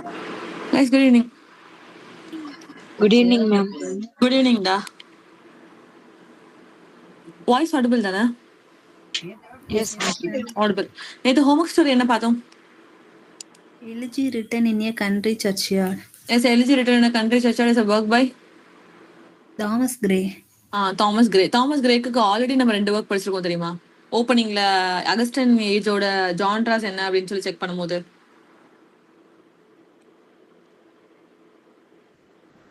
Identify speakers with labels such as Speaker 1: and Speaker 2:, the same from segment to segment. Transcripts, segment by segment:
Speaker 1: Guys, good evening.
Speaker 2: Good evening, ma'am.
Speaker 1: Good evening, da. Voice audible தானே?
Speaker 2: Yes, ma'am.
Speaker 1: Audible. நேத்து homework story என்ன பார்த்தோம்?
Speaker 3: Elegy written in a country churchyard.
Speaker 1: Yes, elegy written in a country churchyard is a work by
Speaker 3: Thomas Gray.
Speaker 1: Thomas Gray. Thomas கிரேக்கு already நம்ம 2 work படிச்சிருக்கோம் தெரியுமா? ஓப்பனிங்ல அகஸ்டன் ஏஜோட genres என்ன அப்படின்னு சொல்லி செக் பண்ணும்போது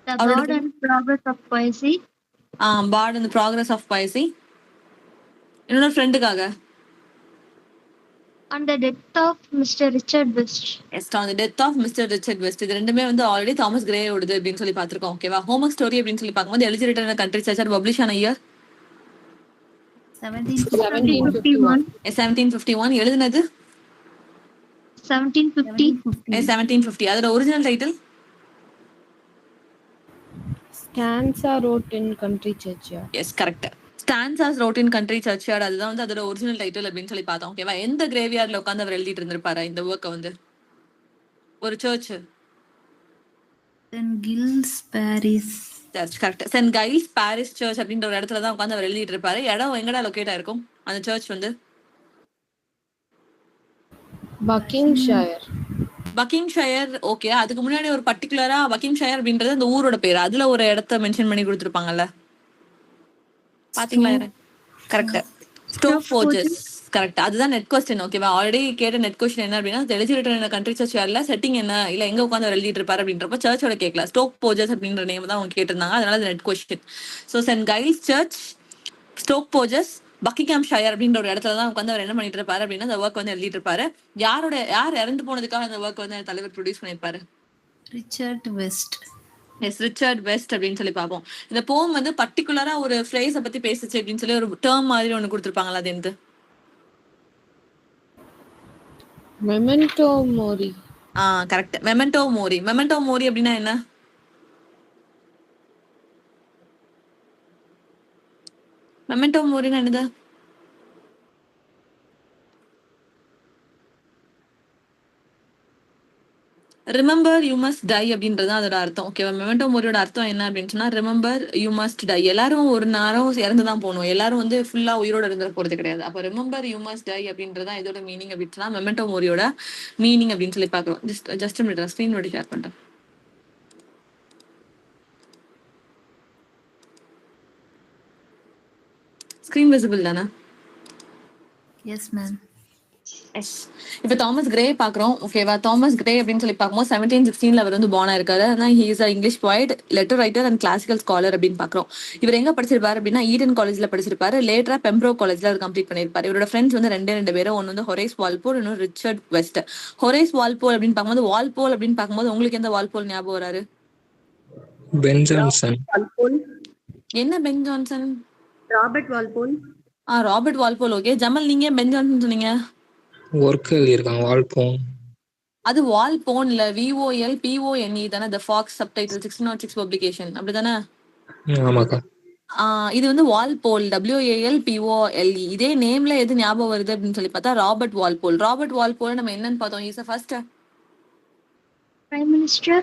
Speaker 4: The Bard and Progress of Poesy.
Speaker 1: Bard and the Progress of Poesy. என்னோட ஃப்ரெண்டுக்காக
Speaker 4: On the death of Mr. Richard West.
Speaker 1: Yes, on the death of Mr. Richard West. இது ரெண்டுமே வந்து ஆல்ரெடி தாமஸ் கிரே ஓடுது அப்படின்னு சொல்லி பார்த்திருக்கோம். ஓகேவா? ஹோம்வொர்க் ஸ்டோரி அப்படின்னு சொல்லி பார்க்கும்போது elegy written in country church publish ஆன இயர்
Speaker 4: 1751.
Speaker 1: 1751. எழுதுனது
Speaker 4: 1750.
Speaker 1: 1750. அதோட original title
Speaker 5: Stanza wrote in country churchyard.
Speaker 1: Yes correct. Stanzas wrote in country churchyard, அதுதான் வந்து அதோட ஒரிஜினல் டைட்டில் அப்படின்னு சொல்லி பார்த்தோம். ஓகேவா? எந்த கிரேவியார்ட்ல உட்காந்து அவர் எழுதிட்டு இருந்திருப்பாரு இந்த ஒர்க்கை வந்து? ஒரு church.
Speaker 3: Then Gilles Paris.
Speaker 1: Church correct. Saint Giles Paris church அப்படின்ற ஒரு இடத்துல தான் உட்காந்து அவர் எழுதிட்டு இருப்பாரு. இடம் எங்கடா லொக்கேட் ஆயிருக்கும் அந்த சர்ச் வந்து?
Speaker 5: Buckinghamshire.
Speaker 1: பக்கிங்ஷயர். ஓகே, அதுக்கு முன்னாடி ஒரு பர்டிகுலரா பக்கிங்ஷயர் அப்படின்றது அந்த ஊரோட பேர். அதுல ஒரு இடத்த மென்ஷன் பண்ணி கொடுத்துருப்பாங்கல்ல, பாத்தீங்களா? கரெக்ட். ஸ்டோக் போர்ஜஸ். கரெக்ட். அதுதான் நெட் கொஸ்டின். ஓகேவா? ஆல்ரெடி கேட்ட நெட் கொஸ்டின் என்ன அப்படின்னா, எழுதி ரிட்டன் கண்ட்ரி சர்ச்ல செட்டிங் என்ன, இல்ல எங்க உட்காந்து எழுதிட்டு இருப்பாரு அப்படின்றப்ப சர்ச்சோட கேட்கல, ஸ்டோக் போர்ஜஸ் அப்படின்ற நேம் தான் அவங்க கேட்டிருந்தாங்க. அதனால அது next question. So Saint Giles church, Stoke Poges, Buckinghamshire அப்படின்ற ஒரு இடத்துல தான் உட்காந்து அவர் என்ன பண்ணிட்டு இருப்பாரு அப்படின்னா அந்த ஒர்க் வந்து எழுதிட்டு இருப்பாரு. யார் இறந்து போனதுக்காக அந்த ஒர்க் வந்து தலைவர் ப்ரொடியூஸ் பண்ணிருப்பாரு?
Speaker 3: Richard West.
Speaker 1: Yes, Richard West அப்படின்னு சொல்லி பார்ப்போம். இந்த போம் வந்து பர்டிகுலரா ஒரு ஃப்ரேஸை பத்தி பேசுச்சு அப்படின்னு சொல்லி ஒரு டேர்ம் மாதிரி ஒண்ணு கொடுத்துருப்பாங்களா? அது எந்த?
Speaker 5: Memento mori.
Speaker 1: Correct. Memento mori. Memento mori அப்படின்னா என்ன? மெமெண்டோ மோரின்னா என்னது? ரிமெம்பர் யூ மஸ்ட் டை அப்படின்றது அதோட அர்த்தம். ஓகேவா? மெமெண்டோ மோரியோட அர்த்தம் என்ன அப்படின்னு சொன்னா, ரிமெம்பர் யூ மஸ்ட் டை. எல்லாரும் ஒரு நேரம் இறந்துதான் போகணும், எல்லாரும் வந்து ஃபுல்லா உயிரோட இருந்துட போறது கிடையாது. அப்போ ரிமெம்பர் யூ மஸ்ட் டை அப்படின்றதான் இதோட மீனிங் அப்படின்னு சொன்னா மெமெண்டோ மோரியோட மீனிங் அப்படின்னு சொல்லி பாக்குறோம். Just minute, screen naughty share பண்றேன். ஸ்கிரீன் விசிபிள் தானே?
Speaker 3: Yes, ma'am.
Speaker 1: இப்ப தாமஸ் கிரே பாக்குறோம். ஓகேவா? தாமஸ் கிரே அப்படின்னு சொல்லி பார்க்கும்போது 1716 அவர் வந்து born ஆயிருக்காரு. அதான் he is a English poet, letter writer and classical scholar அப்படின்னு பாக்குறோம். இவர் எங்க படிச்சிருப்பாரு அப்படின்னா ஈடன் காலேஜ்ல படிச்சிருப்பாரு. லேட்டரா பெம்ப்ரோக் காலேஜ்ல அவர் கம்ப்ளீட் பண்ணிருப்பாரு. இவரோட ஃப்ரெண்ட்ஸ் வந்து ரெண்டு பேரும். ஒன்னு வந்து ஹொரேஸ் வால்போல், இன்னொரு ரிச்சர்ட் வெஸ்ட். ஹொரேஸ் வால்போல் அப்படின்னு பார்க்கும்போது, வால்போல் அப்படின்னு பார்க்கும்போது உங்களுக்கு எந்த வால்போல் ஞாபகம் வராரு?
Speaker 6: Ben Jonson.
Speaker 1: என்ன Ben Jonson?
Speaker 7: Robert Walpole.
Speaker 1: Robert Walpole. Okay, Jamal நீங்க பென் ஜான்சன் சொன்னீங்க.
Speaker 6: ஒர்க் எழுதியிருக்காங்க வால்போன்.
Speaker 1: அது வால்போன் இல்ல, VOLPONE தானே? த ஃபாக்ஸ் சப்டைட்டில் 1606 பப்ளிகேஷன் அப்படிதானே?
Speaker 6: ஆமாக்கா.
Speaker 1: இது வந்து வால்போல், WALPOLE. இதே நேம்ல எது ஞாபகம் வருது அப்படின்னு சொல்லி பார்த்தா ராபர்ட் வால்போல். ராபர்ட் வால்போல் நம்ம என்னன்னு பார்த்தோம்? Is first
Speaker 4: Prime Minister.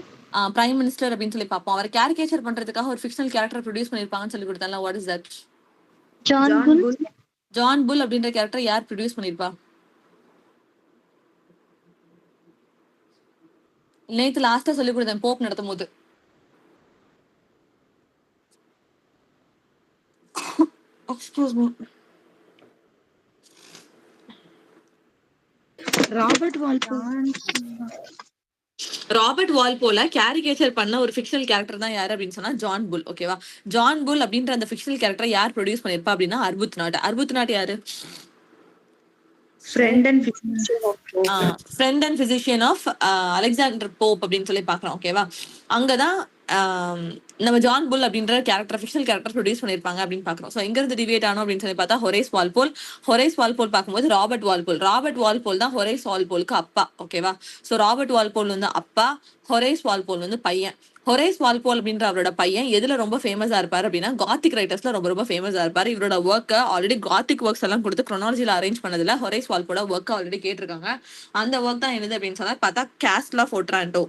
Speaker 1: Prime minister அப்படின்னு சொல்லி பார்ப்போம். அவர் கேரிகேச்சர் பண்றதுக்காக ஒரு ஃபிக்ஷனல் கேரக்டர் ப்ரொடியூஸ் பண்ணிருப்பாங்கன்னு சொல்லி கொடுத்தால. What is that?
Speaker 4: John Bull.
Speaker 1: John Bull அப்படின்ற கேரக்டர் யார் ப்ரொடியூஸ் பண்ணிருப்பா? நேத்து லாஸ்டா சொல்லி கொடுத்தேன் போப் நடத்தும் போது. Excuse me.
Speaker 7: Robert Walpole.
Speaker 1: Robert Walpole caricature பண்ண ஒரு ஃபிக்ஷனல் கேரக்டர் தான் யாரு அப்படின்னு சொன்னா ஜான் புல். ஓகேவா? ஜான் புல் அப்படின்ற அந்த ஃபிக்ஷனல் கேரக்டர் யார் ப்ரொடியூஸ் பண்ணிருப்பா அப்படின்னா அர்புத்நாட். அர்புத்நாட் யாரு?
Speaker 7: Friend and
Speaker 1: physician of Alexander Pope அப்படின்னு சொல்லி பாக்குறோம். ஓகேவா? அங்கதான் நம்ம ஜான் புல் அப்படின்ற கேரக்டர், ஃபிக்ஷனல் கேரக்டர் ப்ரொடியூஸ் பண்ணிருப்பாங்க அப்படின்னு பாக்குறோம். ஸோ எங்க இருந்து டிவியேட் ஆனோம் அப்படின்னு சொல்லி பார்த்தா ஹொரேஸ் வால்போல். ஹொரேஸ் வால்போல் பார்க்கும்போது ராபர்ட் வால்போல். ராபர்ட் வால்போல் தான் ஹொரேஸ் வால்போலுக்கு அப்பா. ஓகேவா? ஸோ ராபர்ட் வால்போல் வந்து அப்பா, ஹொரேஸ் வால்போல் வந்து பையன். ஹொரேஸ் வால்போல் அப்படின்ற அவரோட பையன் எதுல ரொம்ப ஃபேமஸா இருப்பாரு அப்படின்னா காத்திக் ரைட்டர்ஸ்ல ரொம்ப ஃபேமஸா இருப்பாரு. இவரோட ஒர்க்கை ஆல்ரெடி காத்திக் ஒர்க்ஸ் எல்லாம் கொடுத்து குரோனாலஜில அரேஞ்ச் பண்ணதுல ஹொரேஸ் வால்போட ஒர்க் ஆல்ரெடி கேட்டிருக்காங்க. அந்த ஒர்க் தான் என்னது அப்படின்னு சொன்னா பார்த்தா Castle of Otranto.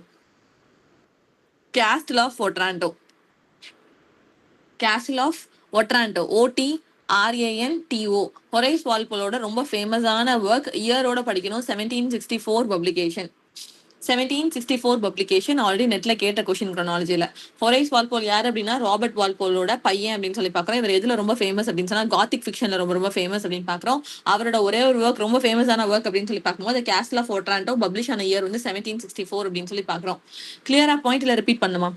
Speaker 1: Castle of Otranto. Castle of Otranto, OTRANTO. Horace வால்போலோட ரொம்ப ஃபேமஸான ஒர்க். இயரோட படிக்கணும். 1764 பப்ளிகேஷன். 1764 பப்ளிகேஷன். ஆல்ரெடி நெட்ல கேட்ட கொஸ்டின் க்ரோனாலஜில. ஹொரைஸ் வால்போல் யார் அப்படின்னா ராபர்ட் வால்போலோட பையன் அப்படின்னு சொல்லி பார்க்குறோம். இவர் எதுல ரொம்ப ஃபேமஸ் அப்படின்னு சொன்னா காத்திக் ஃபிக்ஷன்ல ரொம்ப ரொம்ப ஃபேமஸ் அப்படின்னு பார்க்குறோம். அவரோட ஒரே ஒரு ஒர்க் ரொம்ப ஃபேமஸான ஒர்க் அப்படின்னு சொல்லி பார்க்கும்போது கேஸ்டில் ஆஃப் ஒட்ராண்டோ பப்ளிஷ் ஆன இயர் வந்து 1764 அப்படின்னு சொல்லி பார்க்குறோம். கிளியரா பாயிண்ட்ல ரிப்பீட் பண்ணுமா?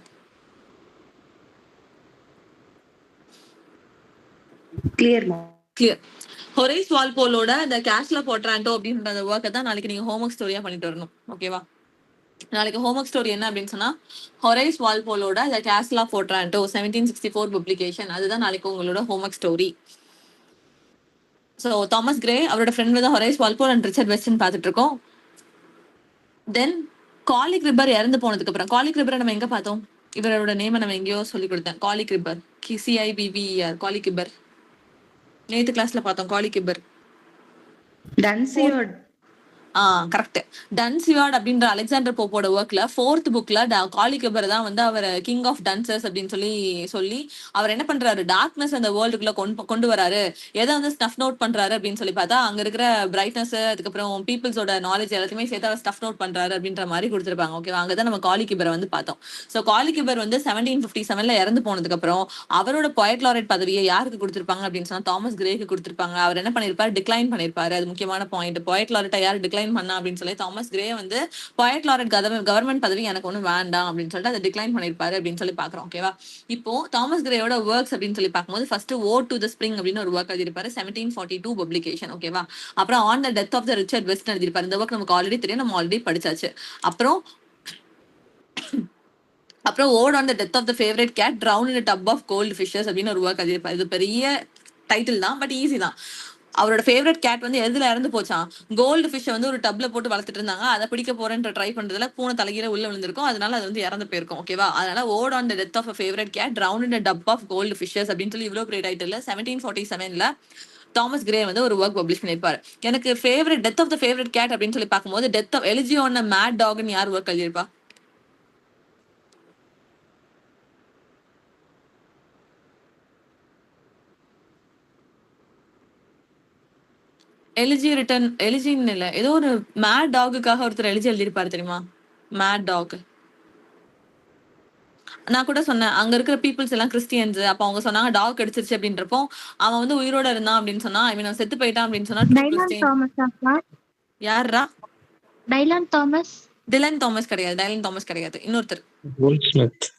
Speaker 7: Clear ma'am.
Speaker 1: கிளியர். ஹொரைஸ் வால்போலோட இந்த கேஸ்டில் ஆஃப் ஒட்ராண்டோ அப்படின்ற அந்த ஒர்க்கை தான் நாளைக்கு நீங்க ஹோம்ஒர்க் ஸ்டோரியா பண்ணிட்டு வரணும். ஓகேவா? நாளைக்கு ஹோம்ஒர்க் ஸ்டோரி என்ன அப்படின்னு சொன்னா ஹொரைஸ் வால்போலோட the Castle of Otranto 1764 publication. அதுதான் நாளைக்கு உங்களோட homework story. So Thomas Gray அவரோட ஃப்ரெண்ட் தான் Horace Walpole and Richard Weston பார்த்துட்டு இருக்கோம். தென் காலிக் ரிப்பர் இறந்து போனதுக்கு அப்புறம், காலிக் ரிப்பரை நம்ம எங்க பார்த்தோம்? இவரோட நேமை நம்ம எங்கேயோ சொல்லி கொடுத்தேன். காலிக் ரிப்பர், CIBBER, காலிக் ரிப்பர் நேத்து கிளாஸ்ல பார்த்தோம். காலிக் ரிப்பர்
Speaker 7: டன்சியோட்.
Speaker 1: கரெக்ட். டன்சியார்ட் அப்படின்ற அலெக்சாண்டர் போப்போட ஒர்க்ல 4th புக்ல காலிக் ரிப்பர் தான் வந்து அவர் கிங் ஆஃப் டன்சர்ஸ் அப்படின்னு சொல்லி அவர் என்ன பண்றாரு, டார்க்னஸ் அந்த வேர்ல்டுக்குள்ள கொண்டு வராரு. எதை வந்து ஸ்டஃப் நோட் பண்றாரு அப்படின்னு சொல்லி பார்த்தா அங்க இருக்கிற பிரைட்னஸ், அதுக்கப்புறம் பீப்புள்ஸோட நாலேஜ் எல்லாத்தையுமே சேர்த்து அவர் ஸ்டஃப் நோட் பண்றாரு அப்படின்ற மாதிரி கொடுத்துருப்பாங்க. ஓகேவா? அங்கதான் நம்ம காலிக் ரிப்பரை வந்து பார்த்தோம். ஸோ காலிக் ரிப்பர் வந்து 1757 இறந்து போனதுக்கு அப்புறம் அவரோட பொயட் லாரட் பதவியை யாருக்கு கொடுத்திருப்பாங்க அப்படின்னு சொன்னா தாமஸ் கிரேக்கு கொடுத்திருப்பாங்க. அவர் என்ன பண்ணிருப்பாரு, டிக்ளைன் பண்ணிருப்பாரு. அது முக்கியமான பாயிண்ட். பொயட் லாரட்டை யார் டிக்ளைன் பண்ணா அப்படின்னு சொல்லி தாமஸ் கிரே வந்து பொயட் லாரட் கவர்மெண்ட் பதவி எனக்கு ஒண்ணு வேண்டாம் அப்படின்னு சொல்லிட்டு அதை டிக்ளைன் பண்ணிருப்பாரு அப்படின்னு சொல்லி பாக்குறோம். ஓகேவா? இப்போ தாமஸ் கிரேயோட ஒர்க்ஸ் அப்படின்னு சொல்லி பார்க்கும்போது first ode to the spring அப்படின்னு ஒரு ஒர்க் எழுதிருப்பாரு. 1742 பப்ளிகேஷன். ஓகேவா? அப்புறம் on the death of the Richard Weston எழுதிருப்பாரு. இந்த ஒர்க் நமக்கு ஆல்ரெடி தெரியும், நம்ம ஆல்ரெடி படிச்சாச்சு. அப்புறம் ode on the death of the favourite cat drowned in a tub of gold fishes அப்படின்னு ஒரு ஒர்க் எழுதிருப்பாரு. இது பெரிய டைட்டில் தான், பட் ஈஸி தான். அவரோட ஃபேவரட் கேட் வந்து எதுல இறந்து போச்சான், கோல்டு ஃபிஷ் வந்து ஒரு டப்ல போட்டு வளர்த்துட்டு இருந்தாங்க. அதை பிடிக்க போறேன்ற ட்ரை பண்றதுல பூனை தலைகீழ உள்ள விழுந்திருக்கும். அதனால அது வந்து இறந்து போயிருக்கும். ஓகேவா? அதனால ode on the death of favourite cat drowned in a tub of gold fishes அப்படின்னு சொல்லி இவ்வளவு பெரிய டைட்டில் 1747 தாமஸ் கிரே வந்து ஒரு ஒர்க் பப்ளிஷ் பண்ணிருப்பாரு. எனக்கு favourite death of the favourite cat அப்படின்னு சொல்லி பார்க்கும்போது death of elegy on a mad dog ன்னு யார் ஒர்க் எழுதியிருப்பா? எலிஜின்னு இல்ல, ஏதோ ஒரு மேட் டாகுக்காக ஒருத்தர் எலிஜி எழுதியிருப்பாரு தெரியுமா? Mad dog. நான் கூட சொன்னேன் அங்க இருக்கிற பீப்புள்ஸ் எல்லாம் கிறிஸ்டியன்ஸ். அப்ப அவங்க சொன்னாங்க டாக் அடிச்சிருச்சு அப்படின்றப்போ அவன் வந்து உயிரோட இருந்தான் அப்படின்னு சொன்னா, ஐ மீன் அவன் செத்து போயிட்டான் அப்படின்னு சொன்னா
Speaker 4: Dylan Thomas.
Speaker 1: யாரா?
Speaker 4: Dylan Thomas.
Speaker 1: டிலன் தாமஸ் கிடையாது. டைலன் தாமஸ் கிடையாது. இன்னொருத்தர்.
Speaker 6: கோல்ட்ஸ்மித்.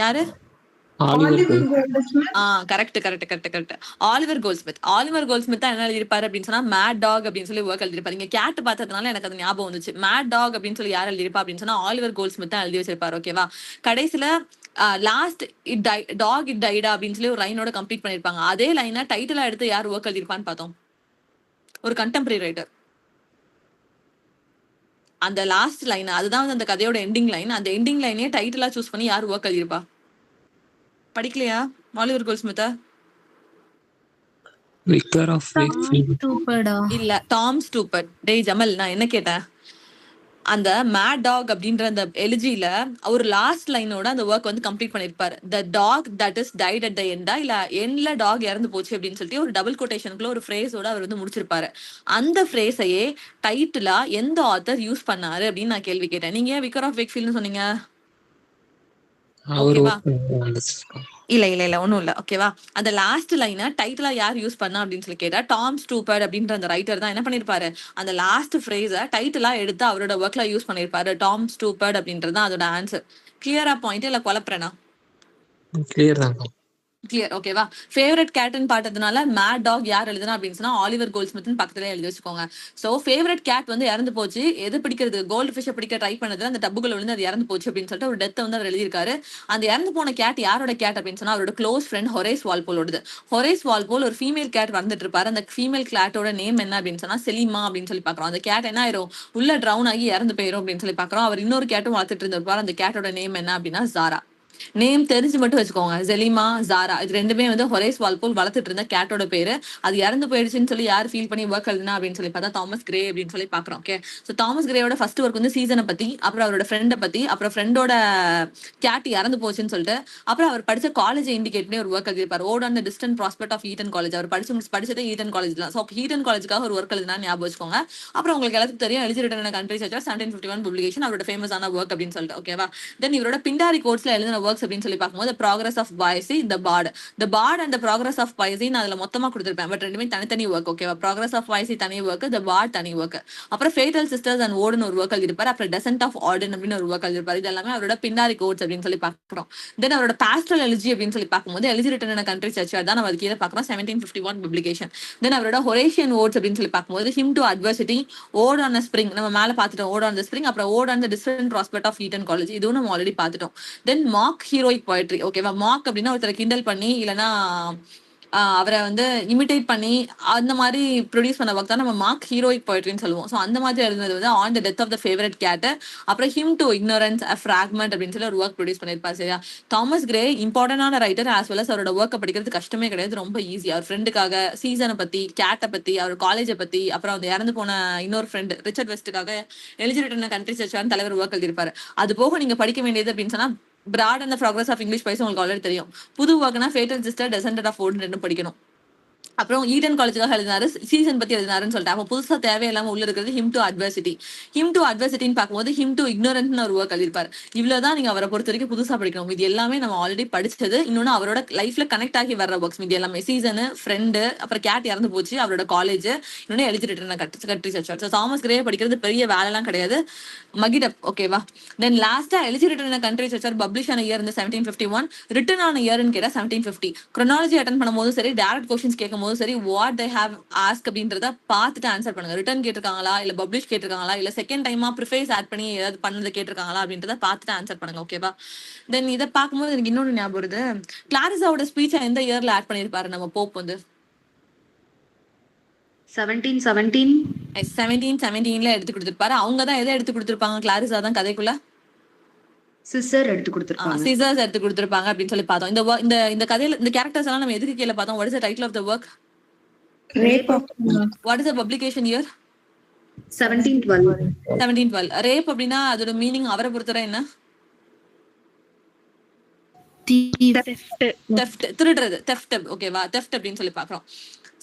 Speaker 1: யாரு?
Speaker 6: Oliver Goldsmith.
Speaker 1: Correct. Oliver Goldsmith தான் என்ன எழுதியிருப்பாரு அப்படின்னு சொன்னா மேட் டாக் அப்படின்னு சொல்லி ஒர்க் எழுதிருப்பாரு. இங்க கேட் பார்த்ததுனால எனக்கு அது ஞாபகம் வந்துச்சு. மேட் டாக் அப்படின்னு சொல்லி யார் எழுதியிருப்பா அப்படின்னு சொன்னா ஆலிவர் கோல்ட்ஸ்மித் தான் எழுதி வச்சிருப்பாரு. ஓகேவா? கடைசியில லாஸ்ட் டாக் இட் டைடா அப்படின்னு சொல்லி ஒரு லைனோட கம்ப்ளீட் பண்ணிருப்பாங்க. அதே லைனை டைட்டிலா எடுத்து யார் ஒர்க் எழுதிருப்பான்னு பார்த்தோம். ஒரு கண்டெம்பரரி ரைட்டர். அந்த லாஸ்ட் லைன் அதுதான் வந்து அந்த கதையோட எண்டிங் லைன். அந்த எண்டிங் லைனே டைட்டிலா சூஸ் பண்ணி யார் ஒர்க் எழுதிருப்பா? படிக்கலையா ஆலிவர் கோல்ட்ஸ்மித்தா?
Speaker 6: Victor of Wakefield.
Speaker 3: ஸ்டூப்பர்டா.
Speaker 1: இல்ல, டாம் ஸ்டூப்பர்ட். டேய் ஜமல், நான் என்ன கேட்டேன், அந்த மேட் டாக் அப்படின்ற அந்த எலிஜில ஒரு லாஸ்ட் லைனோட அந்த ஒர்க் வந்து கம்ப்ளீட் பண்ணிருப்பாரு. The dog that is tied at the எண்டா, இல்ல எண்ட்ல டாக் இறந்து போச்சு அப்படின்னு சொல்லிட்டு ஒரு டபுள் கோட்டேஷனுக்குள்ள ஒரு ஃப்ரேஸோட அவர் வந்து முடிச்சிருப்பாரு. அந்த ஃப்ரேஸையே டைட்டிலா எந்த ஆத்தர் யூஸ் பண்ணாரு அப்படின்னு நான் கேள்வி கேட்டேன். நீங்க ஏன் விக்கர் ஆஃப் வேக்ஃபீல்ட்னு சொன்னீங்க?
Speaker 6: அவர்
Speaker 1: ஓகேவா?
Speaker 6: வந்துச்சு.
Speaker 1: இல்ல ஒண்ணும் இல்ல. ஓகேவா? அந்த லாஸ்ட் லைனை டைட்டிலா யார் யூஸ் பண்ணா அப்படின்னு சொல்லி கேட்டா டாம் ஸ்டூப்பர்ட் அப்படின்ற அந்த ரைட்டர் தான் என்ன பண்ணிருப்பாரு, அந்த லாஸ்ட் ஃப்ரேஸை டைட்டிலா எடுத்து அவரோட ஒர்க்ல யூஸ் பண்ணிருப்பாரு. டாம் ஸ்டூப்பர்ட் அப்படின்றது தான் அதோட ஆன்சர். கிளியரா பாயிண்ட் இல்ல குழப்பறேனா?
Speaker 6: கிளியர் தான்.
Speaker 1: கிளியர். ஓகேவா? ஃபேவரட் கேட்னு பார்த்ததுனால மேட் டாக் யார் எழுதுனா அப்படின்னு சொன்னா ஆலிவர் கோல்ட்ஸ்மித்னு பக்கத்துல எழுதி வச்சுக்கோங்க. சோ ஃபேவரட் கேட் வந்து இறந்து போச்சு. எது பிடிக்கிறது, கோல்டு ஃபிஷ் பிடிக்க ட்ரை பண்ணதுல அந்த டப்புக்குள்ள விழுந்து அது இறந்து போச்சு அப்படின்னு சொல்லிட்டு ஒரு டெத் வந்து அவர் எழுதியிருக்காரு. அந்த இறந்து போன கேட் யாரோட கேட் அப்படின்னு சொன்னா அவரோட க்ளோஸ் ஃப்ரெண்ட் ஹொரைஸ் வால்போலோடது. ஹொரைஸ் வால்போல் ஒரு ஃபீமேல் கேட் வந்துட்டு இருப்பாரு. அந்த ஃபீமேல் கேட்டோட நேம் என்ன அப்படின்னு சொன்னா செலிமா அப்படின்னு சொல்லி பாக்குறோம். அந்த கேட் என்ன ஆயிரும், உள்ள ட்ரவுன் ஆகி இறந்து போயிரும் அப்படின்னு சொல்லி பாக்குறோம். அவர் இன்னொரு கேட்டும் வளர்த்துட்டு இருந்திருப்பாரு. அந்த கேட்டோட நேம் என்ன அப்படின்னா ஜாரா. நேம் தெரிஞ்சு மட்டும் வச்சுக்கோங்க. ஜெலிமா, ஜாரா இது ரெண்டுமே வந்து ஹொரேஸ் வால்போல் வளர்த்துட்டு இருந்த கேட்டோட பேரு. அது இறந்து போயிடுச்சுன்னு சொல்லி யார் ஃபீல் பண்ணி ஒர்க் எழுதுனா அப்படின்னு சொல்லி பார்த்தா தாமஸ் கிரே அப்படின்னு சொல்லி பாக்குறோம். ஓகே, ஸோ தாமஸ் கிரேயோட ஃபர்ஸ்ட் ஒர்க் வந்து சீசனை பத்தி, அப்புறம் அவரோட ஃப்ரெண்டை பத்தி, அப்புறம் ஃப்ரெண்டோட கேட் இறந்து போச்சுன்னு சொல்லிட்டு, அப்புறம் அவர் படிச்ச காலேஜ் இண்டிகேட் பண்ணி ஒரு ஒர்க் எழுதியிருப்பார். Ode on the distant prospect of Eton College. அவர் படிச்சது ஈட்டன் காலேஜ் தான். ஸோ ஈட்டன் காலேஜுக்காக ஒரு ஒர்க் எழுதினா ஞாபகம் வச்சுக்கோங்க. அப்புறம் உங்களுக்கு எல்லாத்துக்கும் தெரியும் எலிஜி ரிட்டன் கண்ட்ரிஸ் 1751 பப்ளிகேஷன் அவரோட ஃபேமஸான ஒர்க் அப்படின்னு சொல்லிட்டு. ஓகேவா, தென் இவரோட பிண்டாரி கோட்ஸ்ல எழுதின ஒர்க்ஸ் அப்படின்னு சொல்லி பார்க்கும்போது progress of Poesy, the bard and progress of Poesy நான் அதுல மொத்தமா கொடுத்துருப்பேன். பட் ரெண்டுமே தனித்தனி ஒர்க். ஓகேவா, ப்ராக்ரஸ் ஆஃப் பாய்ஸி தனி ஒர்க், த பார்ட் தனி ஒர்க். அப்புறம் ஃபேட்டல் சிஸ்டர்ஸ் அண்ட் ஓடுன்னு ஒரு ஒர்க் எழுதிருப்பாரு. அப்புறம் டெசன்ட் ஆஃப் ஆர்டன் அப்படின்னு ஒரு ஒர்க் எழுதிருப்பாரு. இது எல்லாமே அவரோட பிண்டாரி கோட்ஸ் அப்படின்னு சொல்லி பார்க்குறோம். தென் அவரோட பாஸ்டல் எலிஜி அப்படின்னு சொல்லி பார்க்கும்போது எலிஜி ரிட்டன் கண்ட்ரி சர்ச் தான் நம்ம அது கீழே பார்க்குறோம். 1751 பப்ளிகேஷன். தென் அவரோட ஹொரேஷியன் ஓட்ஸ் அப்படின்னு சொல்லி பார்க்கும்போது hymn to adversity, ode on spring நம்ம மேல பார்த்துட்டோம். ஓட் ஆன் த ஸ்பிரிங், அப்புறம் ode on the distant prospect of Eton College இதுவும் நம்ம ஆல்ரெடி பார்த்துட்டோம். Then mock heroic poetry. ஓகேவா, மார்க் அப்படின்னா ஒருத்தரை கிண்டல் பண்ணி இல்லைன்னா அவரை வந்து இமிடேட் பண்ணி அந்த மாதிரி ப்ரொடியூஸ் பண்ண ஒர்க் தான் நம்ம மார்க் ஹீரோயிக் போயட்ரின்னு சொல்லுவோம். ஸோ அந்த மாதிரி எழுதுனது வந்து on the death of the favourite cat, அப்புறம் hymn to ignorance a fragment அப்படின்னு சொல்லி ஒரு ஒர்க் ப்ரொடியூஸ் பண்ணியிருப்பார். சரியா, தாமஸ் கிரே இம்பார்ட்டன்டான ரைட்டர் ஆஸ் வெல் அஸ் அவரோட ஒர்க்கை படிக்கிறது கஷ்டமே கிடையாது, ரொம்ப ஈஸி. அவர் ஃப்ரெண்டுக்காக சீசனை பத்தி, கேட்டை பத்தி, அவர் காலேஜை பத்தி, அப்புறம் அந்த இறந்து போன இன்னொரு ஃப்ரெண்ட் ரிச்சர்ட் வெஸ்ட்டுக்காக எலிஜி ரிட்டன் கண்ட்ரி சர்ச்சான தலைவர் ஒர்க் எழுதியிருப்பாரு. அது போக நீங்க படிக்க வேண்டியது அப்படின்னு சொன்னா bard and progress of English Poesy உங்களுக்கு ஆல்ரெடி தெரியும். புது ஒர்க்னா fatal sister, descent of ode ரெண்டும் படிக்கணும். அப்புறம் ஈடன் காலேஜுக்காக எழுதினாரு, சீசன் பத்தி எழுதினாருன்னு சொல்லிட்டு. அப்போ புதுசா தேவையில்லாம உள்ள இருக்கிறது hymn to adversity. Hymn to அட்வர்சிட்டின்னு பார்க்கும்போது ஹிம் டு இக்னோரன்ட்னு ஒரு ஒர்க் எழுதிருப்பாரு. இவ்வளவுதான் நீங்க அவரை பொறுத்த வரைக்கும் புதுசா படிக்கணும். இது எல்லாமே நம்ம ஆல்ரெடி படிச்சது. இன்னொன்னு அவரோட லைஃப்ல கனெக்ட் ஆகி வர்ற ஒர்க்ஸ். இது எல்லாமே சீசனு, ஃப்ரெண்டு, அப்புறம் கேட் இறந்து போச்சு, அவரோட காலேஜ், இன்னொன்னு elegy written country church. So Thomas Gray படிக்கிறது பெரிய வேலைலாம் கிடையாது, மகிடப். ஓகேவா, தென் லாஸ்டா elegy written country church publish ஆன இயர் இந்த 1751, ரிட்டன் ஆன இயர்னு கேட்டா 1750. குரோனாலஜி அட்டன் பண்ணும்போது சரி, டைரக்ட் கொஸ்டின்ஸ் கேட்கும் போது சரி, வாட் தே ஹேவ் ஆஸ்க் அப்படின்றத பார்த்துட்டு ஆன்சர் பண்ணுங்க. ரிட்டர்ன் கேட்டிருக்காங்களா, இல்ல பப்ளிஷ் கேட்டிருக்காங்களா, இல்ல செகண்ட் டைமா ப்ரிஃபேஸ் ஆட் பண்ணி ஏதாவது பண்ணதை கேட்டிருக்காங்களா அப்படின்றத பார்த்துட்டு ஆன்சர் பண்ணுங்க. ஓகேவா, தென் இதை பார்க்கும்போது எனக்கு இன்னொன்று ஞாபகம் வருது. கிளாரிஸாவோட ஸ்பீச்சை எந்த இயர்ல ஆட் பண்ணிருப்பாரு நம்ம போப் வந்து?
Speaker 7: 1717.
Speaker 1: 1717 எடுத்து கொடுத்திருப்பாரு. அவங்க தான் எதை எடுத்து கொடுத்திருப்பாங்க? கிளாரிஸா தான் கதைக்குள்ள
Speaker 7: சிசர் எடுத்து கொடுத்திருப்பாங்க.
Speaker 1: சிசர்ஸ் எடுத்து கொடுத்திருப்பாங்க அப்படின்னு சொல்லி பார்த்தோம். இந்த கதையில இந்த கேரக்டர்ஸ் எல்லாம் நம்ம எதுக்கு கீழே பார்த்தோம்? What is the title of the work?
Speaker 2: Rape of
Speaker 1: what is the publication year?
Speaker 7: 1712.
Speaker 1: 1712. Rape அப்படின்னா அதோட மீனிங் அவரை பொறுத்தவரை என்ன? திருடுறது, தெஃப்ட். ஓகேவா, தெஃப்ட் அப்படின்னு சொல்லி பாக்குறோம்.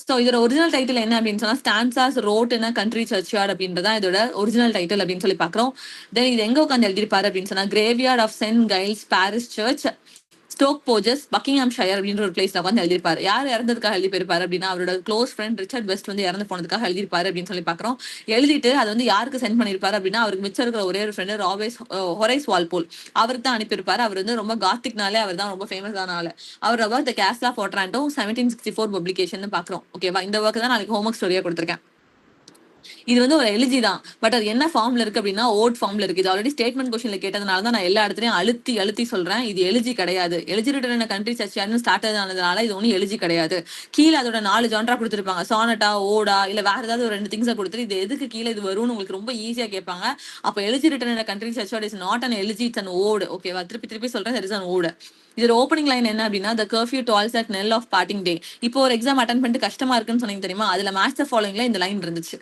Speaker 1: சோ இதோட ஒரிஜினல் டைட்டில் என்ன அப்படின்னு சொன்னா ஸ்டான்சாஸ் ரோட் இன் கண்ட்ரி சர்ச்யார்ட் அப்படின்றதான் இதோட ஒரிஜினல் டைட்டில் அப்படின்னு சொல்லி பாக்குறோம். தென் இது எங்க உட்காந்து எழுதிருப்பாரு அப்படின்னு சொன்னா graveyard of Saint Giles Paris church, Stoke Poges, Buckinghamshire அப்படின்ற ஒரு பிளேஸ்ல உட்காந்து எழுதிருப்பாரு. யார் இறந்ததுக்காக எழுதி போயிருப்பாரு அப்படின்னா அவரோட க்ளோஸ் ஃப்ரெண்ட் ரிச்சர்ட் வெஸ்ட் வந்து இறந்து போனதுக்காக எழுதிருப்பாரு அப்படின்னு சொல்லி பாக்குறோம். எழுதிட்டு அது வந்து யாருக்கு சென்ட் பண்ணிருப்பாரு அப்படின்னா அவருக்கு மிச்சம் இருக்கிற ஒரே ஒரு ஃப்ரெண்ட் ஹொரைஸ் வால்போல், அவருக்கு தான் அனுப்பியிருப்பாரு. அவர் வந்து ரொம்ப காத்திக்னாலே அவர் தான் ரொம்ப ஃபேமஸான ஆளு. அவர் த கேஸ்ல் ஆஃப் ஒட்ராண்டோ 1764 பப்ளிகேஷன் பாக்குறோம். ஓகேவா, இந்த ஒர்க் தான் நாளைக்கு ஹோம்ஒர்க் ஸ்டோரியா கொடுத்துருக்கேன். இது வந்து ஒரு எலிஜி தான், பட் அது என்ன ஃபார்ம்ல இருக்கு அப்படின்னா ஓட் ஃபார்ம்ல இருக்கு. இது ஆல்ரெடி ஸ்டேட்மெண்ட் கொஸ்டின்ல கேட்டதுனால தான் நான் எல்லா இடத்துலயும் அழுத்தி சொல்றேன், இது எலிஜி கிடையாது. எலிஜி ரிட்டன் கண்ட்ரி சர்ச் ஸ்டார்ட் ஆனதுனால இது ஒன்னும் எலிஜி கிடையாது. கீழே அதோட 4 ஜான்ரா கொடுத்துருப்பாங்க, சானட்டா, ஓடா, இல்ல வேற ஏதாவது ஒரு 2 திங்ஸை கொடுத்துட்டு இது எதுக்கு கீழே இது வரும்னு உங்களுக்கு ரொம்ப ஈஸியா கேட்பாங்க. அப்போ elegy written country church is not an elegy, it's an ode. ஓகேவா, திருப்பி சொல்றேன், there is an ஓடு. இதோட ஓப்பனிங் லைன் என்ன அப்படின்னா the curfew tolls at knell of parting day. இப்போ ஒரு எக்ஸாம் அட்டன் பண்ணிட்டு கஷ்டமா இருக்குன்னு சொன்னீங்க தெரியுமா, அதுல மேட்ச் த ஃபாலோயிங்ல இந்த லைன் இருந்துச்சு.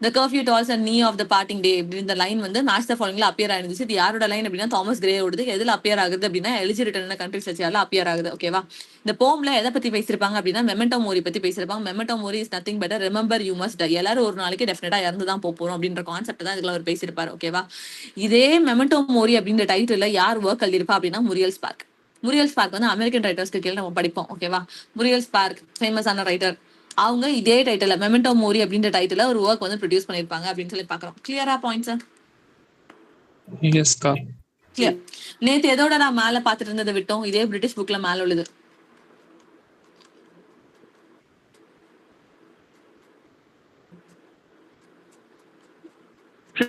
Speaker 1: The curfew tolls at knee of the parting day இந்த லைன் வந்து மேட்ச் த ஃபாலோயிங்ல அப்பியர் ஆயிருந்துச்சு. இது யாரோட லைன் அப்படின்னா தாமஸ் கிரே ஓடுது. எதுல அப்பியர் ஆகுது அப்படின்னா எலிஜி ரிட்டன் கண்ட்ரி சர்ச்ல அப்பியர் ஆகுது. ஓகேவா, இந்த போம்ல எதை பத்தி பேசிருப்பாங்க அப்படின்னா மெமெண்டோ மோரி பத்தி பேசிருப்பாங்க. Memento mori is nothing but remember you must die. எல்லாரும் ஒரு நாளைக்கு டெஃபினட்டா இறந்து தான் போறோம் அப்படின்ற கான்செப்ட் தான் இதுல அவர் பேசியிருப்பாரு. ஓகேவா, இதே மெமெண்டோ மோரி அப்படின்ற டைட்டில் யார் ஒர்க் எழுதிருப்பா அப்படின்னா முரியல் ஸ்பார்க். முரியல் ஸ்பார்க் வந்து அமெரிக்கன் ரைட்டர்ஸ்க்கு கீழே நம்ம படிப்போம். ஓகேவா, முரியல் ஸ்பார்க் ஃபேமஸான ரைட்டர். அவங்க இதே டைட்டில் மெமெண்டோ மோரி அப்படின்ற டைட்டில் ஒரு ஒர்க் வந்து ப்ரொடியூஸ் பண்ணிருப்பாங்க அப்படின்னு சொல்லி பாக்குறோம். கிளியரா பாயிண்ட்ஸ்?
Speaker 6: எஸ்கா
Speaker 1: கிளியர். நேத்து எதோட நான் மேல பாத்துட்டு இருந்ததை விட்டோம், இதே பிரிட்டிஷ் புக்ல மேல உள்ளது.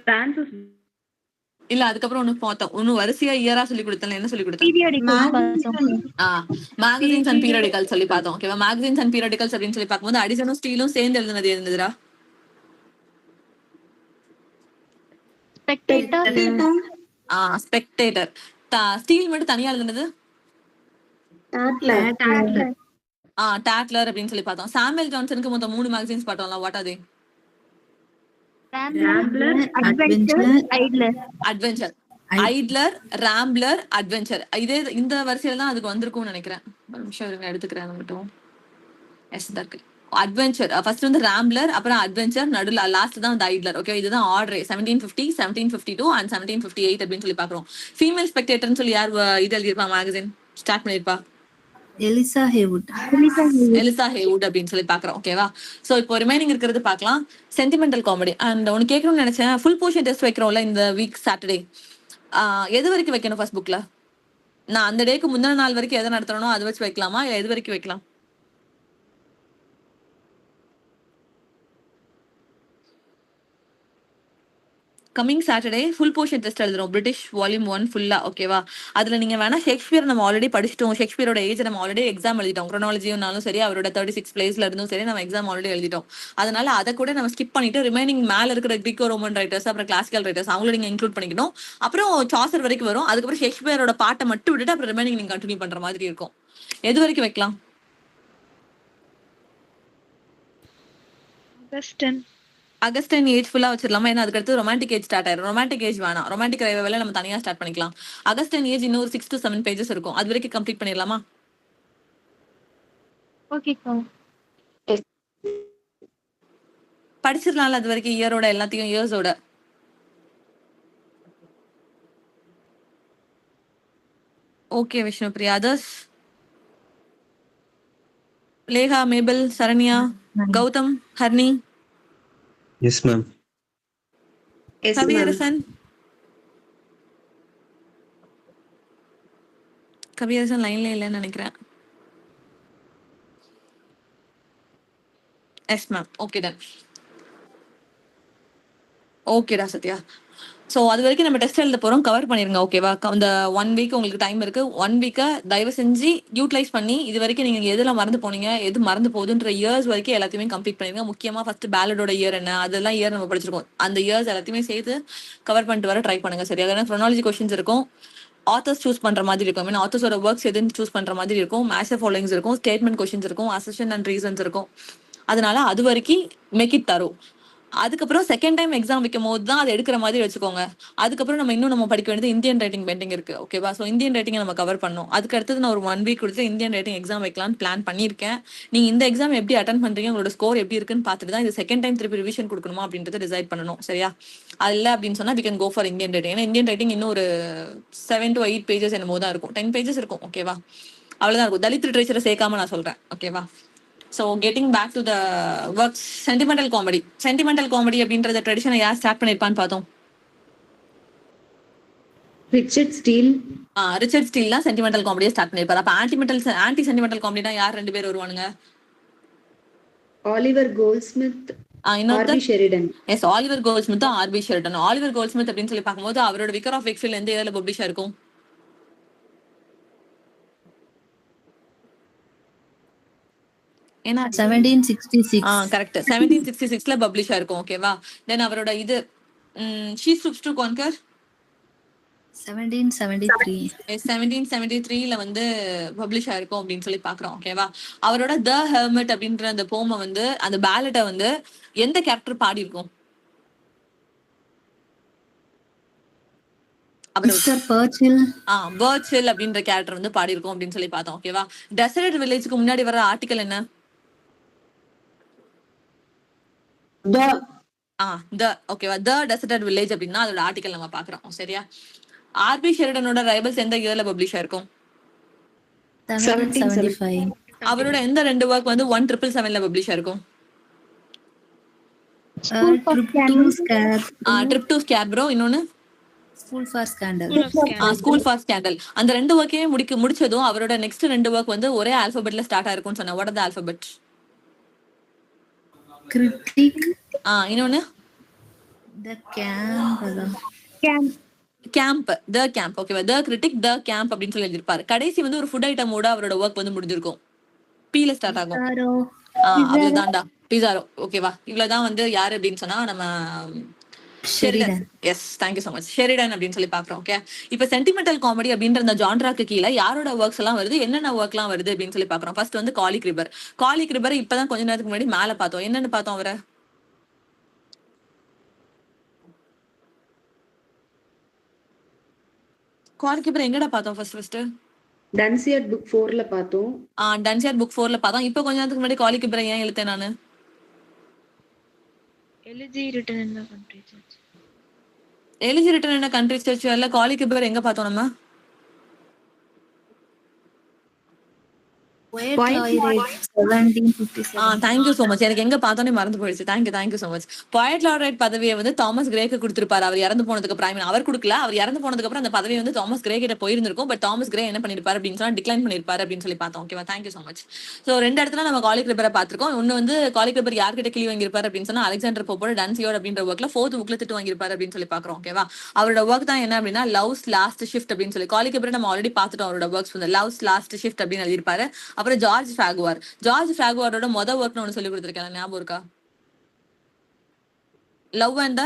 Speaker 7: பிரான்சிஸ்
Speaker 1: இல்ல அதுக்கப்புறம் ஒண்ணு பார்த்தோம், ஒன்னும் வரிசையா இயரா சொல்லி கொடுத்தல. என்ன சொல்லி கொடுத்தேன்? மேகசின்ஸ் அண்ட் பீரியாடிகல்ஸ் சொல்லி பார்த்தோம். ஓகேவா, மேகசின்ஸ் அண்ட் பீரியாடிகல்ஸ் அப்படின்னு சொல்லி பார்க்கும்போது அடிசனும் ஸ்டீலும் சேர்ந்து எழுதுனது இருந்ததுடா. ஸ்பெக்டேட்டர். ஸ்டீல் மட்டும் தனியா எழுதுனது
Speaker 7: Tatler.
Speaker 1: டாட்லர் அப்படின்னு சொல்லி பார்த்தோம். சாமுவேல் ஜான்சனுக்கு மொத்தம் 3 மேகசின்ஸ் பார்த்தோம்ல. What are they?
Speaker 7: Rambler.
Speaker 4: Adventure, Idler.
Speaker 1: Adventure, idler, rambler, adventure. இதே இந்த வரிசையில தான் அதுக்கு வந்திருக்கும்னு நினைக்கிறேன். ஒரு நிமிஷம் இருங்க, எடுத்துக்கிறேன் அது மட்டும். எஸ் தான் இருக்கு. அட்வென்ச்சர் ஃபர்ஸ்ட் வந்து ராம்ப்லர், அப்புறம் அட்வென்ச்சர், நடுல லாஸ்ட் தான் அந்த ஐட்லர். ஓகே, இதுதான் ஆர்டர். 1750, 1752 and 1758 அப்படின்னு சொல்லி பாக்குறோம். ஃபீமேல் ஸ்பெக்டேட்டர்னு சொல்லி யார் இது எழுதியிருப்பா மேகசின் ஸ்டார்ட் பண்ணிருப்பா?
Speaker 3: Eliza Haywood.
Speaker 1: எலிசா ஹேவுட் அப்படின்னு சொல்லி பாக்குறோம். ஓகேவா? சோ இப்போ ரிமைனிங் இருக்கிறது பார்க்கலாம். Sentimental comedy. அண்ட் ஒன்னு கேட்கணும்னு நினைச்சேன், ஃபுல் போர்ஷன் டெஸ்ட் வைக்கிறோம்ல இந்த வீக் சாட்டர்டே, எது வரைக்கும் வைக்கணும் ஃபர்ஸ்ட் புக்ல? நான் அந்த டேக்கு முந்தின நாள் வரைக்கும் எதை நடத்தணும் அது வச்சு வைக்கலாமா, இல்ல எது வரைக்கும் வைக்கலாம்? Coming Saturday full portion test எழுதுறோம், பிரிட்டிஷ் வால்யூம் 1 ஃபுல்லா. ஓகேவா? அதுல நீங்க வேணா ஷேக்ஸ்பியர் நம்ம ஆல்ரெடி படிச்சிட்டோம், ஷேக்ஸ்பியரோட ஏஜ் நம்ம ஆல்ரெடி எக்ஸாம் எழுதிட்டோம். குரோனாலஜினாலும் சரி, அவரோட 36 பிளேஸ்ல இருந்தும் சரி, நம்ம எக்ஸாம் ஆல்ரெடி எழுதிட்டோம். அதனால அதை கூட நம்ம ஸ்கிப் பண்ணிட்டு ரிமைனிங் மேல இருக்கிற கிரீக்கோ ரோமன் ரைட்டர்ஸ், அப்புறம் கிளாசிக்கல் ரைட்டர்ஸ் அவங்கள நீங்க இன்க்ளூட் பண்ணிக்கணும். அப்புறம் சாசர் வரைக்கும் வரும். அதுக்கப்புறம் ஷேக்ஸ்பியரோட பாட்டை மட்டும் விட்டுட்டு அப்புறம் ரிமைனிங் நீங்க கண்டினியூ பண்ற மாதிரி இருக்கும். எது வரைக்கும் வைக்கலாம்? அகஸ்டன் ஏஜ் ஃபுல்லா வச்சிடலாமா? ஏன்னா அதுக்கடுத்து ரொமான்டிக் ஏஜ் ஸ்டார்ட் ஆயிரும். ரொமான்டிக் ஏஜ் வேணாம், ரொமான்டிக் ரைவலை நம்ம தனியா ஸ்டார்ட் பண்ணிக்கலாம். அகஸ்டன் ஏஜ் இன்னொரு 6 to 7 pages இருக்கும். அது வரைக்கும் கம்ப்ளீட் பண்ணிடலாமா?
Speaker 4: Okay,
Speaker 1: படிச்சிடலாம்ல அது வரைக்கும், இயரோட எல்லாத்தையும், இயர்ஸோட. Okay Vishnu Priya. Others? Lekha, Mabel, Saranya, Gautham, ஹர்னி,
Speaker 6: Yes, ma'am.
Speaker 7: Yes, ma'am.
Speaker 1: Kaviyarasan. Kaviyarasan லைன்ல இல்லைன்னு நினைக்கிறேன். Yes ma'am. Okay done. ஓகேடா சத்யா. ஸோ அது வரைக்கும் நம்ம டெஸ்ட் எழுத போறோம், கவர் பண்ணிருங்க. ஓகேவா? அந்த 1 வீக் உங்களுக்கு டைம் இருக்கு. 1 வீக்கை தயவு செஞ்சு யூட்டிலைஸ் பண்ணி இது வரைக்கும் நீங்க எதுல மறந்து போனீங்க, எது மறந்து போகுதுன்ற இயர்ஸ் வரைக்கும் எல்லாத்தையுமே கம்ப்ளீட் பண்ணிருங்க. முக்கியமா ஃபர்ஸ்ட் பேலடோட இயர் என்ன, அதெல்லாம் இயர் நம்ம படிச்சிருக்கோம். அந்த இயர்ஸ் எல்லாத்தையுமே சேர்த்து கவர் பண்ணிட்டு வர ட்ரை பண்ணுங்க. சரியா? ஏன்னா chronology கொஸ்டின்ஸ் இருக்கும், ஆத்தர்ஸ் சூஸ் பண்ற மாதிரி இருக்கும், மீன் ஆத்தர்ஸோட ஒர்க்ஸ் எதுன்னு சூஸ் பண்ற மாதிரி இருக்கும், மேட்ச் ஃபாலோயிங்ஸ் இருக்கும், ஸ்டேட்மெண்ட் கொஸ்டின்ஸ் இருக்கும், அசெஷன் அண்ட் ரீசன்ஸ் இருக்கும். அதனால அது வரைக்கும் மேக் இட் தரும். அதுக்கப்புறம் செகண்ட் டைம் எக்ஸாம் வைக்கும் போது தான் அதை எடுக்கிற மாதிரி வச்சுக்கோங்க. அதுக்கப்புறம் நம்ம படிக்க வேண்டியது இந்தியன் ரைட்டிங் பெண்டிங் இருக்கு. ஓகேவா? ஸோ இந்தியன் ரைட்டிங் நம்ம கவர் பண்ணோம். அதுக்கு அடுத்தது நான் ஒரு 1 வீக் கொடுத்து இந்தியன் ரைட்டிங் எக்ஸாம் வைக்கலாம்னு பிளான் பண்ணியிருக்கேன். நீங்க இந்த எக்ஸாம் எப்படி அட்டன் பண்றீங்க, உங்களோட ஸ்கோர் எப்படி இருக்குன்னு பார்த்துட்டு தான் இது செகண்ட் டைம் திருப்பி ரிவிஷன் கொடுக்கணுமா அப்படின்றத டிசைட் பண்ணணும். சரியா? அது இல்லை அப்படின்னு சொன்னா we can go for Indian writing. ஏன்னா இந்தியன் ரைட்டிங் இன்னும் ஒரு 7 to 8 pages என்னமோ தான் இருக்கும், 10 pages இருக்கும். ஓகேவா? அவ்வளவுதான் இருக்கும். தலித் லிட்ரேச்சரை சேர்க்காம நான் சொல்றேன். ஓகேவா? So getting back to the works, sentimental comedy. Sentimental comedy அப்படின்றத ட்ரெடிஷனை யார் ஸ்டார்ட் பண்ணிருப்பான்னு பார்த்தோம்.
Speaker 7: Richard Steele.
Speaker 1: ரிச்சர்ட் ஸ்டீல் தான் சென்டிமெண்டல் காமெடியை ஸ்டார்ட் பண்ணிருப்பாரு. அப்ப ஆன்டி சென்டிமெண்டல் காமெடினா யார் 2 பேர் வருவானுங்க?
Speaker 7: Oliver Goldsmith.
Speaker 1: இன்னொருத்தர்
Speaker 7: R.B. Sheridan.
Speaker 1: Yes, Oliver Goldsmith, R B Sheridan. Oliver Goldsmith அப்படின்னு சொல்லி பார்க்கும்போது அவரோட விக்கர் ஆஃப் வெக்ஸ்ஃபீல்ட் எந்த இயர்ல பப்ளிஷ் ஆயிருக்கும்? ஏன்னா
Speaker 3: 1766.
Speaker 1: கரெக்ட், 1766ல பப்ளிஷ் ஆயிருக்கும். ஓகேவா? தென் அவரோட இது ஷீ ஸ்டூப்ஸ் டு கான்கர்
Speaker 3: 1773.
Speaker 1: 1773ல வந்து பப்ளிஷ் ஆயிருக்கும் அப்படின்னு சொல்லி பாக்குறோம். ஓகேவா? அவரோட த ஹெர்மிட் அப்படின்ற அந்த போமை வந்து, அந்த பேலட்டை வந்து எந்த கேரக்டர் பாடி இருக்கும்?
Speaker 3: Mr. Purcell.
Speaker 1: பர்ச்சில் அப்படின்ற கேரக்டர் வந்து பாடி இருக்கும் அப்படின்னு சொல்லி பார்த்தோம். ஓகேவா? டெசர்ட் வில்லேஜ்க்கு முன்னாடி வர ஆர்டிகல் என்ன? ஓகேவா? த டெசர்ட் வில்லேஜ் அப்படின்னா அதோட ஆர்டிகல் நம்ம பாக்குறோம். சரியா? ஆர்பி ஷெரிடனோட ரைபல்ஸ் எந்த இயர்ல பப்ளிஷ் ஆயிருக்கும்?
Speaker 3: 1775.
Speaker 1: அவரோட எந்த 2 ஒர்க் வந்து 1777ல பப்ளிஷ் ஆயிருக்கும்? ட்ரிப் டு ஸ்கேர்ப்ரோ, இன்னொன்னு
Speaker 3: School for Scandal.
Speaker 1: School for scandal. அந்த 2 ஒர்க்கையே முடிச்சதும் அவரோட நெக்ஸ்ட் 2 ஒர்க் வந்து ஒரே ஆல்பபெட்ல ஸ்டார்ட் ஆயிருக்கும்னு சொன்னேன். What are the alphabet?
Speaker 3: Critic.
Speaker 1: இன்னொன்னு
Speaker 3: The Camp.
Speaker 1: Camp, the camp. ஓகேவா? த கிரிட்டிக், த கேம்ப் அப்படின்னு சொல்லி எழுதிருப்பாரு. கடைசி வந்து ஒரு ஃபுட் ஐட்டமோட அவரோட ஒர்க் வந்து முடிஞ்சிருக்கும். பீல ஸ்டார்ட் ஆகும். அவ்வளவுதான்டா, பிசாரோ. ஓகேவா? இவ்வளவுதான் வந்து யாரு அப்படின்னு சொன்னா நம்ம
Speaker 3: Sheridan.
Speaker 1: Yes, thank you so much. Sheridan அப்படின்னு சொல்லி பாக்குறோம். ஓகே, இப்போ சென்டிமெண்டல் காமெடி அப்படின்ற அந்த ஜான்ராக்கு கீழே யாரோட ஒர்க்ஸ் எல்லாம் வருது, என்னென்ன ஒர்க்லாம் வருது அப்படின்னு சொல்லி பாக்குறோம். ஃபர்ஸ்ட் வந்து காலிக் ரிபர். காலிக் ரிபர் இப்பதான் கொஞ்ச நேரத்துக்கு முன்னாடி மேல பார்த்தோம். என்னன்னு பார்த்தோம் அவரை? காலிக் ரிபர் எங்கடா பார்த்தோம் ஃபர்ஸ்ட்?
Speaker 7: டன்சியட் புக் 4ல பார்த்தோம்.
Speaker 1: டன்சியர் புக் 4ல பார்த்தோம். இப்போ கொஞ்ச நேரத்துக்கு முன்னாடி காலிக் ரிபர் ஏன் எழுத்தேன் நானு?
Speaker 5: Elegy written in the country church.
Speaker 1: Elegy written என்ன கண்ட்ரி சர்ச் இல்ல? காலிக் ரிபர் எங்க பார்த்தோம் நம்ம?
Speaker 3: Poet Laureate 1757.
Speaker 1: Thank you so much. எனக்கு எங்க பார்த்தோன்னே மறந்து போயிடுச்சு. Thank you so much. Poet laureate பதவியை வந்து தாமஸ் கிரேக்கு கொடுத்திருப்பாரு. அவர் இறந்து போனதுக்கு அப்புறம், அவர் கொடுக்கல, அவர் இறந்து போனதுக்கு அப்புறம் அந்த பதவி வந்து தாமஸ் கிரே கிட்ட போயிருந்திருக்கும். பட் தாமஸ் கிரே என்ன பண்ணிருப்பாரு அப்படின்னு சொன்னா டிக்ளைன் பண்ணிருப்பாரு அப்படின்னு சொல்லி பார்த்தோம். ஓகேவா, தேங்க்யூ சோ மச். சோ ரெண்டு இடத்துல நம்ம காலிக் ரிபரை பார்த்திருக்கோம். ஒன்னு வந்து காலிக் ரிபர் யார்கிட்ட கிளி வாங்கியிருப்பாரு அப்படின்னு சொன்னா அலெக்சாண்டர் போப்போட டன்சியோட் அப்படின்ற ஒர்க்ல 4th புக்ல திட்டு வாங்கியிருப்பாரு அப்படின்னு சொல்லி பாக்குறோம். ஓகேவா, அவரோட ஒர்க் தான் என்ன அப்படின்னா லவ்ஸ் லாஸ்ட் ஷிஃப்ட் அப்படின்னு சொல்லி. காலிக் ரிபரை நம்ம ஆல்ரெடி பார்த்துட்டோம். அவரோட ஒர்க்ஸ் வந்து லவ்ஸ் லாஸ்ட் ஷிஃப்ட் அப்படின்னு எழுதியிருப்பாரு. அப்புறம் ஜார்ஜ் ஃபிராகுவாரோட மொதல் ஒர்க்னு ஒன்று சொல்லி கொடுத்துருக்கேன், ஞாபகம் இருக்கா? லவ் அண்ட்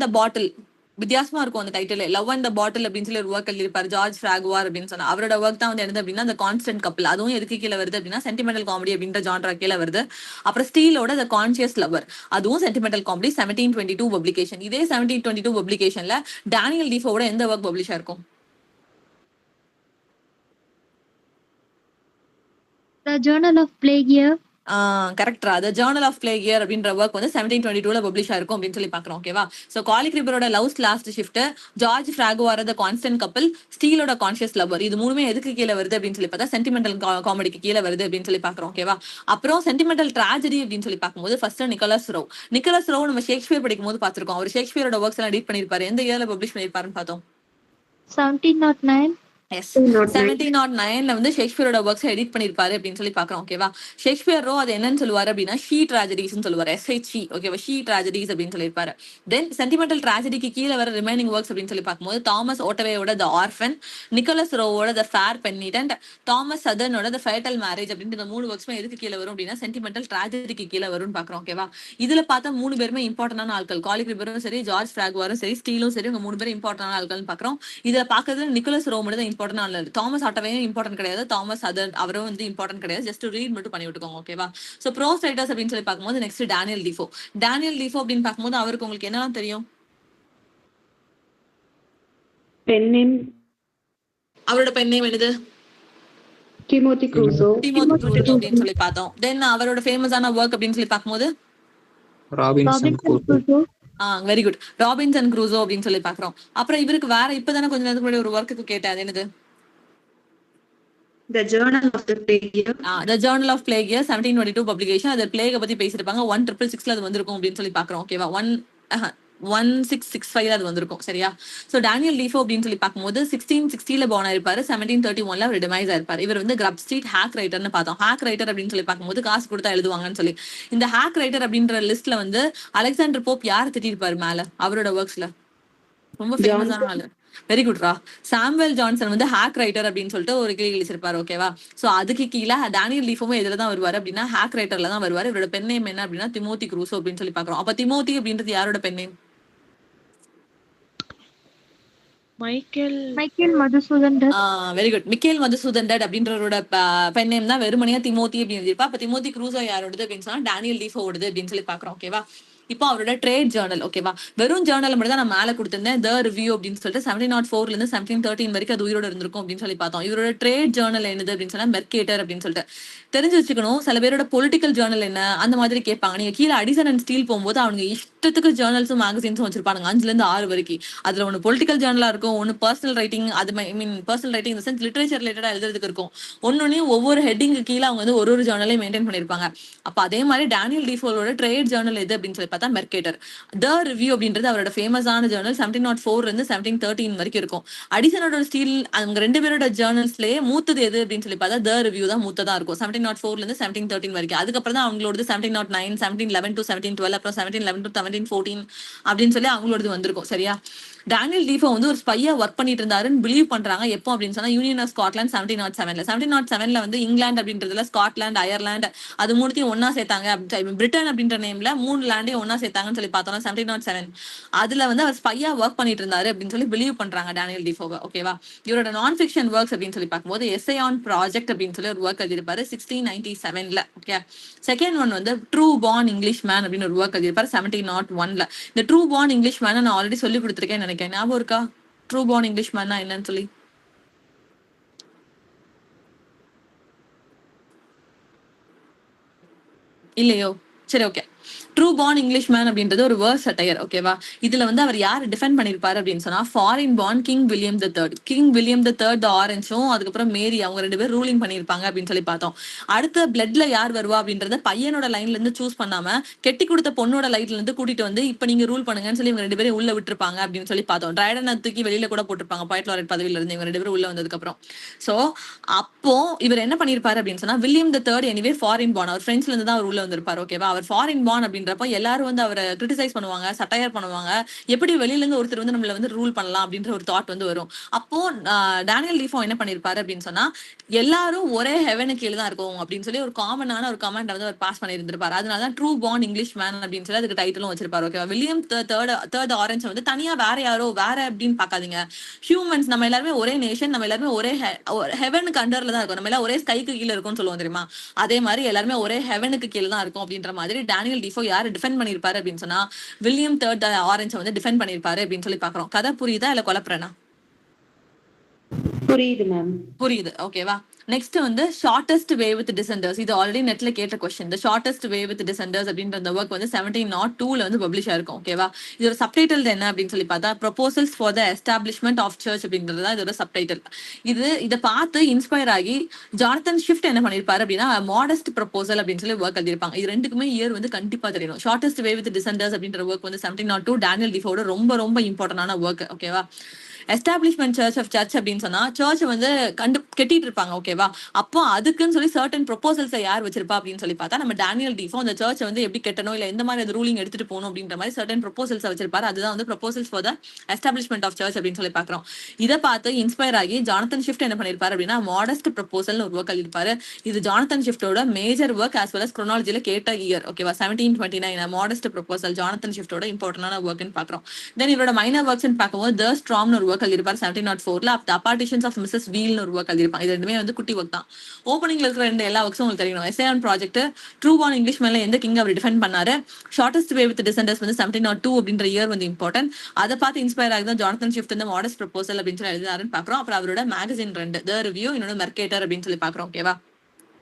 Speaker 1: த பாட்டில். வித்தியாசமா இருக்கும் அந்த டைட்டில். லவ் அண்ட் த பாட்டில் அப்படின்னு சொல்லி ஒரு ஒர்க் எழுதியிருப்பாரு ஜார்ஜ் ஃபிராகுவார் அப்படின்னு சொன்னா. அவரோட ஒர்க் தான் வந்து என்னது அப்படின்னா அந்த கான்ஸ்டன்ட் கப்பல். அதுவும் எதுக்கு கீழே வருது அப்படின்னா சென்டிமெண்டல் காமெடி அப்படின்ற ஜான்ரா கீழே வருது. அப்புறம் ஸ்டீலோட த கான்சியஸ் லவர், அதுவும் சென்டிமெண்டல் காமெடி, 1722 பப்ளிகேஷன். இதே 1722 பப்ளிகேஷன்ல டேனியல் டீஃபோட எந்த ஒர்க் பப்ளிஷ் ஆயிருக்கும்?
Speaker 4: The Journal of Plague Year.
Speaker 1: கரெக்டா, the journal of plague year அப்படின்ற ஒர்க் வந்து 1722 பப்ளிஷ் ஆயிருக்கும் அப்படின்னு சொல்லி பாக்குறோம். ஓகேவா, சோ காலிக் ரிபரோட love's last shift, George Farquhar the constant couple, ஸ்டீலோட கான்ஷியஸ் லவர், இது மூணுமே எதுக்கு கீழே வருது அப்படின்னு சொல்லி பார்த்தா சென்டிமெண்டல் காமெடிக்கு கீழே வருது அப்படின்னு சொல்லி பாக்குறோம். ஓகேவா, அப்புறம் சென்டிமெண்டல் ட்ராஜடி அப்படின்னு சொல்லி பார்க்கும்போது ஃபர்ஸ்ட் நிக்கோலஸ் ரோ நம்ம ஷேக்ஸ்பியர் படிக்கும் போது பார்த்திருக்கோம். அவர் ஷேக்ஸ்பியரோட ஒர்க்ஸ் எல்லாம் எடிட் பண்ணிருப்பாரு. எந்த இயர்ல பப்ளிஷ் பண்ணிருப்பாருன்னு பார்த்தோம்?
Speaker 4: 1709.
Speaker 1: 1709ல வந்து ஷேக்ஸ்பியரோட ஒர்க்ஸ் எடிட் பண்ணிருப்பாரு அப்படின்னு சொல்லி பாக்குறோம். ஓகேவா, ஷேக்ஸ்பியரோ அது என்னன்னு சொல்லுவாரு அப்படின்னா ஷீ ட்ராஜடிஸ் சொல்லுவாரு. SHE. ஓகேவா, ஷீ ட்ராஜடிஸ் அப்படின்னு சொல்லியிருப்பாரு. தென் சென்டிமெண்டல் ட்ராஜடிக்கு கீழே வர ரிமைனிங் ஒர்க்ஸ் அப்படின்னு சொல்லி பார்க்கும்போது தாமஸ் ஓட்டவேயோட த ஆர்ஃபன், நிக்கோலஸ் ரோவோட த ஃபேர் பென்னிடன்ட், தாமஸ் சதர்னோட த ஃபேட்டல் மேரேஜ் அப்படின்ற இந்த 3 ஒர்க்ஸ்மே எதுக்கு கீழே வரும் அப்படின்னா சென்டிமெண்டல் ட்ராஜடிக்கு கீழே வரும்னு பாக்குறோம். ஓகேவா, இதுல பார்த்தா 3 பேருமே இம்பார்ட்டன்டான ஆட்கள். காலிக் ரிபரும் சரி, ஜார்ஜ் ஃபிராகுவாரும் சரி, ஸ்டீலும் சரி, இவங்க 3 பேரும் இம்பார்ட்டன்டான ஆட்கள் பாக்குறோம். இதுல பாக்குறது நிக்கோலஸ் ரோ மட்டும் இம்பார்ட்டன்ட் ஆனது. தாமஸ் ஆட்டவேயும் இம்பார்ட்டன்ட் கிடையாது, தாமஸ் சதர்ன் அவரும் வந்து இம்பார்ட்டன்ட் கிடையாது. ஜஸ்ட் ரீட் மட்டும் பண்ணி விட்டுக்கோங்க. ஓகேவா, சோ ப்ரோஸ் ரைட்டர்ஸ் அப்படின்னு சொல்லி பார்க்கும்போது நெக்ஸ்ட் டேனியல் டீஃபோ அப்படின்னு பார்க்கும்போது அவருக்கு உங்களுக்கு என்னெல்லாம் தெரியும்?
Speaker 7: பென் நேம்,
Speaker 1: அவரோட பென் நேம் என்னது?
Speaker 7: டிமோத்தி க்ரூசோ
Speaker 1: அப்படின்னு சொல்லி பார்த்தோம். தென் அவரோட ஃபேமஸான ஒர்க் அப்படின்னு சொல்லி பார்க்கும்போது
Speaker 6: Robinson Crusoe.
Speaker 1: Very good, Robinson Crusoe அப்படின்னு சொல்லி பாக்குறோம். அப்புறம் இவருக்கு வேற இப்பதானே கொஞ்ச நேரத்துக்கு முன்னாடி ஒரு ஒர்க்குக்கு கேட்டேன், அது என்னது?
Speaker 7: The Journal of the Plague Year.
Speaker 1: The Journal of Plague Year 1722 publication. அது பிளேக பத்தி பேசிருப்பாங்க. 1666ல அது வந்திருக்கும் அப்படின்னு சொல்லி பாக்குறோம். ஓகேவா, 1665 அது வந்திருக்கும். சரியா, சோ டேனியல் டீஃபோ அப்படின்னு சொல்லி பார்க்கும்போது 1660ல born ஆயிருப்பாரு. 1731ல அவர் டிமைஸ் ஆயிருப்பாரு. இவர் வந்து கிரப் ஸ்ட்ரீட் ஹேக் ரைட்டர்னு பார்த்தோம். ஹேக் ரைட்டர் அப்படின்னு சொல்லி பார்க்கும்போது காசு கொடுத்தா எழுதுவாங்கன்னு சொல்லி. இந்த ஹேக் ரைட்டர் அப்படின்ற லிஸ்ட்ல வந்து அலெக்சாண்டர் போப் யார் திட்டிருப்பாரு மேல அவரோட ஒர்க்ஸ்ல? ரொம்ப ஃபேமஸான ஆளு. வெரி குட்ரா, சாமுவேல் ஜான்சன் வந்து ஹேக் ரைட்டர் அப்படின்னு சொல்லிட்டு ஒரு கிளி கிழிச்சிருப்பாரு. ஓகேவா, சோ அதுக்கு கீழே டேனியல் டீஃபோவும் எதுல தான் வருவாரு அப்படின்னா ஹேக் ரைட்டர்ல தான் வருவாரு. இவரோட பென் நேம் என்ன அப்படின்னா திமோத்தி க்ரூசோ அப்படின்னு சொல்லி பாக்குறோம். அப்ப திமோத்தி அப்படின்றது யாரோட pen name?
Speaker 4: Michael Madhusudan Dutt.
Speaker 1: Very good, Michael Madhusudan Dutt அப்படின்றவரோட பென் நேம் தான் வெறுமனையா திமோத்தி அப்படின்னு எழுதியிருப்பா. அப்ப திமோத்தி க்ரூசோ யாரோடது அப்படின்னு சொன்னா டேனியல் டீஃபோவோடது அப்படின்னு சொல்லி பாக்குறோம். ஓகேவா, இப்போ அவரோட ட்ரேட் ஜேர்னல். ஓகேவா, வெறும் ஜேர்னல் மட்டும் தான் நான் மேல கொடுத்திருந்தேன். த ரிவ்யூ அப்படின்னு சொல்லிட்டு 1704ல இருந்து 1713 வரைக்கும் அது உயிரோட இருந்திருக்கும் அப்படின்னு சொல்லி பார்த்தோம். இவரோட ட்ரேட் ஜேர்னல் என்னது அப்படின்னு சொன்னா மெர்கேட்டர் அப்படின்னு சொல்லிட்டு தெரிஞ்சு வச்சுக்கணும். சில பேரோட பொலிட்டிக்கல் ஜேர்னல் என்ன அந்த மாதிரி கேட்பாங்க. நீங்க கீழே அடிசன் அண்ட் ஸ்டீல் போகும்போது அவங்க இஷ்டத்துக்கு ஜேர்னல்ஸும் மேகசின்ஸும் வச்சிருப்பாங்க 5ல இருந்து 6 வரைக்கும். அதுல ஒன்னு பொலிட்டிக்கல் ஜேர்னலா இருக்கும், ஒன்னு பர்சனல் ரைட்டிங், அது பர்சனல் ரைட்டிங் இந்த சென்ஸ் லிட்டரேச்சர் ரிலேட்டடா எழுதுறதுக்கு இருக்கும். ஒன்னொன்னையும் ஒவ்வொரு ஹெட்டிங்கு கீழே அவங்க வந்து ஒரு ஜேர்னலையும் மெயின்டைன் பண்ணிருப்பாங்க. அப்ப அதே மாதிரி டேனியல் டீஃபோவோட ட்ரேட் ஜேர்னல் எது அப்படின்னு சொல்லி பார்த்தா மெர்கேட்டர். த ரிவ்யூ அப்படின்றது அவரோட ஃபேமஸான ஜேர்னல். 1704ல இருந்து 1713 வரைக்கும் இருக்கும். அடிசனோட ஸ்டீல் அவங்க 2 பேரோட ஜேர்னல்ஸ்லயே மூத்தது எது அப்படின்னு சொல்லி பார்த்தா த ரிவ்யூ தான் மூத்ததா இருக்கும். 1704ல இருந்து 1713 வரைக்கும். அதுக்கப்புறம் தான் அவங்களோட 1709, 1711 to 1712, அப்புறம் 1711 to 1714 அப்படின்னு சொல்லி அவங்களோடது வந்திருக்கும். சரியா? டேனியல் டீஃபோ வந்து ஒரு ஸ்பையா ஒர்க் பண்ணிட்டு இருந்தாருன்னு பிலீவ் பண்றாங்க. எப்போ அப்படின்னு சொன்னா யூனியன் ஆஃப் ஸ்காட்லாந்து 1707. 1707 வந்து இங்கிலாந்து அப்படின்றதுல ஸ்காட்லாந்து, அயர்லாந்து அது மூணுத்தையும் ஒன்னா சேர்த்தாங்க. பிரிட்டன் அப்படின்ற நேம்ல 3 லேண்டையும் ஒன்னா சேர்த்தாங்கன்னு சொல்லி பார்த்தோம்னா 1707 அதுல வந்து அவர் ஸ்பையா ஒர்க் பண்ணிட்டு இருந்தாரு அப்படின்னு சொல்லி பிலீவ் பண்றாங்க டேனியல் டீஃபோவை. ஓகேவா? இவரோட நான் ஃபிக்ஷன் ஒர்க்ஸ் அப்படின்னு சொல்லி பார்க்கும்போது எஸ்ஏ ஆன் ப்ராஜெக்ட் அப்படின்னு சொல்லி ஒரு ஒர்க் எழுதியிருப்பாரு 1697. ஓகே. செகண்ட் ஒன் வந்து ட்ரூ பார்ன் இங்கிலீஷ் மேன் அப்படின்னு ஒரு ஒர்க் எழுதியிருப்பாரு 1701. இந்த ட்ரூ பார்ன் இங்கிலீஷ் மேன் நான் ஆல்ரெடி சொல்லி கொடுத்துருக்கேன் நினைக்கிறேன். ஞாபகம் இருக்கா ட்ரூ பார்ன் இங்கிலீஷ் மேன்னா என்னன்னு சொல்லி? இல்லையோ? சரி, okay. True born English man அப்படின்றது ஒரு வேர்ஸ் சட்டையர். ஓகேவா? இதுல வந்து அவர் யார் டிஃபெண்ட் பண்ணிருப்பாரு அப்படின்னு சொன்னா foreign born King William the Third. King William the Third ஆரஞ்சும் அதுக்கப்புறம் மேரி அவங்க 2 பேரும் ரூலிங் பண்ணிருப்பாங்க அப்படின்னு சொல்லி பார்த்தோம். அடுத்த பிளட்ல யார் வருவா அப்படின்றத பையனோட லைன்ல இருந்து சூஸ் பண்ணாம கெட்டி கொடுத்த பொண்ணோட லைட்ல இருந்து கூட்டிட்டு வந்து இப்ப நீங்க ரூல் பண்ணுங்கன்னு சொல்லி இவங்க 2 பேரும் உள்ள விட்டுருப்பாங்க அப்படின்னு சொல்லி பார்த்தோம். ட்ரைடனை தூக்கி வெளியில கூட போட்டிருப்பாங்க பாய்ட் லாரட் பதவியில இருந்து இவங்க 2 பேரும் உள்ள வந்ததுக்கு அப்புறம். சோ அப்போ இவர் என்ன பண்ணிருப்பாரு அப்படின்னு சொன்னா William the Third anyway foreign born. அவர் பிரெஞ்சுல இருந்து தான் அவர் உள்ள வந்திருப்பாரு. ஓகேவா? அவர் ஃபாரின் பார்ன் அப்படின்றப்ப எல்லாரும் வந்து அவரை கிரிட்டிசைஸ் பண்ணுவாங்க, சட்டையர் பண்ணுவாங்க. எப்படி வெளியில இருந்து ஒருத்தர் வந்து நம்மள வந்து ரூல் பண்ணலாம் அப்படின்ற ஒரு தாட் வந்து வரும். அப்போ டேனியல் டீஃபோ என்ன பண்ணிருப்பாரு அப்படின்னு சொன்னா எல்லாரும் ஒரே ஹெவனுக்கு கீழே தான் இருக்கும் அப்படின்னு சொல்லி ஒரு காமனான ஒரு கமெண்ட் வந்து அவர் பாஸ் பண்ணியிருந்திருப்பாரு. அதனாலதான் ட்ரூ பார்ன் இங்கிலீஷ் மேன் அப்படின்னு சொல்லி அதுக்கு டைட்டிலும் வச்சிருப்பாரு. ஓகேவா? வில்லியம் தேர்ட் ஆரஞ்ச் வந்து தனியா வேற யாரோ வேற அப்படின்னு பாக்காதீங்க. ஹியூமன்ஸ் நம்ம எல்லாருமே ஒரே நேஷன், நம்ம எல்லாருமே ஒரே ஹெவனுக்கு அண்டர்ல தான் இருக்கும். நம்ம எல்லாம் ஒரே ஸ்கைக்கு கீழே இருக்கும்னு சொல்லுவோம் தெரியுமா? அதே மாதிரி எல்லாருமே ஒரே ஹெவனுக்கு கீழே தான் இருக்கும் அப்படின்ற மாதிரி டேனியல் டீஃபோ யாரு டிஃபெண்ட் பண்ணிருப்பாரு அப்படின்னு சொன்னா வில்லியம் தேர்ட் ஆரஞ்சை வந்து டிஃபெண்ட் பண்ணிருப்பாரு அப்படின்னு சொல்லி பாக்குறோம். கதை புரியுதா இல்ல குழப்பறேனா?
Speaker 7: புரியுது மேம்.
Speaker 1: புரியுது. ஓகேவா? நெக்ஸ்ட் வந்து ஷார்டஸ்ட் வே வித் டிசெண்டர்ஸ். இது ஆல்ரெடி நெட்ல கேட்ட கொஸ்டின். இந்த ஷார்டஸ்ட் வே வித் டிசெண்டர்ஸ் அப்படின்ற அந்த ஒர்க் வந்து 1702 வந்து பப்ளிஷ் ஆயிருக்கும். ஓகேவா? இதோட சப்டைட்டில் என்ன அப்படின்னு சொல்லி பார்த்தா proposals for the establishment of church அப்படின்றது தான் இதோட சப்டைட்டில். இதை பார்த்து இன்ஸ்பயர் ஆகி ஜானத்தன் ஷிஃப்ட் என்ன பண்ணிருப்பாரு அப்படின்னா மாடஸ்ட் ப்ரொபோசல் அப்படின்னு சொல்லி ஒர்க் எழுதிருப்பாங்க. இது ரெண்டுக்குமே இயர் வந்து கண்டிப்பா தெரியணும். ஷார்டஸ்ட் வே வித் டிசெண்டர்ஸ் அப்படின்ற ஒர்க் வந்து 1702 டேனியல் டீஃபோட ரொம்ப ரொம்ப இம்பார்ட்டன்டான ஒர்க். ஓகேவா? எஸ்டாப்ளிஷ்மெண்ட் சர்ச் ஆஃப் சர்ச் அப்படின்னு சொன்னா சர்ச் வந்து கெட்டிட்டு இருப்பாங்க. ஓகேவா? அப்போ அதுக்குன்னு சொல்லி சர்டன் ப்ரொபோசல்ஸை யார் வச்சிருப்பா அப்படின்னு சொல்லி பார்த்தா நம்ம டேனியல் டீஃபோ அந்த சர்ச்சை வந்து எப்படி கெட்டணும் இல்ல எந்த மாதிரி அது ரூலிங் எடுத்துட்டு போகணும் அப்படின்ற மாதிரி சர்டன் ப்ரொபோசல்ஸ் வச்சிருப்பாரு. அதுதான் வந்து proposals for the establishment of church அப்படின்னு சொல்லி பாக்குறோம். இதை பார்த்து இன்ஸ்பயர் ஆகி ஜானத்தன் ஷிஃப்ட் என்ன பண்ணிருப்பாரு அப்படின்னா மாடஸ்ட் ப்ரொபோசல் ஒரு ஒர்க் எழுதிருப்பாரு. இது ஜானத்தன் ஷிஃப்டோட major work as well as குரோனாலஜில கேட்ட இயர். ஓகேவா? 1729 மாடஸ்ட் ப்ரொபோசல் ஜானத்தன் ஷிஃப்டோட இம்பார்ட்டன்டான ஒர்க்னு பாக்குறோம். தென் இவரோட மைனர் ஒர்க்ஸ் பார்க்கும்போது த ஸ்ட்ராம்னு ஒரு ஒர்க் எழுதிருப்பாரு 1704. த பார்ட்டிஷன்ஸ் ஆஃப் மிஸ்ஸஸ் வீல்னு ஒரு ஒர்க் எழுதிருப்பாங்க. இது ரெண்டுமே வந்து குட்டி ஒர்க் தான். ஓப்பனிங்ல இருக்கிற எல்லா ஒர்க்ஸும் உங்களுக்கு தெரியணும். S A on project, true born English மேல எந்த கிங் அவர் டிஃபெண்ட் பண்ணாரு, ஷார்டஸ்ட் வே வித் டிசெண்டர்ஸ் வந்து 1702 அப்படின்ற இயர் வந்து இம்பார்ட்டன்ட். அதை பார்த்து இன்ஸ்பயர் ஆகி தான் ஜானத்தன் ஷிஃப்ட் வந்து மாடஸ்ட் ப்ரொபோசல் அப்படின்னு சொல்லி எழுதினாருன்னு பாக்குறோம். அப்புறம் அவரோட மேகசின் 2 த ரிவ்யூ, இன்னொரு மெர்கேட்டர் அப்படின்னு சொல்லி பாக்குறோம். ஓகேவா?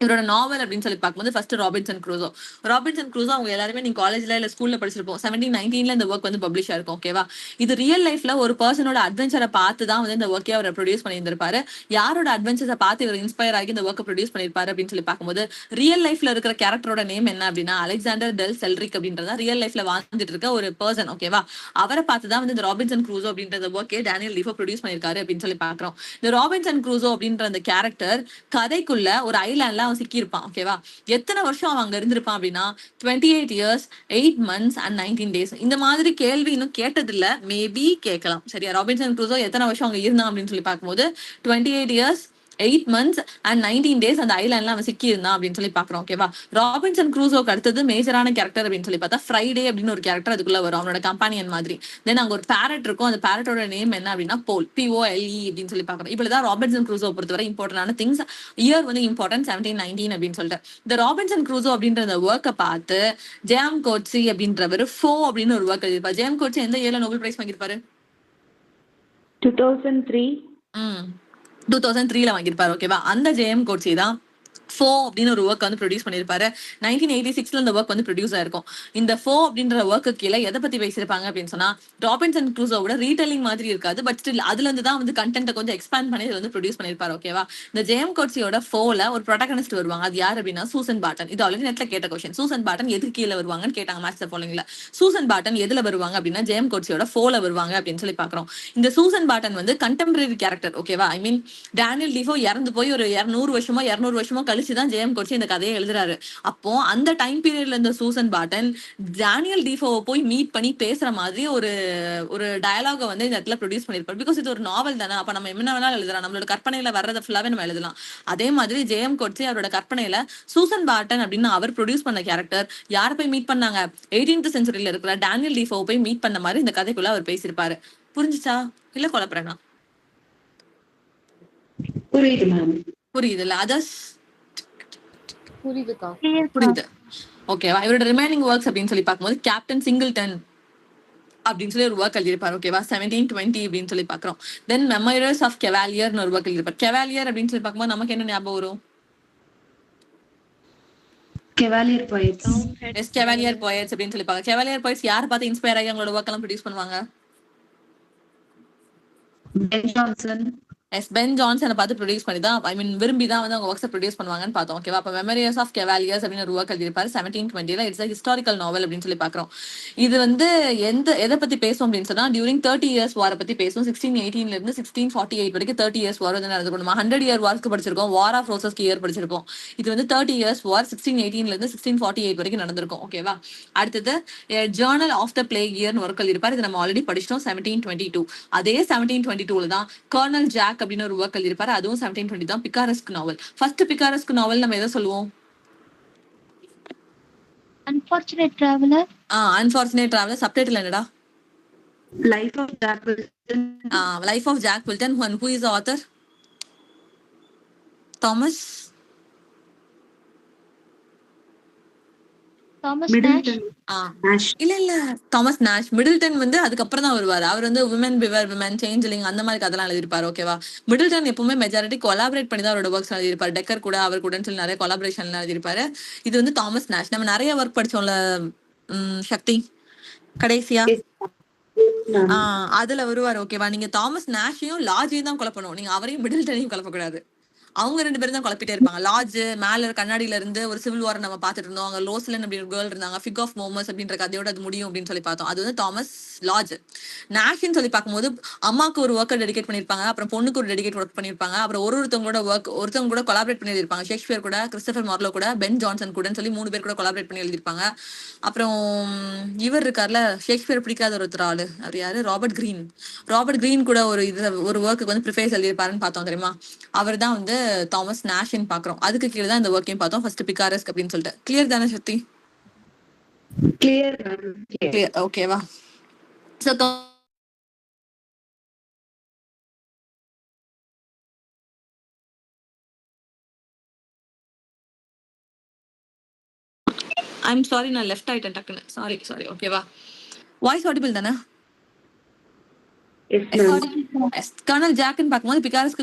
Speaker 1: இவரோட நாவல் அப்படின்னு சொல்லி பார்க்கும்போது first Robinson Crusoe. Robinson Crusoe அவங்க எல்லாருமே நீங்க காலேஜ்ல இல்ல ஸ்கூல்ல படிச்சிருப்போம். 1719 இந்த ஒர்க் வந்து பப்ளிஷ் ஆயிருக்கும். ஓகேவா? இது ரியல் லைஃப்ல ஒரு பர்சனோட அட்வென்ச்சரை பார்த்து தான் வந்து இந்த ஒர்க்கே அவர் ப்ரொடியூஸ் பண்ணியிருந்திருப்பாரு. யாரோட அட்வென்ச்சரை பார்த்து இவர் இன்ஸ்பயர் ஆகி இந்த ஒர்க்கை ப்ரொடியூஸ் பண்ணிருப்பாரு அப்படின்னு சொல்லி பார்க்கும்போது ரியல் லைஃப்ல இருக்கிற கேரக்டரோட நேம் என்ன அப்படின்னா அலெக்சாண்டர் டெல் செல்ரிக் அப்படின்றத ரியல் லைஃப்ல வாழ்ந்துட்டு இருக்க ஒரு பர்சன். ஓகேவா? அவரை பார்த்து தான் வந்து இந்த ராபின்சன் க்ரூசோ அப்படின்ற ஒர்க்கே டேனியல் டீஃபோ ப்ரொடியூஸ் பண்ணிருக்காரு அப்படின்னு சொல்லி பாக்குறோம். இந்த ராபின்சன் க்ரூசோ அப்படின்ற அந்த கேரக்டர் கதைக்குள்ள ஒரு ஐலாண்ட்ல அவன் சிக்கியிருப்பான். ஓகேவா? எத்தனை வருஷம் அவன் அங்க இருந்திருப்பான் அப்படின்னா 28 years 8 months and 19 days. இந்த மாதிரி கேள்வி இன்னும் கேட்டதில்ல, மேபி கேட்கலாம். சரியா? ராபின்சன் க்ரூசோ எத்தனை வருஷம் அங்க இருந்தான் அப்படின்னு சொல்லி பார்க்கும்போது 28 years 8 months and 19 days அந்த ஐலாண்ட்ல அவன் சிக்கி இருந்தான் அப்படின்னு சொல்லி பாக்குறோம். ஓகேவா? ராபின்சன் க்ரூசோக்கு அடுத்தது மேஜரான கேரக்டர் அப்படின்னு சொல்லி பார்த்தா ஃப்ரைடே அப்படின்னு ஒரு கேரக்டர் அதுக்குள்ள வரும், அவனோட கம்பானியன் மாதிரி. தென் அங்க ஒரு பேரட் இருக்கும். அந்த பேரட்டோட நேம் என்ன அப்படின்னா போல், POLE அப்படின்னு சொல்லி பாக்குறோம். இப்படிதான் ராபின்சன் க்ரூசோ பொறுத்தவரை இம்பார்ட்டன்டான திங்ஸ். இயர் வந்து இம்பார்ட்டன்ட் 1719 அப்படின்னு சொல்லிட்டு இந்த ராபின்சன் க்ரூசோ அப்படின்ற அந்த ஒர்க்கை பார்த்து ஜேம் கோட்ஸி அப்படின்றவர் ஃபோ அப்படின்னு ஒரு ஒர்க் எழுதிருப்பாரு. ஜேம் கோட்ஸி எந்த இயர்ல நோபல் பிரைஸ் வாங்கியிருப்பாரு?
Speaker 7: 2003.
Speaker 1: 2003 வாங்கியிருப்பாரு. ஓகேவா? அந்த ஜேஎம் கோட்ஸி தான் ஃபோ அப்படின்னு ஒரு ஒர்க் வந்து ப்ரொடியூஸ் பண்ணிருப்பாரு. 1986 இந்த ஒர்க் வந்து ப்ரொடியூஸ் ஆயிருக்கும். இந்த ஃபோ அப்படின்ற ஒர்க்கு கீழே எதை பத்தி பேசியிருப்பாங்க அப்படின்னு சொன்னா ராபின்சன் க்ரூசோவோட ரீடெல்லிங் மாதிரி இருக்காது, பட் ஸ்டில் அதுல இருந்து தான் வந்து கண்டென்ட்டை கொஞ்சம் எக்ஸ்பேண்ட் பண்ணி வந்து ப்ரொடியூஸ் பண்ணிருப்பாரு. ஓகேவா? இந்த ஜேஎம் கோட்ஸியோட ஃபோல ஒரு ப்ரொட்டகனிஸ்ட் வருவாங்க. அது யார் அப்படின்னா சூசன் பாட்டன். இது ஆல்ரெடி நெட்ல கேட்ட கொஸ்டின். சூசன் பாட்டன் எதுக்கு கீழே வருவாங்கன்னு கேட்டாங்க மேட்ச் ஃபாலோயிங்ல. சூசன் பாட்டன் எதுல வருவாங்க அப்படின்னா ஜேஎம் கோட்ஸியோட ஃபோல வருவாங்க அப்படின்னு சொல்லி பாக்குறோம். இந்த சூசன் பாட்டன் வந்து கண்டெம்பரரி கேரக்டர். ஓகேவா? ஐ மீன் டேனியல் டீஃபோ இறந்து போய் ஒரு 100 வருஷமோ 200 வருஷமோ கழிச்சு தான் ஜேஎம் கோட்சி இந்த கதையை எழுதுறாரு. அப்போ அந்த டைம் பீரியட்ல இருந்த சூசன் பாட்டன் டேனியல் டீஃபோவை போய் மீட் பண்ணி பேசுற மாதிரி ஒரு ஒரு டயலாக வந்து இந்த இடத்துல ப்ரொடியூஸ் பண்ணிருப்பாரு. பிகாஸ் இது ஒரு நாவல் தானே, அப்ப நம்ம என்ன வேணாலும் எழுதலாம், நம்மளோட கற்பனையில வர்றதை ஃபுல்லாவே நம்ம எழுதலாம். அதே மாதிரி ஜேஎம் கோட்சி அவரோட கற்பனையில சூசன் பாட்டன் அப்படின்னு அவர் ப்ரொடியூஸ் பண்ண கேரக்டர் யார போய் மீட் பண்ணாங்க, 18th செஞ்சுரியில இருக்கிற டேனியல் டீஃபோவை போய் மீட் பண்ண மாதிரி இந்த கதைக்குள்ள அவர் பேசியிருப்பாரு. புரிஞ்சுச்சா இல்ல குழப்பறேனா?
Speaker 7: புரியுது மேம்.
Speaker 1: புரியுதுல்ல அதர்ஸ்?
Speaker 5: புரியுதுக்கா.
Speaker 4: Clear.
Speaker 1: புரியுது. ஓகேவா? இவரோட ரிமைனிங் ஒர்க்ஸ் அப்படின்னு சொல்லி பார்க்கும்போது கேப்டன் சிங்கிள்டன் அப்படின்னு சொல்லி ஒரு ஒர்க் எழுதியிருப்பாரு. ஓகேவா? 1720 அப்படின்னு சொல்லி பாக்குறோம். தென் மெமோரியல்ஸ் ஆஃப் கெவாலியர்னு ஒரு ஒர்க் எழுதியிருப்பாரு. கெவாலியர் அப்படின்னு சொல்லி பார்க்கும்போது நமக்கு என்ன ஞாபகம் வரும்?
Speaker 7: Chevalier poets.
Speaker 1: S, Chevalier poets அப்படின்னு சொல்லி பாக்க. கெவாலியர் போயட்ஸ் யாரை பார்த்து இன்ஸ்பயர் ஆகி அவங்களோட ஒர்க் எல்லாம் ப்ரொடியூஸ் பண்ணுவாங்க?
Speaker 7: Ben Jonson.
Speaker 1: எஸ், பென் ஜான்சனை பார்த்து ப்ரொடியூஸ் பண்ணி தான், ஐ மீன் விரும்பி தான் வந்து அவங்க ஒர்க்ஸை ப்ரொடியூஸ் பண்ணுவாங்கன்னு பார்த்தோம். ஓகேவா? அப்போ மெமோரியல்ஸ் ஆஃப் கெவாலியர்ஸ் அப்படின்னு ஒரு ஒர்க் எழுதியிருப்பாரு 1720. இட்ஸ் ஹிஸ்டாரிக்கல் நாவல் அப்படின்னு சொல்லி பாக்குறோம். இது வந்து எதை பத்தி பேசும் அப்படின்னு சொன்னா டியூரிங் 30 இயர்ஸ் வாரை பத்தி பேசும். 1618 இருந்து 1648 வரைக்கும் 30 இயர்ஸ் வார் வந்து நடந்துக்கும். நம்ம 100 இயர் வார்க்கு படிச்சிருக்கோம், வார் ஆஃப் ரோசஸ்க்கு இயர் படிச்சிருப்போம். இது வந்து 30 இயர்ஸ் வார் 1618 இருந்து 1648 வரைக்கும் நடந்திருக்கும். ஓகேவா? அடுத்தது ஜேர்னல் ஆஃப் த பிளேக் இயர்னு ஒர்க் எழுதியிருப்பாரு. இது நம்ம ஆல்ரெடி படிச்சிட்டோம் 1722. அதே 1722 தான் கர்னல் ஜாக் அப்படின்னு ஒரு ஒர்க் எழுதியிருப்பாரு. அதுவும் 1720 தான். பிகாரஸ்க் நாவல். ஃபர்ஸ்ட் பிகாரஸ்க் நாவல் நம்ம எதை சொல்லுவோம்?
Speaker 4: Unfortunate Traveler.
Speaker 1: Unfortunate traveller. Subtitle என்னடா?
Speaker 7: Life of Jack Wilton.
Speaker 1: Life of Jack Wilton. Who is the author? Thomas
Speaker 4: Thomas Nash.
Speaker 7: Middleton. Nash.
Speaker 1: இல்ல தாமஸ் நாஷ். மிடில்டன் வந்து அதுக்கப்புறம் தான் வருவாரு. அவர் வந்து விமன் பிவர் விமன் சேஞ்சிலிங் அந்த மாதிரி கதெல்லாம் எழுதியிருப்பாரு. ஓகேவா? மிடில்டன் எப்பவுமே மெஜாரிட்டி கொலாபரேட் பண்ணி தான் அவரோட ஒர்க்ஸ் எழுதியிருப்பாரு. டெக்கர் கூட அவர் கூட சொல்லி நிறைய கொலாபரேஷன் எழுதியிருப்பாரு. இது வந்து தாமஸ் நாஷ். நம்ம நிறைய ஒர்க் படிச்சோம்ல சக்தி கடைசியா, அதுல வருவாரு. ஓகேவா? நீங்க தாமஸ் நாஷையும் லாஜையும் தான் குழப்பணும், நீங்க அவரையும் மிடில்டனையும் குழப்பக்கூடாது. அவங்க 2 பேரும் தான் குழப்பிட்டே இருப்பாங்க. லார்ஜ் மேல கண்ணாடியில இருந்து ஒரு சிவில் வார் நம்ம பாத்துட்டு இருந்தோம். அங்க லோஸ்லன் அப்படி ஒரு கேர்ள் இருந்தாங்க. ஃபிக் ஆஃப் மோமஸ் அப்படின்ற கதையோட அது முடியும் அப்படின்னு சொல்லி பார்த்தோம். அது வந்து தாமஸ் லார்ஜ். நாஷ்ன்னு சொல்லி பார்க்கும்போது அம்மாக்கு ஒரு ஒர்க்கை டெடிகேட் பண்ணிருப்பாங்க, அப்புறம் பொண்ணுக்கு ஒரு டெடிகேட் ஒர்க் பண்ணிருப்பாங்க, அப்புறம் ஒருத்தவங்களோட ஒருத்தவங்க கூட கொலாபரேட் பண்ணி எழுதிருப்பாங்க. ஷேக்ஸ்பியர் கூட, கிறிஸ்டபர் மார்லோ கூட, பென் ஜான்சன் கூட சொல்லி 3 பேர் கூட கொலாபரேட் பண்ணி எழுதிருப்பாங்க. அப்புறம் இவர் இருக்கார்ல, ஷேக்ஸ்பியர் பிடிக்காத ஒருத்தர் ஆளு, அவர் யாரு? ராபர்ட் கிரீன் கூட ஒரு ஒர்க்கு வந்து ப்ரிஃபேஸ் எழுதியிருப்பாருன்னு பார்த்தோம். தெரியுமா? அவர் தான் வந்து தாமஸ் நாஷ்ன்னு பாக்குறோம். அதுக்கு கீழே தான் இந்த ஒர்க்கையும் பார்த்தோம். ஃபர்ஸ்ட் பிகாரஸ்க் அப்படின்னு சொல்லிட்டு. கிளியர் தானே சக்தி?
Speaker 7: கிளியர்.
Speaker 1: ஓகேவா? சோ ஐம் சாரி, நான் லெஃப்ட் ஆயிட்டேன் டக்குன்னு. சாரி. ஓகேவா? வாய்ஸ் ஆடிபிள் தானே? கர்னல் ஜாக்னு பார்க்கும்போது பிகாரஸ்க்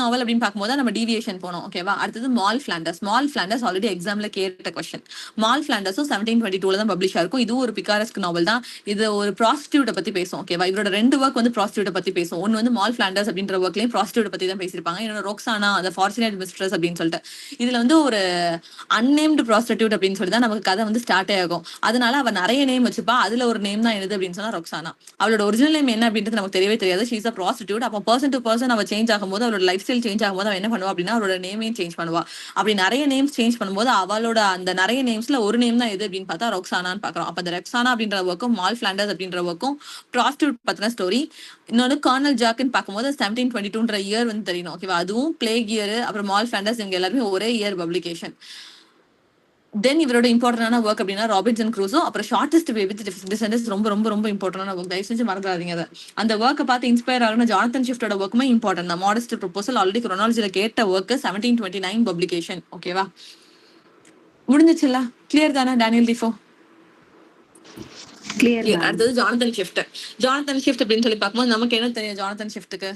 Speaker 1: நாவல் அப்படின்னு பார்க்கும்போது நம்ம டீவியேஷன் போனோம். ஓகேவா? அடுத்தது மால் பிளாண்டர்ஸ் ஆல்ரெடி எக்ஸாம்ல கேட்ட கொஸ்டின். மால் பிளாண்டர்ஸும் 1722 தான் பப்ளிஷ் ஆயிருக்கும். இதுவும் ஒரு பிகாரஸ்க் நாவல் தான். இது ஒரு ப்ராஸ்டியூட்டை பத்தி பேசும். ஓகேவா? இவரோட 2 ஒர்க் வந்து ப்ராஸ்டியூட்டை பத்தி பேசும். ஒன்னு வந்து மால் பிளாண்டர்ஸ் அப்படின்ற ஒர்க்லயும் ப்ராஸ்டியூட்டை பத்தி தான் பேசியிருப்பாங்க. இன்னொரு ரொக்ஸானா அந்த ஃபார்ச்சுனேட் மிஸ்ட்ரஸ் அப்படின்னு சொல்லிட்டு. இதுல வந்து ஒரு அன்னேம்டு ப்ராஸ்டியூட் அப்படின்னு சொல்லி தான் நமக்கு கதை வந்து ஸ்டார்ட் ஆகும். அதனால அவ நிறைய நேம் வச்சுப்பா. அதுல ஒரு நேம் தான் என்னது அப்படின்னு சொன்னா ரொக்ஸானா. அவளோட ஒரிஜினல் நேம் என்ன அப்படின்றது நமக்கு தெரியவே தெரியாது. She is a prostitute. அப்போ பர்சன் டு பர்சன் அவ சேஞ்ச் ஆகும்போது, அவளோட லைஃப் ஸ்டைல் சேஞ்ச் ஆகும்போது அவ என்ன பண்ணுவா அப்படின்னா அவளோட நேமையும் சேஞ்ச் பண்ணுவா. அப்படி நிறைய நேம்ஸ் சேஞ்ச் பண்ணும்போது அவளோட அந்த நிறைய நேம்ஸ்ல ஒரு நேம் தான் எது அப்படின்னு பார்த்தா ரொக்ஸானான்னு பாக்குறோம். அப்ப அந்த ரொக்ஸானா அப்படின்ற ஒர்க்கும் மால் பிளாண்டர்ஸ் அப்படின்ற ஒர்க்கும் ப்ராஸ்டியூட் பத்தின ஸ்டோரி. இன்னொன்னு கர்னல் ஜாக்னு பார்க்கும்போது 1722 இயர் வந்து தெரியணும். ஓகேவா? அதுவும் பிளேக் இயர். அப்புறம் மால் பிளாண்டர்ஸ் இவங்க எல்லாருமே ஒரே இயர் பப்ளிகேஷன். தென் இவரோட இம்பார்ட்டன்டான ஒர்க் அப்படின்னா ராபின்சன் க்ரூசோ. அப்புறம் ஷார்ட்டஸ்ட் வே வித் டிசெண்டன்ஸ் ரொம்ப ரொம்ப ரொம்ப இம்பார்ட்டன்டான ஒர்க். தயவு செஞ்சு மறந்துடாதீங்க அதை. அந்த ஒர்க்கை பார்த்து இன்ஸ்பயர் ஆகணும். ஜானத்தன் ஷிஃப்டோட ஒர்க்குமே இம்பார்ட்டன்ட் தான். மாடஸ்ட் ப்ரொபோசல் ஆல்ரெடி குரோனாலஜில கேட்ட ஒர்க் 1729 பப்ளிகேஷன். ஓகேவா? முடிஞ்சிச்சுல? கிளியர் தானே டேனியல் டீஃபோ?
Speaker 7: கிளியர்.
Speaker 1: அடுத்தது ஜானத்தன் ஷிஃப்ட் அப்படின்னு சொல்லி பார்க்கும்போது நமக்கு என்ன தெரியும் ஜானத்தன் ஷிஃப்ட்டுக்கு?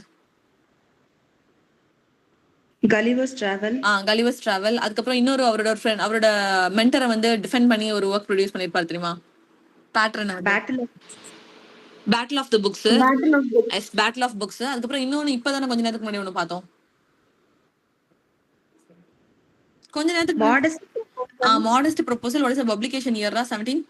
Speaker 7: Gulliver's travel.
Speaker 1: அதுக்கப்புறம் இன்னொரு அவரோட ஃப்ரெண்ட், அவரோட மென்டரை வந்து டிஃபெண்ட் பண்ணி ஒரு ஒர்க் ப்ரொடியூஸ் பண்ணிருப்பாரு. தெரியுமா? Pattern battle of the books. Yes, battle of books. அதுக்கப்புறம் இன்னொன்னு இப்பதானே கொஞ்ச நேரத்துக்கு முன்னாடி ஒண்ணு பார்த்தோம். கொஞ்ச நேரத்துக்கு modest proposal. What is the publication year? 17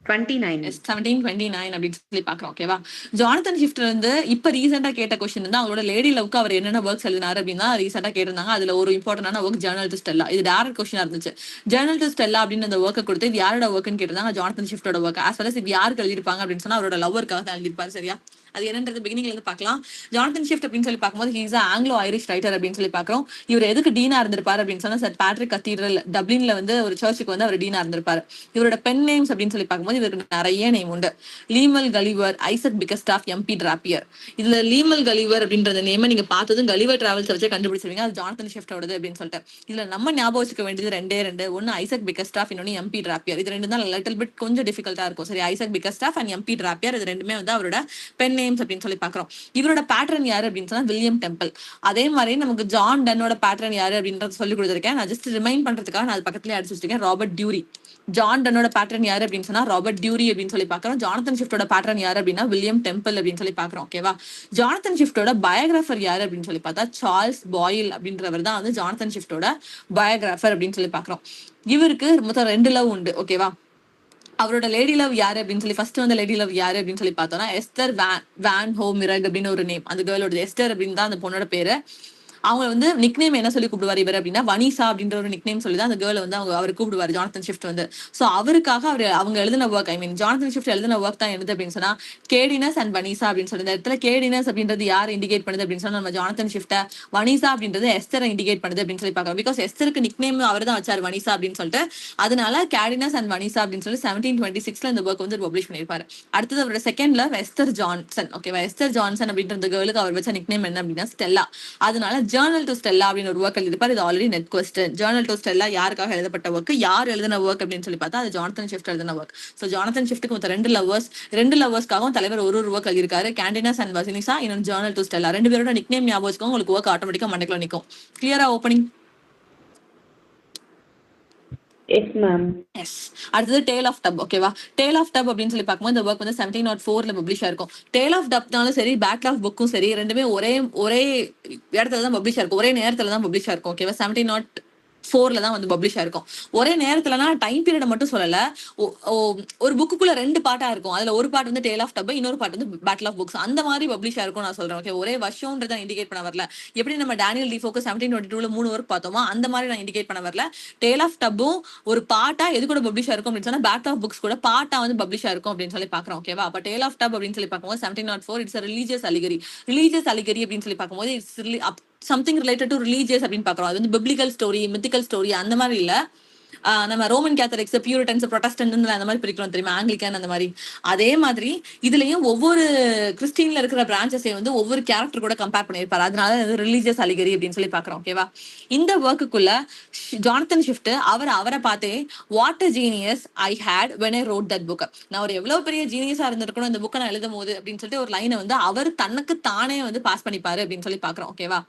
Speaker 7: 29.
Speaker 1: 1729 அப்படின்னு சொல்லி பாக்குறோம். ஓகேவா? ஜானத்தன் ஷிஃப்ட் வந்து இப்ப ரீசெண்டா கேட்ட கொஸ்டின் வந்து அவங்களோட லேடி லவ்க்கு அவர் என்னென்ன ஒர்க்ஸ் எழுதினாரு அப்படின்னு தான் ரீசெண்டா கேட்டிருந்தாங்க. அதுல ஒரு இம்பார்ட்டன்டான ஒர்க் ஜேர்னல் டு ஸ்டெல்லா. இது டேரக்ட் கொஸ்டினா இருந்துச்சு. ஜேர்னல் டு ஸ்டெல்லா அப்படின்னு அந்த ஒர்க்கை கொடுத்து இது யாரோட ஒர்க்னு கேட்டிருந்தாங்க. ஜானத்தன் ஷிஃப்டோட ஒர்க். ஆஸ் வெல் அஸ் இது யாருக்கு எழுதிருப்பாங்க அப்படின்னு சொன்னா அவரோட லவ்வருக்காக தான் எழுதிருப்பாரு. சரியா? அது என்னன்றது பிகினிங்ல இருந்து பார்க்கலாம். ஜானத்தன் ஷிஃப்ட் அப்படின்னு சொல்லி பார்க்கும்போது he is Anglo Irish writer அப்படின்னு சொல்லி பாக்குறோம். இவர் எதுக்கு டீனா இருந்திருப்பாரு அப்படின்னு சொன்னா சென்ட் பேட்ரிக் கத்தீட்ரல் டப்ளின்ல வந்து ஒரு சர்ச்சுக்கு வந்து அவர் டீனா இருந்திருப்பாரு. இவரோட பென் நேம்ஸ் அப்படின்னு சொல்லி பார்க்கும்போது இவருக்கு நிறைய நேம் உண்டு. லீமல் கலிவர், ஐசக் பிகஸ்டாஃப், எம்பி டிராப்பியர். இதுல லீமல் கலிவர் அப்படின்ற நேம் நீங்க பார்த்ததும் கலிவர் டிராவல்ஸ் வச்சு கண்டுபிடிச்சிருவீங்க. அது ஜானத்தன் ஷிஃப்டோடது அப்படின்னு சொல்லிட்டு. இதுல நம்ம ஞாபகம் வச்சுக்க வேண்டியது ரெண்டு. ஒன்னு ஐசக் பிகஸ்டாஃப், இன்னொன்னு எம்பி டிராப்பியர். இது ரெண்டு தான் லிட்டில் பிட் கொஞ்சம் டிஃபிகல்ட்டா இருக்கும். சரி, ஐசக் பிகஸ்டாஃப் அண்ட் எம்பி டிராப்பியர் இது ரெண்டுமே வந்து அவரோட பென் நேம்ஸ் அப்படின்னு சொல்லி பாக்குறோம். இவரோட பேட்டர்ன் யாரு அப்படின்னு சொன்னா வில்லியம் டெம்பிள். அதே மாதிரி நமக்கு ஜான் டன்னோட பேட்டர்ன் யாரு அப்படின்றத சொல்லி கொடுத்திருக்கேன். நான் ஜஸ்ட் ரிமைண்ட் பண்றதுக்காக நான் அது பக்கத்துலயே அடிச்சு வச்சிருக்கேன். ராபர்ட் டியூரி. ஜான் டன்னோட பேட்டர்ன் யாரு அப்படின்னு சொன்னா ராபர்ட் டியூரி அப்படின்னு சொல்லி பாக்குறோம். ஜானத்தன் ஷிஃப்டோட பேட்டர்ன் யாரு அப்படின்னா வில்லியம் டெம்பிள் அப்படின்னு சொல்லி பாக்குறோம். ஓகேவா? ஜானத்தன் ஷிஃப்டோட பயோகிராஃபர் யாரு அப்படின்னு சொல்லி பார்த்தா சார்ல்ஸ் பாயில் அப்படின்றவர் தான் வந்து ஜானத்தன் ஷிஃப்டோட பயோகிராஃபர் அப்படின்னு சொல்லி பாக்குறோம். இவருக்கு மொத்தம் 2 லவ் உண்டு. ஓகேவா? அவரோட லேடி லவ் யாரு அப்படின்னு சொல்லி ஃபர்ஸ்ட் வந்து லேடி லவ் யாரு அப்படின்னு சொல்லி பார்த்தோம்னா எஸ்தர் வேன் ஹோ மிரக் அப்படின்னு ஒரு நேம். அந்த கேர்ளோட எஸ்தர் அப்படின்னு தான் அந்த பொண்ணோட பேரு. அவங்க வந்து நிக்நேம் என்ன சொல்லி கூப்பிடுவார் இவர் அப்படின்னா வனிசா அப்படின்ற ஒரு நிக்நேம் சொல்லி தான் அந்த கேர்ளை வந்து அவர் கூப்பிடுவார் ஜானத்தன் ஷிஃப்ட் வந்து. சோ அவருக்காக அவங்க எழுதின ஒர்க், ஜானத்தன் ஷிஃப்ட் எழுதின ஒர்க் தான் என்னது அப்படின்னு சொன்னா கேடினஸ் அண்ட் வனிசா அப்படின்னு சொல்லி. இந்த இடத்துல கேடினஸ் அப்படின்றது யார் இண்டிகேட் பண்ணுது அப்படின்னு சொன்னா நம்ம ஜானத்தன் ஷிஃப்ட, வனிசா அப்படின்றது எஸ்தரை இண்டிகேட் பண்ணுது அப்படின்னு சொல்லி பாக்குறோம். பிகாஸ் எஸ்தருக்கு நிக்நேம் அவர் தான் வச்சார் வனிசா அப்படின்னு சொல்லிட்டு. அதனால கேடினஸ் அண்ட் வனிசா அப்படின்னு சொல்லி 1726 இந்த ஒர்க் வந்து பப்ளிஷ் பண்ணிருப்பாரு. அடுத்தது அவரோட செகண்ட்ல எஸ்தர் ஜான்சன். ஓகேவா? எஸ்தர் ஜான்சன் அப்படின்ற கேர்ளுக்கு அவர் வச்ச நிக்நேம் என்ன அப்படின்னா ஸ்டெல்லா. அதனால ஜேர்னல் டு ஸ்டெல்லா அப்படின்னு ஒரு ஒர்க் எழுதிருப்பாரு. இது already net question. Journal to Stella யாருக்காக எழுதப்பட்ட ஒர்க், யார் எழுதின ஒர்க் அப்படின்னு சொல்லி பார்த்தா அது ஜானத்தன் ஷிஃப்ட் எழுதின ஒர்க். சோ ஜானத்தன் ஷிஃப்ட்டுக்கு மொத்தம் 2 லவ்வர்ஸ்க்காகவும் தலைவர் ஒரு ஒர்க் எழுதிருக்காரு. கேண்டினஸ் அண்ட் வசினிசா, இன்னொரு ஜேர்னல் டு ஸ்டெல்லா. 2 பேரோட நிக்நேம் ஞாபகம் வச்சுக்கோங்க, உங்களுக்கு ஒர்க் ஆட்டோமேட்டிக்கா மண்டைக்குள்ள நிக்கும். கிளியரா ஓப்பனிங்?
Speaker 2: S ma'am.
Speaker 1: எஸ். அடுத்தது டேல் ஆஃப் டப். ஓகேவா? டேல் ஆஃப் டப் அப்படின்னு சொல்லி பார்க்கும்போது இந்த ஒர்க் வந்து 1704 பப்ளிஷ் ஆயிருக்கும். டேல் ஆஃப் டப்னாலும் சரி, பேட்டில் ஆஃப் புக்கும் சரி, ரெண்டுமே ஒரே இடத்துல தான் பப்ளிஷ் ஆயிருக்கும், ஒரே நேரத்துல தான் பப்ளிஷ் ஆயிருக்கும். ஓகேவா? 1704 தான் வந்து பப்ளிஷ் ஆயிருக்கும். ஒரே நேரத்துலனா டைம் பீரியட் மட்டும் சொல்லல, ஒரு புக்குக்குள்ள 2 பார்ட்டா இருக்கும். அதுல ஒரு பார்ட் வந்து டேல் ஆஃப் டப், இன்னொரு பார்ட் வந்து பேட்டில் ஆஃப் புக்ஸ். அந்த மாதிரி பப்ளிஷ் ஆயிருக்கும் நான் சொல்றேன். ஓகே, ஒரே வருஷம்ன்றத இண்டிகேட் பண்ண வரல. எப்படி நம்ம டேனியல் டிஃபோக்கு 1722 3 ஒர்க் பார்த்தோமோ அந்த மாதிரி நான் இண்டிகேட் பண்ண வரல. டேல் ஆஃப் டப்பும் ஒரு பார்ட்டா எது கூட பப்ளிஷ் ஆயிருக்கும் அப்படின்னு சொன்னா பேட்டில் ஆஃப் புக்ஸ் கூட பார்ட்டா வந்து பப்ளிஷ் ஆயிருக்கும் அப்படின்னு சொல்லி பாக்குறோம். ஓகேவா? அப்ப டேல் ஆஃப் டப் அப்படின்னு சொல்லி பார்க்கும்போது 1704 it's religious allegory. Religious allegory அப்படின்னு சொல்லி பார்க்கும்போது it's something related to religious அப்படின்னு பாக்குறோம். அது வந்து பிப்ளிக்கல் ஸ்டோரி, மித்திக்கல் ஸ்டோரி அந்த மாதிரி இல்ல. நம்ம ரோமன் கேத்தலிக்ஸ், பியூரிட்டன்ஸ், ப்ரொட்டஸ்டன்ட் அந்த மாதிரி பிரிக்கிறோம் தெரியுமா, ஆங்கிலிக்கன் அந்த மாதிரி. அதே மாதிரி இதுலயும் ஒவ்வொரு கிறிஸ்டின்ல இருக்கிற பிரான்ச்சஸை வந்து ஒவ்வொரு கேரக்டர் கூட கம்பேர் பண்ணியிருப்பாரு. அதனால ரிலீஜியஸ் அலிகரி அப்படின்னு சொல்லி பாக்குறோம். ஓகேவா? இந்த ஒர்க்குள்ள ஜானத்தன் ஷிஃப்ட் அவரை பார்த்தே what a genius I had when I wrote that book. நான் ஒரு எவ்வளவு பெரிய ஜீனியஸா இருந்திருக்கணும் இந்த புக்கை நான் எழுதும் போது அப்படின்னு சொல்லிட்டு ஒரு லைனை வந்து அவர் தனக்கு தானே வந்து பாஸ் பண்ணிப்பாரு அப்படின்னு சொல்லி பாக்குறோம். ஓகேவா?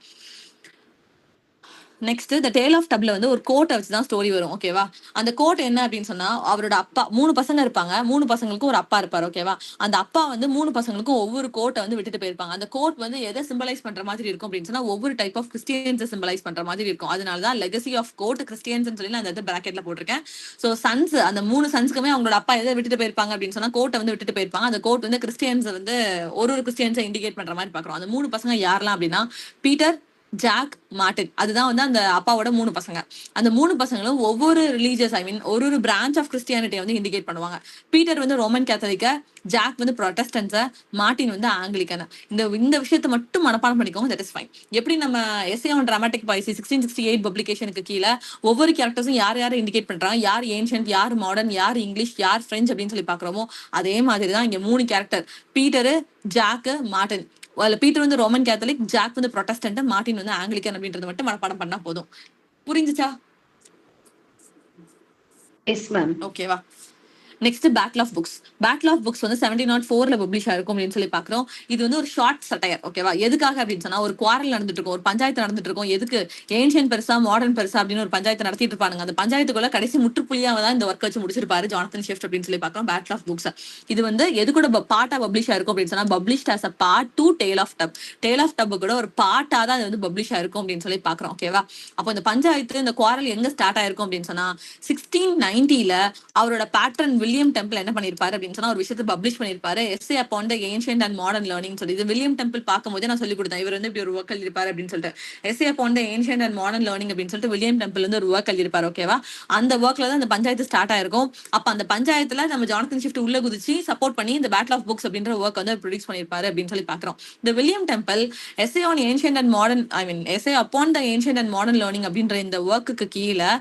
Speaker 1: நெக்ஸ்ட் த டேல் ஆஃப் டப்ல வந்து ஒரு கோட்டை வச்சுதான் ஸ்டோரி வரும். ஓகேவா? அந்த கோட் என்ன அப்படின்னு சொன்னா அவரோட அப்பா, 3 பசங்க இருப்பாங்க, 3 பசங்களுக்கும் ஒரு அப்பா இருப்பாரு. ஓகேவா? அந்த அப்பா வந்து 3 பசங்களுக்கும் ஒவ்வொரு கோட்டை வந்து விட்டுட்டு போயிருப்பாங்க. அந்த கோட் வந்து எதை சிம்பலைஸ் பண்ற மாதிரி இருக்கும் அப்படின்னு சொன்னா ஒவ்வொரு டைப் ஆஃப் கிறிஸ்டியன்ஸை சிம்பலைஸ் பண்ற மாதிரி இருக்கும். அதனாலதான் லெகசி ஆஃப் கோட் கிறிஸ்டியன்ஸ் சொல்லி நான் அந்த பிராக்கெட்ல போட்டிருக்கேன். சோ சன்ஸ், அந்த 3 சன்ஸ்க்குமே அவங்களோட அப்பா எதை விட்டுட்டு போயிருப்பாங்க அப்படின்னு சொன்னா கோட்டை வந்து விட்டுட்டு போயிருப்பாங்க. அந்த கோட் வந்து கிறிஸ்டியன்ஸ் வந்து ஒரு கிறிஸ்டியன்ஸை இண்டிகேட் பண்ற மாதிரி பாக்குறோம். அந்த 3 பசங்க யாரெல்லாம் அப்படின்னா பீட்டர், ஜாக், மார்டின். அதுதான் வந்து அந்த அப்பாவோட 3 பசங்க. அந்த 3 பசங்களும் ஒவ்வொரு ரிலீஜியஸ் ஒரு பிரான்ச் ஆஃப் கிறிஸ்டியானிட்டியை வந்து இண்டிகேட் பண்ணுவாங்க. பீட்டர் வந்து ரோமன் கேத்தலிக்க, ஜாக் வந்து ப்ரொட்டஸ்டன்ஸ, மார்டின் வந்து ஆங்கிலிக்கன். இந்த விஷயத்த மட்டும் மனப்பாடம் பண்ணிக்கோங்க, தட் இஸ் ஃபைன். எப்படி நம்ம எஸ்ஏ ஆன் டிராமாட்டிக் பாய்சி 1668 பப்ளிகேஷனுக்கு கீழே ஒவ்வொரு கேரக்டர்ஸும் யார் இண்டிகேட் பண்றாங்க, யார் ஏன்ஷியன்ட், யார் மாடர்ன், யார் இங்கிலீஷ், யார் பிரெஞ்சு அப்படின்னு சொல்லி பாக்குறோமோ அதே மாதிரி தான் இங்க 3 character Peter, Jack, Martin. Peter வந்து ரோமன் கேத்தலிக், ஜாக் வந்து ப்ரொட்டஸ்டன்ட், மார்டின் வந்து ஆங்கிலிக்கன் அப்படின்றது மட்டும் மனப்பாடம் பண்ணா போதும். புரிஞ்சுச்சா?
Speaker 7: Yes ma'am.
Speaker 1: ஓகேவா? Next battle of books. Battle of books வந்து 1704 பப்ளிஷ் ஆயிருக்கும் அப்படின்னு சொல்லி பாக்குறோம். இது வந்து ஒரு ஷார்ட் சட்டையர். ஓகேவா? எதுக்காக அப்படின்னு சொன்னா ஒரு குவாரல் நடந்துட்டு இருக்கும், ஒரு பஞ்சாயத்து நடந்துட்டு இருக்கும். எதுக்கு? ஏன்ஷியன் பெருசா மாடர்ன் பெருசா அப்படின்னு ஒரு பஞ்சாயத்து நடத்திட்டு இருப்பாங்க. அந்த பஞ்சாயத்துக்குள்ள கடைசி முற்றுப்புள்ளியாக தான் இந்த ஒர்க் வச்சு முடிச்சிருப்பாரு ஜானத்தன் ஷிஃப்ட் அப்படின்னு சொல்லி பாக்குறோம். பேட்டில் ஆஃப் புக்ஸ் இது வந்து எது கூட பார்ட்டா பப்ளிஷ் ஆயிருக்கும் அப்படின்னு சொன்னா published as a part to tale of tub. Tale of tub கூட ஒரு பார்ட்டா தான் அது வந்து பப்ளிஷ் ஆயிருக்கும் அப்படின்னு சொல்லி பாக்குறோம். ஓகேவா? அப்போ இந்த பஞ்சாயத்து, இந்த குவாரல் எங்க ஸ்டார்ட் ஆயிருக்கும் அப்படின்னு சொன்னா 1690 அவரோட பேட்ரன் வில்லியம் டெம்பிள் என்ன பண்ணிருப்பாரு அப்படின்னு சொன்னா ஒரு விஷயத்தை பப்ளிஷ் பண்ணிருப்பாரு, essay upon the ancient and modern learning சொல்லி. இது வில்லியம் டெம்பிள் பார்க்கும்போது நான் சொல்லி கொடுத்தேன், இவர் வந்து இப்படி ஒரு ஒர்க் எழுதிருப்பாரு அப்படின்னு சொல்லிட்டு. Essay upon the ancient and modern learning அப்படின்னு சொல்லிட்டு வில்லியம் டெம்பிள் வந்து ஒரு ஒர்க் எழுதிருப்பாரு. ஓகேவா, அந்த ஒர்க்ல தான் அந்த பஞ்சாயத்து ஸ்டார்ட் ஆயிருக்கும். அப்ப அந்த பஞ்சாயத்துல நம்ம ஜானத்தன் ஷிஃப்ட் உள்ள குதிச்சு சப்போர்ட் பண்ணி இந்த பேட்டில் ஆஃப் புக்ஸ் அப்படின்ற ஒர்க் வந்து ப்ரொடியூஸ் பண்ணிருப்பாரு அப்படின்னு சொல்லி பாக்குறோம். இந்த William Temple essay on ancient and modern essay upon the ancient and modern learning அப்படின்ற இந்த ஒர்க்குக்கு கீழே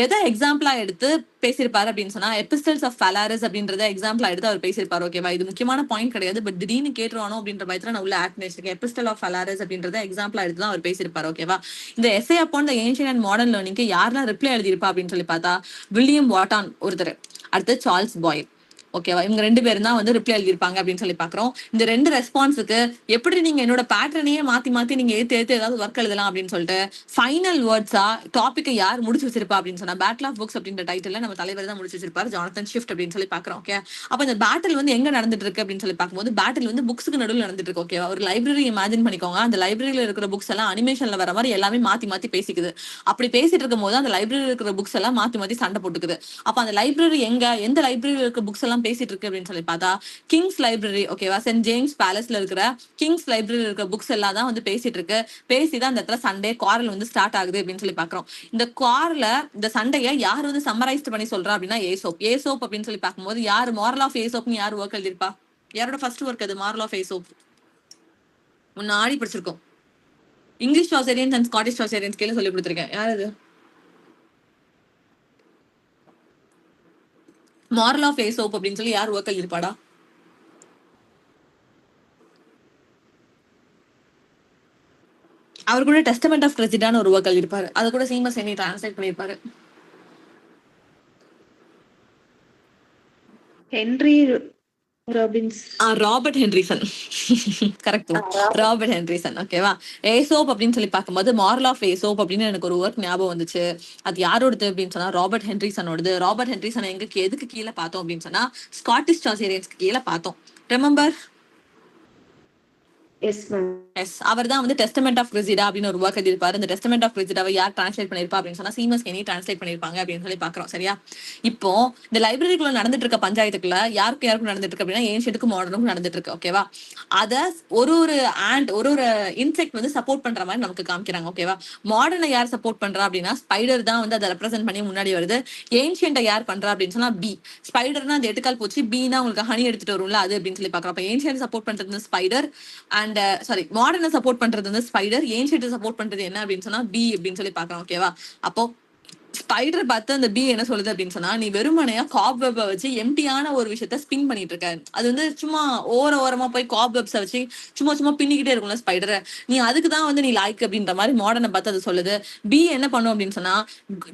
Speaker 1: எதை எக்ஸாம்பிளா எடுத்து பேசியிருப்பாரு அப்படின்னு சொன்னா எபிஸ்டல்ஸ் ஆஃப் ஃபலாரஸ் அப்படின்றத எக்ஸாம்பிளா எடுத்து அவர் பேசியிருப்பாரு. ஓகேவா, இது முக்கியமான பாயிண்ட் கிடையாது, பட் திடீர்னு கேட்டுருவானோ அப்படின்ற பயத்துல நான் உள்ள ஆட் பண்ணிருக்கேன். எபிஸ்டல் ஆஃப் ஃபலாரஸ் அப்படின்றத எக்ஸாம்பிளா எடுத்து தான் அவர் பேசியிருப்பாரு. ஓகேவா, இந்த essay upon the ancient and modern லேர்னிங்க்கு யாரெல்லாம் ரிப்ளை எழுதியிருப்பா அப்படின்னு சொல்லி பார்த்தா வில்லியம் வாட்டான் ஒருத்தர், அடுத்து சார்ல்ஸ் பாயில். ஓகேவா, இவங்க 2 பேரும் தான் வந்து ரிப்ளை எழுதியிருப்பாங்க அப்படின்னு சொல்லி பாக்குறோம். இந்த 2 ரெஸ்பான்ஸுக்கு எப்படி நீங்க என்னோட பேட்டர்னையே மாத்தி நீங்க ஏத்து ஏதாவது ஒர்க் எழுதலாம் அப்படின்னு சொல்லிட்டு ஃபைனல் வேர்ட்ஸா டாபிக்கை யார் முடிச்சு வச்சிருப்பா அப்படின்னு சொன்னா பேட்டில் ஆஃப் புக்ஸ் அப்படின்ற டைட்டில் நம்ம தலைவர் தான் முடிச்சு வச்சிருப்பாரு, ஜானத்தன் ஷிஃப்ட் அப்படின்னு சொல்லி பாக்குறோம். ஓகே, அப்ப இந்த பேட்டில் வந்து எங்க நடந்துட்டு இருக்கு அப்படின்னு சொல்லி பார்க்கும்போது பேட்டில் வந்து புக்ஸுக்கு நடுவில் நடந்துட்டு இருக்கு. ஓகேவா, ஒரு லைப்ரரி இமேஜின் பண்ணிக்கோங்க, அந்த லைப்ரரியில இருக்கிற புக்ஸ் எல்லாம் அனிமேஷன்ல வர மாதிரி எல்லாமே மாத்தி பேசிக்குது. அப்படி பேசிட்டு இருக்கும் போது அந்த லைப்ரரியில இருக்கிற புக்ஸ் எல்லாம் மாத்தி சண்டை போட்டுக்குது. அப்ப அந்த லைப்ரரி எந்த லைப்ரரியில இருக்க புக்ஸ் எல்லாம் பேசிட்டு இருக்கு அப்படின்னு சொல்லி பார்த்தா கிங்ஸ் லைப்ரரி. ஓகேவா, சென்ட் ஜேம்ஸ் பேலஸ்ல இருக்கிற கிங்ஸ் லைப்ரரியில இருக்கிற புக்ஸ் எல்லாம் தான் வந்து பேசிட்டு இருக்கு. பேசிதான் அந்த இடத்துல சண்டே குவாரல் வந்து ஸ்டார்ட் ஆகுது அப்படின்னு சொல்லி பாக்குறோம். இந்த குவாரல இந்த சண்டையை யார் வந்து சம்மரைஸ்ட் பண்ணி சொல்றா அப்படின்னா ஏசோப் அப்படின்னு சொல்லி பார்க்கும்போது யார் மாரல் ஆஃப் ஏசோப்னு யார் ஒர்க் எழுதிருப்பா? யாரோட ஃபர்ஸ்ட் ஒர்க் அது மாரல் ஆஃப் ஏசோப்? முன்னாடி படிச்சிருக்கோம், இங்கிலீஷ் சாசேரியன்ஸ் அண்ட் ஸ்காட்டிஷ் சாசேரியன்ஸ் கீழே சொல்லி கொடுத்துருக்கேன். யார் அது? மாரல் ஆஃப் ஏசோப் அப்படின்னு சொல்லி யார் ஒர்க் எழுதிருப்பாடா? அவர் கூட டெஸ்டமெண்ட் ஆஃப் கிரெசிடான்னு ஒரு ஒர்க் எழுதிருப்பாரு, அது கூட சீமஸ் என்னி டிரான்ஸ்லேட் பண்ணிருப்பாரு.
Speaker 2: Henry Robbins.
Speaker 1: Robert Henryson. Correct, Robert Henryson. ஓகேவா, ஏசோப் அப்படின்னு சொல்லி பார்க்கும்போது மாரல் ஆஃப் ஏசோப் அப்படின்னு எனக்கு ஒரு ஒர்க் ஞாபகம் வந்துச்சு. அது யாரோடது அப்படின்னு சொன்னா ராபர்ட் ஹென்ரிசனோடது. ராபர்ட் ஹென்ரிசன் எதுக்கு கீழே பார்த்தோம் அப்படின்னு சொன்னா ஸ்காட்டிஷ் சாசேரியன்ஸ்க்கு கீழே பார்த்தோம். ரிமெம்பர்?
Speaker 2: S ma'am.
Speaker 1: எஸ், அவர் தான் வந்து டெஸ்டமெண்ட் ஆஃப் கிரெசிடா அப்படின்னு ஒரு ஒர்க் எழுதிருப்பாரு. இந்த டெஸ்டமெண்ட் ஆஃப் கிரெசிடாவை யார் டிரான்ஸ்லேட் பண்ணிருப்பா அப்படின்னு சொன்னா சீமஸ் கெனி டிரான்ஸ்லேட் பண்ணிருப்பாங்க அப்படின்னு சொல்லி பாக்குறோம். சரியா, இப்போ இந்த லைப்ரரிக்குள்ள நடந்துட்டு இருக்க பஞ்சாயத்துக்குள்ள யாருக்கும் நடந்துட்டு இருக்கு அப்படின்னா ஏன்ஷியன்ட்க்கு மாடர்னுக்கும் நடந்துட்டு இருக்கு. ஓகேவா, அத ஒரு இன்செக்ட் வந்து சப்போர்ட் பண்ற மாதிரி நமக்கு காமிக்கிறாங்க. ஓகேவா, மாடர்னை யார் சப்போர்ட் பண்றா அப்படின்னா ஸ்பைடர் தான் வந்து அதை ரெப்ரசென்ட் பண்ணி முன்னாடி வருது. ஏன்ஷியன்ட்டை யார் பண்றா அப்படின்னு சொன்னா பி. ஸ்பைடர்னா அந்த 8 கால் போச்சு, பீனா உங்களுக்கு ஹனி எடுத்துட்டு வரும்ல அது அப்படின்னு சொல்லி பாக்குறோம். அப்ப ஏன்ஷியன்ட் சப்போர்ட் பண்றது ஸ்பைடர் அண்ட் மாடர்னை சப்போர்ட் பண்றது வந்து ஸ்பைடர், ஏன்ஷியன்ட் சப்போர்ட் பண்றது என்ன அப்படின்னு சொன்னா பி அப்படின்னு சொல்லி பாக்குறோம். ஓகேவா, அப்போ ஸ்பைடர் பார்த்து அந்த பி என்ன சொல்லுது அப்படின்னு சொன்னா நீ வெறுமனையா காப்வெப்பை வச்சு எம்டியான ஒரு விஷயத்த ஸ்பின் பண்ணிட்டு இருக்க. அது வந்து சும்மா ஓரமா போய் காப்வெப்ஸை வச்சு சும்மா பின்னிக்கிட்டே இருக்கும்ல ஸ்பைடரை, நீ அதுக்குதான் வந்து நீ லைக் அப்படின்ற மாதிரி மாடர்னை பார்த்து அது சொல்லுது. பி என்ன பண்ணும் அப்படின்னு சொன்னா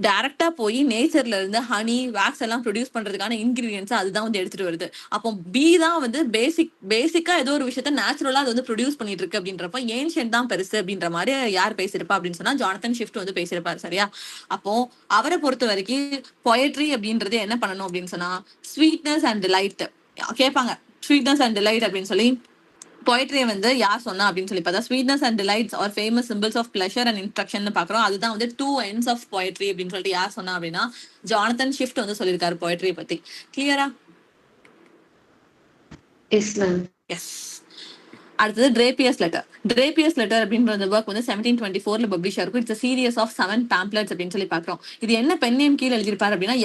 Speaker 1: டைரக்டா போய் நேச்சர்ல இருந்து ஹனி வேக்ஸ் எல்லாம் ப்ரொடியூஸ் பண்றதுக்கான இன்கிரீடியன்ஸ் அதுதான் வந்து எடுத்துட்டு வருது. அப்போ பி தான் வந்து பேசிக்கா ஏதோ ஒரு விஷயத்த நேச்சுரலா அது வந்து ப்ரொடியூஸ் பண்ணிட்டு இருக்கு அப்படின்றப்ப ஏன்ஷியன்ட் தான் பெருசு அப்படின்ற மாதிரி யார் பேசியிருப்பா அப்படின்னு சொன்னா ஜானத்தன் ஷிஃப்ட் வந்து பேசியிருப்பாரு. சரியா, அப்போ அவரை பொறுத்த வரைக்கும் பொயட்ரி அப்படின்றது என்ன பண்ணணும் அப்படின்னு சொன்னா ஸ்வீட்னஸ் அண்ட் டிலைட் கேட்பாங்க. ஸ்வீட்னஸ் அண்ட் டிலைட் அப்படின்னு சொல்லி பொயட்ரியை வந்து யார் சொன்னா அப்படின்னு சொல்லி பார்த்தா sweetness and delights are famous symbols of pleasure and instruction பாக்குறோம். அதுதான் வந்து 2 ends ஆஃப் பொயட்ரி அப்படின்னு சொல்லிட்டு யார் சொன்னா அப்படின்னா ஜானத்தன் ஷிஃப்ட் வந்து சொல்லியிருக்காரு பொயட்ரியை பத்தி. கிளியரா?
Speaker 2: S ma'am.
Speaker 1: எஸ். அடுத்தது ட்ரேபியர்ஸ் லெட்டர் அப்படின்ற ஒர்க் வந்து 1724 பப்ளிஷ் ஆயிருக்கும். இட்ஸ் சீரியஸ் ஆஃப் 7 pamphlets அப்படின்னு சொல்லி பாக்குறோம். இது என்ன பென் நேம் கீழே எழுதிருப்பாரு அப்படின்னா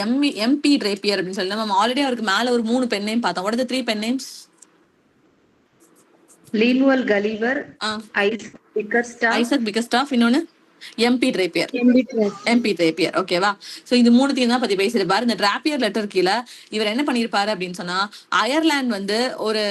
Speaker 1: எம்பி ட்ரேபியர் அப்படின்னு சொல்லி நம்ம ஆல்ரெடி அவருக்கு மேல ஒரு 3 பென் நேம் பார்த்தோம். What are the 3 pen names?
Speaker 2: Lemuel Gulliver, Isaac Bickerstaff,
Speaker 1: இன்னொன்னு எம்பி ட்ரேபியர். ஓகேவா, சோ இது 3த்தையும் தான் பத்தி பேசியிருப்பாரு. இந்த ட்ராப்பியர் லெட்டர் கீழே இவர் என்ன பண்ணிருப்பாரு அப்படின்னு சொன்னா அயர்லாந்து வந்து ஒரு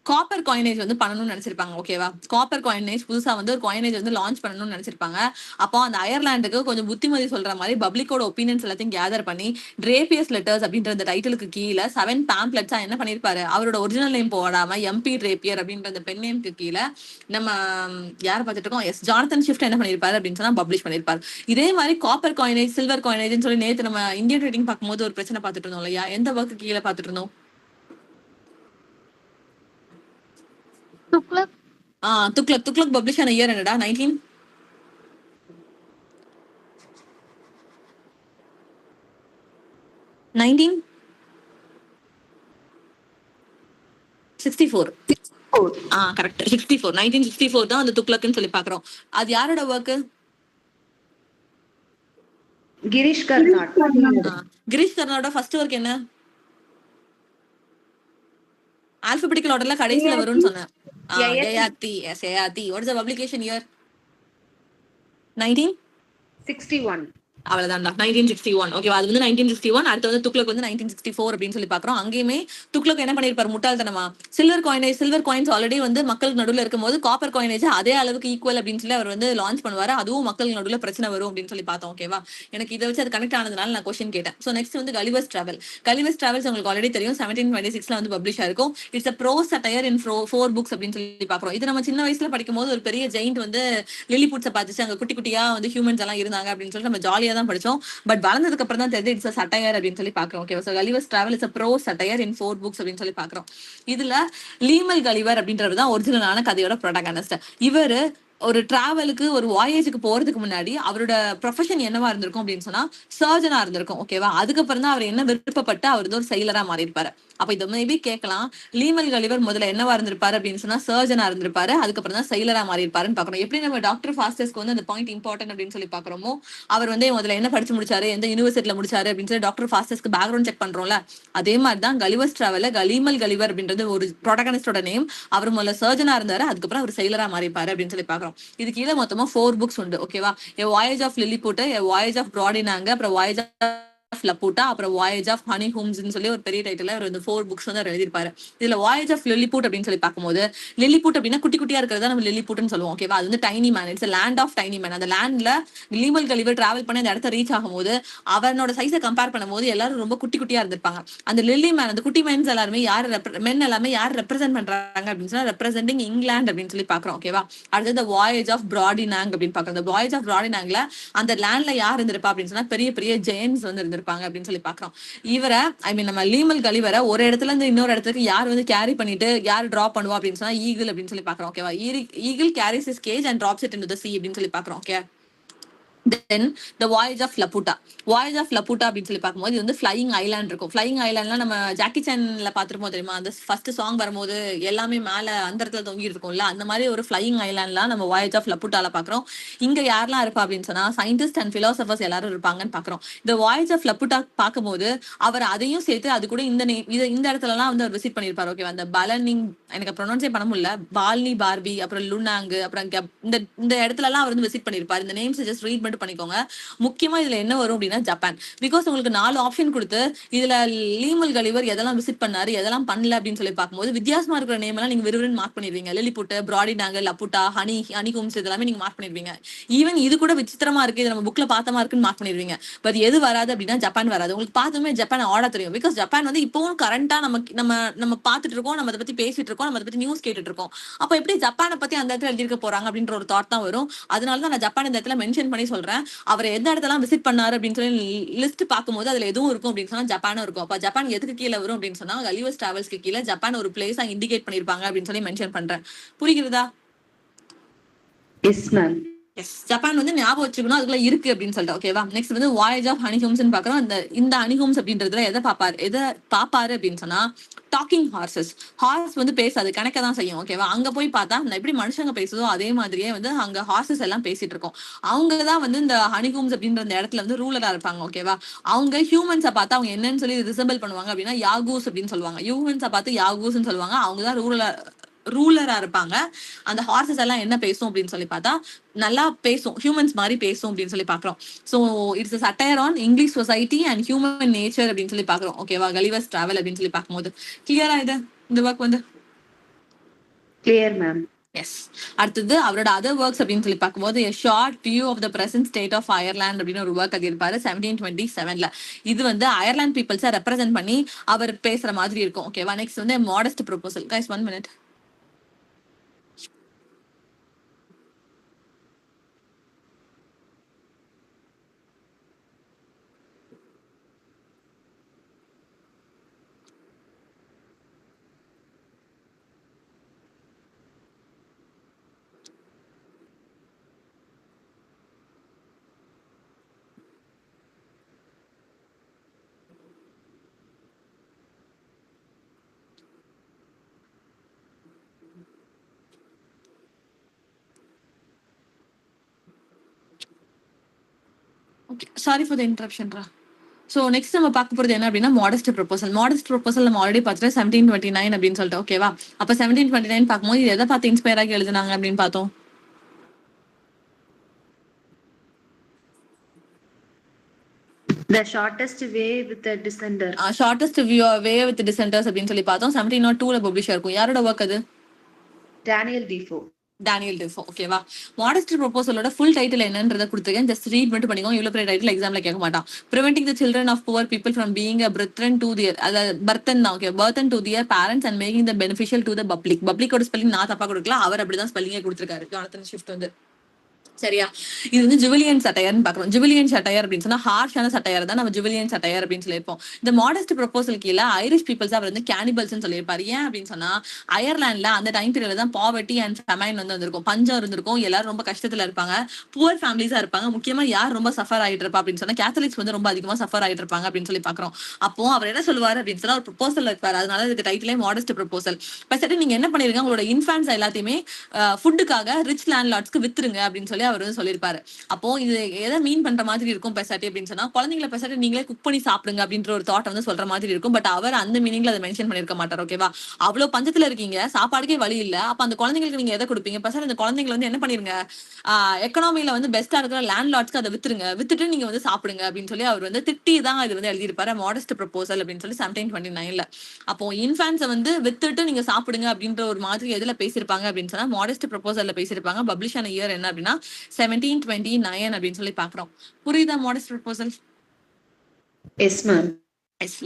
Speaker 1: காப்பர் காயினேஜ் வந்து பண்ணணும்னு நினைச்சிருப்பாங்க. ஓகேவா, காப்பர் காயினேஜ் புதுசா வந்து ஒரு காயினேஜ் வந்து லான்ச் பண்ணணும்னு நினைச்சிருப்பாங்க. அப்போ அந்த அயர்லாண்டுக்கு கொஞ்சம் புத்திமதி சொல்ற மாதிரி பப்ளிக்கோட ஒப்பீனியன்ஸ் எல்லாத்தையும் கேதர் பண்ணி ட்ரேபியர்ஸ் லெட்டர்ஸ் அப்படின்ற அந்த டைட்டிலுக்கு கீழே 7 pamphlets என்ன பண்ணிருப்பாரு, அவரோட ஒரிஜினல் நேம் போடாம எம்பி ட்ரேபியர் அப்படின்ற அந்த பென் நேம்க்கு கீழே நம்ம யார் பார்த்துட்டு இருக்கோம், எஸ் ஜானத்தன் ஷிஃப்ட் என்ன பண்ணிருப்பாரு அப்படின்னு சொன்னா பப்ளிஷ் பண்ணிருப்பாரு. இதே மாதிரி காப்பர் காயினேஜ், சில்வர் காயினேஜ் சொல்லி நேற்று நம்ம இந்தியன் ட்ரேடிங் பார்க்கும்போது ஒரு பிரச்சனை பார்த்துட்டு இருந்தோம் இல்லையா, எந்த ஒர்க்கு கீழே பார்த்துட்டு இருந்தோம்? துக்ளக் பப்ளிஷ் ஆன இயர் என்னடா? 19 64.
Speaker 7: Oh,
Speaker 1: correct. 64, 1964 தான் அந்த துக்ளக்னு சொல்லி பாக்குறோம். அது யாரோட ஒர்க்?
Speaker 2: Girish Karnad.
Speaker 1: கிரீஷ் கர்னாடோட ஃபர்ஸ்ட் ஒர்க் என்ன? ஆல்பபெட்டிக்கல் ஆர்டர்ல கடைசில வரும்னு சொன்னேன். Yayati. Yes, Yayati. What is the publication year? 19
Speaker 2: 61.
Speaker 1: அவ்வளவுதான்டா, 1961. ஓகேவா? அது வந்து 1961. அடுத்து வந்து துக்ளக் வந்து 1964 அப்படின்னு சொல்லி பாக்குறோம். அங்கேயுமே துக்ளக் என்ன பண்ணிருப்பாரு முட்டாள்தனமா, சில்வர் காயின்ஸ் ஆல்ரெடி வந்து மக்களுக்கு நடுவுல இருக்கும்போது காப்பர் காயினேஜ் அதே அளவுக்கு ஈக்குவல் அப்படின்னு சொல்லி அவர் வந்து லான்ச் பண்ணுவாரு. அதுவும் மக்களுக்கு நடுவுல பிரச்சனை வரும் அப்படின்னு சொல்லி பார்த்தோம். ஓகேவா? எனக்கு இதை வச்சு அது கனெக்ட் ஆனதுனால நான் கொஸ்டின் கேட்டேன். ஸோ நெக்ஸ்ட் வந்து கலிவர்ஸ் டிராவல். கலிவர்ஸ் டிராவல்ஸ் உங்களுக்கு ஆல்ரெடி தெரியும், 1726 வந்து பப்ளிஷ் ஆயிருக்கும். It's a bro satire in 4 books அப்படின்னு சொல்லி பாக்குறோம். இது நம்ம சின்ன வயசுல படிக்கும் போது ஒரு பெரிய ஜெயிண்ட் வந்து லிலிபுட்ஸை பார்த்துச்சு, அங்க குட்டி குட்டியா வந்து ஹியூமன்ஸ் எல்லாம் இருந்தாங்க அப்படின்னு சொல்லி நம்ம ஜாலியா தான் படிச்சோம். பட் வளர்ந்ததுக்கு அப்புறம் தான் தெரியுது இட்ஸ் சட்டையர் அப்படின்னு சொல்லி பாக்குறோம். Okay, so Gulliver's travel is bro satire in 4 books அப்படின்னு சொல்லி பாக்குறோம். இதுல லீமல் கலிவர் அப்படின்றது தான் ஒரிஜினலான கதையோட ப்ரோட்டகனிஸ்ட். இவரு ஒரு டிராவலுக்கு ஒரு வாயேஜுக்கு போறதுக்கு முன்னாடி அவரோட ப்ரொஃபஷன் என்னவா இருந்திருக்கும் அப்படின்னு சொன்னா சர்ஜனா இருந்திருக்கும். ஓகேவா? அதுக்கப்புறம் தான் அவர் என்ன விருப்பப்பட்டு அவர் வந்து ஒரு செயலரா மாறி இருப்பாரு. அப்ப இதை மேபி கேட்கலாம், லீமல் கலிவர் முதல்ல என்னவா இருந்திருப்பாரு அப்படின்னு சொன்னா சர்ஜனா இருந்திருப்பாரு, அதுக்கப்புறம் தான் செயலரா மாறி இருப்பாருன்னு பாக்குறோம். எப்படி நம்ம டாக்டர் ஃபாஸ்டஸ்க்கு வந்து அந்த பாயிண்ட் இம்பார்ட்டன்ட் அப்படின்னு சொல்லி பாக்குறோமோ, அவர் வந்து முதல்ல என்ன படிச்சு முடிச்சாரு, எந்த யூனிவர்சிட்டியில முடிச்சாரு அப்படின்னு சொல்லி டாக்டர் ஃபாஸ்டஸ்க்கு பேக்ரவுண்ட் செக் பண்றோம்ல, அதே மாதிரி தான் கலிவர்ஸ் டிராவல்ல கலிமல் கலிவர் அப்படின்றது ஒரு ப்ரோட்டகனிஸ்டோட நேம். அவர் முதல்ல சர்ஜனா இருந்தாரு, அதுக்கப்புறம் அவர் செயலரா மாறிப்பாரு அப்படின்னு சொல்லி பாக்குறோம். இது கீழே மொத்தமா 4 புக்ஸ் உண்டு. ஓகேவா? A Voyage of Lilliput, A Voyage of Brodinanga, அப்புறம் Voyage of Laputa, அப்புறம் Voyage of Honeycombs சொல்லி ஒரு பெரிய டைட்டில் அவர் வந்து 4 புக்ஸ் வந்து அவர் எழுதியிருப்பாரு. இதுல Voyage of Lilliput அப்படின்னு சொல்லி பார்க்கும்போது, லில்லிபுட் அப்படின்னா குட்டி குட்டியா இருக்கிறதா நம்ம லில்லிபுட்னு சொல்லுவோம். ஓகேவா? அது வந்து tiny man, it's land of tiny man. அந்த லேண்ட்ல லீமல் கலிவர் டிராவல் பண்ணி அந்த இடத்த ரீச் ஆகும்போது அவனோட சைஸை கம்பேர் பண்ணும்போது எல்லாரும் ரொம்ப குட்டி குட்டியா இருந்திருப்பாங்க. அந்த லில்லி மேன், அந்த குட்டி மென்ஸ் எல்லாருமே மென் எல்லாமே யார் ரெப்ரசென்ட் பண்றாங்க அப்படின்னு சொன்னா ரெப்ரசென்டிங் இங்கிலாந்து அப்படின்னு சொல்லி பாக்குறோம். ஓகேவா? அடுத்து the voyage of Brodinang அப்படின்னு பாக்குறோம். the voyage of Brodinangல அந்த லேண்ட்ல யார் இருந்திருப்பா அப்படின்னு சொன்னா பெரிய பெரிய ஜெயின்ஸ் வந்து இருந்திருப்பாங்க அப்படின்னு சொல்லி பாக்குறோம். இவரை நம்ம லீமல் கலிவரை ஒரு இடத்துல இருந்து இன்னொரு இடத்துக்கு யார் வந்து கேரி பண்ணிட்டு யார் டிராப் பண்ணுவா அப்படின்னு சொன்னா ஈகிள் அப்படின்னு சொல்லி பாக்குறோம். ஓகேவா? Eagle carries his cage and drops it into the sea அப்படின்னு சொல்லி பாக்குறோம். Okay, then the voyage of Laputa. Voyage of Laputa அப்படின்னு சொல்லி பார்க்கும்போது இது வந்து ஃபிளையிங் ஐலாண்ட் இருக்கும். ஃபிளையிங் ஐலாண்ட்லாம் நம்ம ஜாக்கி சான்ல பார்த்துருப்போம் தெரியுமா? அந்த ஃபர்ஸ்ட் சாங் வரும்போது எல்லாமே மேலே அந்த இடத்துல தொங்கி இருக்கும்ல, அந்த மாதிரி ஒரு ஃபிளையிங் ஐலாண்ட்லாம் நம்ம வாயேஜ் ஆஃப் லபுட்டால பார்க்குறோம். இங்க யாரெல்லாம் இருப்பா அப்படின்னு சொன்னா சயின்டிஸ்ட் அண்ட் பிலாசபர்ஸ் எல்லாரும் இருப்பாங்கன்னு பார்க்குறோம். இந்த வாயேஜ் ஆஃப் லபுட்டா பார்க்கும்போது அவர் அதையும் சேர்த்து அது கூட இந்த இடத்துலலாம் வந்து அவர் விசிட் பண்ணியிருப்பாரு. ஓகேவா? அந்த பலனிங், எனக்கு ப்ரொனவுன்ஸே பண்ண முடியல, பால்னி பார்பி, அப்புறம் லுனாங்கு, அப்புறம் இந்த இடத்துல எல்லாம் அவர் வந்து விசிட் பண்ணியிருப்பாரு. இந்த நேம்ஸ் ஜஸ்ட் ரீட் பண்ணிக்கோங்க. முக்கியமா இதுல என்ன வரும் அப்படின்னா ஜப்பான். பிகாஸ் உங்களுக்கு 4 ஆப்ஷன் கொடுத்து இதுல லீமல் கலிவர் எதெல்லாம் விசிட் பண்ணாரு எதெல்லாம் பண்ணல அப்படின்னு சொல்லி பார்க்கும்போது வித்தியாசமா இருக்கிற நேம் எல்லாம் நீங்க விரும்பி மார்க் பண்ணிருவீங்க. லிலிபுட், பிராடினாங்க, லப்புட்டா, ஹனிகோம்ஸ் இதெல்லாமே நீங்க மார்க் பண்ணிருவீங்க. ஈவன் இது கூட விசித்திரமா இருக்கு, இது நம்ம புக்ல பார்த்தமா இருக்குன்னு மார்க் பண்ணிருவீங்க. பட் எது வராது அப்படின்னா ஜப்பான் வராது. உங்களுக்கு பார்த்துமே ஜப்பான் ஆட தெரியும். பிகாஸ் ஜப்பான் வந்து இப்பவும் கரண்டா நம்ம பார்த்துட்டு இருக்கோம், நம்ம அதை பத்தி பேசிட்டு இருக்கோம், நம்ம அதை பத்தி நியூஸ் கேட்டுட்டு இருக்கோம். அப்ப எப்படி ஜப்பானை பத்தி அந்த இடத்துல எழுதிருக்க போறாங்க அப்படின்ற ஒரு தாட் தான் வரும். அதனாலதான் நான் ஜப்பான் இந்த இடத்துல மென்ஷன் பண்ணி சொல்றேன். அவர் எந்த இடத்தெல்லாம் விசிட் பண்ணாரு அப்படின்னு சொல்லி லிஸ்ட் பார்க்கும்போது அதுல எதுவும் இருக்கும் அப்படின்னு சொன்னா ஜப்பானும் இருக்கும். அப்ப ஜப்பான் எதுக்கு கீழே வரும் அப்படின்னு சொன்னா கலிவர்ஸ் டிராவல்ஸ்க்கு கீழே ஜப்பான் ஒரு பிளேஸா இண்டிகேட் பண்ணிருப்பாங்க அப்படின்னு சொல்லி மென்ஷன் பண்றேன். புரிகிறதா?
Speaker 2: Yes, ma'am.
Speaker 1: எஸ், ஜப்பான் வந்து ஞாபகம் வச்சுக்கணும் அதுக்குள்ள இருக்கு அப்படின்னு சொல்லிட்டு. ஓகேவா? நெக்ஸ்ட் வந்து வாயேஜ் ஆஃப் ஹனிகோம்ஸ் பாக்குறோம். இந்த ஹனிகோம்ஸ் அப்படின்றதுல எதை பாப்பாரு அப்படின்னு சொன்னா டாக்கிங் ஹார்ஸ் வந்து பேசாது, கணக்க தான் செய்யும். ஓகேவா? அங்க போய் பார்த்தா எப்படி மனுஷங்க பேசுதோ அதே மாதிரியே வந்து அங்க ஹார்சஸ் எல்லாம் பேசிட்டு இருக்கோம். அவங்கதான் வந்து இந்த ஹனிகோம்ஸ் அப்படின்ற இந்த இடத்துல வந்து ரூலரா இருப்பாங்க. ஓகேவா? அவங்க ஹியூமன்ஸை பார்த்து அவங்க என்னன்னு சொல்லி ரிசம்பிள் பண்ணுவாங்க அப்படின்னா யாகூஸ் அப்படின்னு சொல்லுவாங்க. ஹியூமன்ஸை பார்த்து யாகூஸ்ன்னு சொல்லுவாங்க. அவங்கதான் ரூலரா இருப்பாங்க. அந்த ஹார்சஸ் எல்லாம் என்ன பேசும் அப்படின்னு சொல்லி பார்த்தா நல்லா பேசும், ஹியூமன்ஸ் மாதிரி பேசும் அப்படின்னு சொல்லி பாக்குறோம். So it's satire on English society and human nature அப்படின்னு சொல்லி பாக்குறோம். ஓகேவா? கலிவர்ஸ் டிராவல் அப்படின்னு சொல்லி பார்க்கும்போது கிளியரா இந்த ஒர்க் வந்து
Speaker 2: Clear, ma'am.
Speaker 1: எஸ். அடுத்தது அவரோட அதர் ஒர்க்ஸ் அப்படின்னு சொல்லி பார்க்கும்போது A Short View of the Present State of Ireland அப்படின்னு ஒரு ஒர்க் எழுதியிருப்பாரு 1727ல. இது வந்து அயர்லாந்து பீப்புள்ஸை ரெப்ரசென்ட் பண்ணி அவர் பேசுற மாதிரி இருக்கும். ஓகேவா? நெக்ஸ்ட் வந்து modest proposal. Guys 1 minute. Okay, sorry for the இன்டரப்ஷன்ரா. ஸோ நெக்ஸ்ட் நம்ம பார்க்க போகிறது என்ன அப்படின்னா மாடஸ்ட் ப்ரொபோசல். மாடஸ்ட் ப்ரொபோசல் நம்ம ஆல்ரெடி பார்த்துட்டு 1729 அப்படின்னு சொல்லிட்டு, ஓகேவா? அப்போ 1729 பார்க்கும்போது இது எதை பார்த்து இன்ஸ்பயர் ஆகி எழுதுனாங்க அப்படின்னு பார்த்தோம்.
Speaker 2: The shortest way with the dissenter.
Speaker 1: Shortest way with dissenters அப்படின்னு சொல்லி பார்த்தோம். 1702ல பப்ளிஷ் இருக்கும். யாரோட ஒர்க் அது?
Speaker 2: Daniel Defoe.
Speaker 1: Daniel Defoe. ஓகேவா? மாடஸ்ட் ப்ரொபோசலோட ஃபுல் டைட்டில் என்னன்றதை கொடுத்துருக்கேன். ஜஸ்ட் ரீட் மட்டும் பண்ணிக்கோங்க. இவ்வளோ பெரிய டைட்டில் எக்ஸாம்ல கேட்க மாட்டான். Preventing the children of poor people from being a burden to their, அதாவது பர்த்தன் தான். Okay, burden to their parents and making the beneficial to the public. பப்ளிக்கோட ஸ்பெல்லிங் நான் தப்பா கொடுக்கலாம், அவர் அப்படிதான் ஸ்பெல்லிங்கே கொடுத்துருக்காரு. ஜானத்தன் ஷிஃப்ட் வந்து சரியா? இது வந்து ஜுவிலியன் சட்டையர்னு பாக்குறோம். ஜுவிலியன் சட்டையர் அப்படின்னு சொன்னா ஹார்ஷான சட்டையர் தான் நம்ம ஜுவிலியன் சட்டையர் அப்படின்னு சொல்லியிருப்போம். இந்த மாடஸ்ட் ப்ரொபோசல் கீழே ஐரிஷ் பீப்பிள்ஸ் அவர் வந்து கேனிபல்ஸ் சொல்லியிருப்பாரு. ஏன் அப்படின்னு சொன்னா அயர்லாந்துல அந்த டைம் பீரியட்ல தான் பாவர்ட்டி அண்ட் ஃபெமைன் வந்து வந்திருக்கும், பஞ்சம் இருந்திருக்கும், எல்லாரும் ரொம்ப கஷ்டத்துல இருப்பாங்க, புவர் ஃபேமிலிஸா இருப்பாங்க. முக்கியமா யார் ரொம்ப சஃபர் ஆயிட்டு இருப்பா அப்படின்னு சொன்னா கேத்தலிக்ஸ் வந்து ரொம்ப அதிகமா சஃபர் ஆயிட்டு இருப்பாங்க அப்படின்னு சொல்லி பாக்குறோம். அப்போ அவர் என்ன சொல்லுவாரு அப்படின்னு சொன்னா ஒரு ப்ரொபோசல் இருப்பாரு. அதனால இதுக்கு டைட்டிலே மாடஸ்ட் ப்ரொபோசல். பட் நீங்க என்ன பண்ணிருக்கீங்க, உங்களோட இன்ஃபான்ஸ் எல்லாத்தையுமே ஃபுட்டுக்காக ரிச் லேண்ட் லார்ட்ஸ்க்கு வித்துருங்க அப்படின்னு சொல்லி அவர் வந்து சொல்லியிருப்பாரு. அப்போ இது எதை மீன் பண்ற மாதிரி இருக்கும் பெசாட்டி அப்படின்னு சொன்னா, குழந்தைங்களை பெசாட்டி நீங்களே குக் பண்ணி சாப்பிடுங்க அப்படின்ற ஒரு தாட் வந்து சொல்ற மாதிரி இருக்கும். பட் அவர் அந்த மீனிங்ல அதை மென்ஷன் பண்ணிருக்க மாட்டார். ஓகேவா? அவ்வளவு பஞ்சத்துல இருக்கீங்க, சாப்பாடுக்கே வழி இல்ல, அப்ப அந்த குழந்தைங்களுக்கு நீங்க எதை கொடுப்பீங்க? பெசாட்டி அந்த குழந்தைங்களை வந்து என்ன பண்ணிருங்க, எக்கனாமில வந்து பெஸ்டா இருக்கிற லேண்ட் லார்ட்ஸ்க்கு அதை வித்துருங்க, வித்துட்டு நீங்க வந்து சாப்பிடுங்க அப்படின்னு சொல்லி அவர் வந்து திட்டி தான் இது வந்து எழுதியிருப்பாரு மாடஸ்ட் ப்ரொபோசல் அப்படின்னு சொல்லி 1729ல. அப்போ இன்ஃபான்ஸை வந்து வித்துட்டு நீங்க சாப்பிடுங்க அப்படின்ற ஒரு மாதிரி எதுல பேசியிருப்பாங்க அப்படின்னு சொன்னா மாடஸ்ட் ப்ரொபோசல்ல பேசியிருப்பாங்க. பப்ளிஷ் ஆன இயர் என்ன அப்படின்னா 1729 அப்படின்னு சொல்லி பாக்குறோம். புரியுதா மாடஸ்ட் ப்ரொபோசல்?
Speaker 2: Yes, ma'am.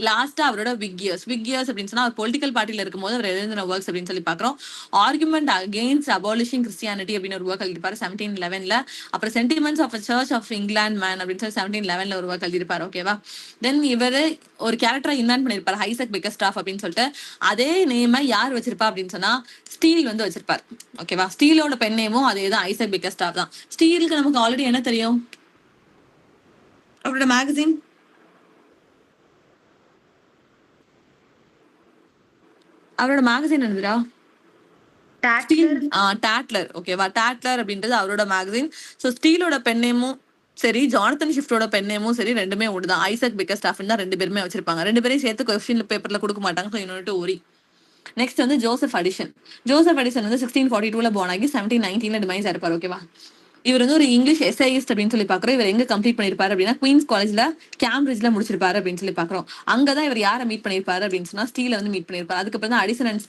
Speaker 1: லாஸ்டா அவரோட விக்யர்ஸ் அப்படின்னு சொன்னா அவர் பொலிட்டிக்கல் பார்ட்டில இருக்கும்போது அவர் எழுதின ஒர்க்ஸ் அப்படின்னு சொல்லி பாக்குறோம். ஆர்குமெண்ட் அகெயின்ஸ்ட் அபாலிஷிங் கிறிஸ்டியானிட்டி அப்படின்னு ஒரு ஒர்க் எழுதிருப்பாரு 1711ல. அப்புறம் sentiments of church of England man அப்படின்னு சொல்லி 1711ல ஒரு ஒர்க் எழுதிருப்பாரு. ஓகேவா? தென் இவர் ஒரு கேரக்டரை இன்வென்ட் பண்ணிருப்பாரு, ஐசக் பிக்கர்ஸ்டாஃப் அப்படின்னு சொல்லிட்டு. அதே நேமை யார் வச்சிருப்பா அப்படின்னு சொன்னா ஸ்டீல் வந்து வச்சிருப்பாரு. ஓகேவா? ஸ்டீலோட பென் நேமும் அதேதான், ஐசக் பிக்கர்ஸ்டாஃப் தான். ஸ்டீலுக்கு நமக்கு ஆல்ரெடி என்ன தெரியும், அவரோட மேகசின் என்னதுடா? டாட்லர். ஓகேவா? டாட்லர் அப்படின்றது அவரோட மேகசின். சோ ஸ்டீலோட பென் நேமும் சரி, ஜானத்தன் ஷிஃப்டோட பென் நேமும் சரி, ரெண்டுமே ஒண்ணுதான். ஐசக் பிக்கர்ஸ்டாஃப் தான் ரெண்டு பேருமே வச்சிருப்பாங்க. ரெண்டு பேரையும் சேர்த்து கொஸ்டின் பேப்பர்ல கொடுக்க மாட்டாங்க. ஸோ இன்னொரு ஒரி. நெக்ஸ்ட் வந்து ஜோசப் அடிசன். வந்து 1642ல போர்ன் ஆகி 1719ல டிமைஸ் ஆயிருப்பாரு. ஓகேவா? இவர் வந்து ஒரு இங்கிலீஷ் எஸ்ஐயிஸ்ட் அப்படின்னு சொல்லி பாக்குறோம். இவர் எங்க கம்ப்ளீட் பண்ணிருப்பாரு அப்படின்னா குயின்ஸ் காலேஜ்ல கேம்பிரிட்ஜ்ல முடிச்சிருப்பாரு அப்படின்னு சொல்லி பாக்குறோம். அங்கதான் இவர் யாரை மீட் பண்ணிருப்பாரு அப்படின்னு சொன்னா ஸ்டீல வந்து மீட் பண்ணிருப்பாரு. அதுக்கப்புறம் தான் அடிசன் அண்ட்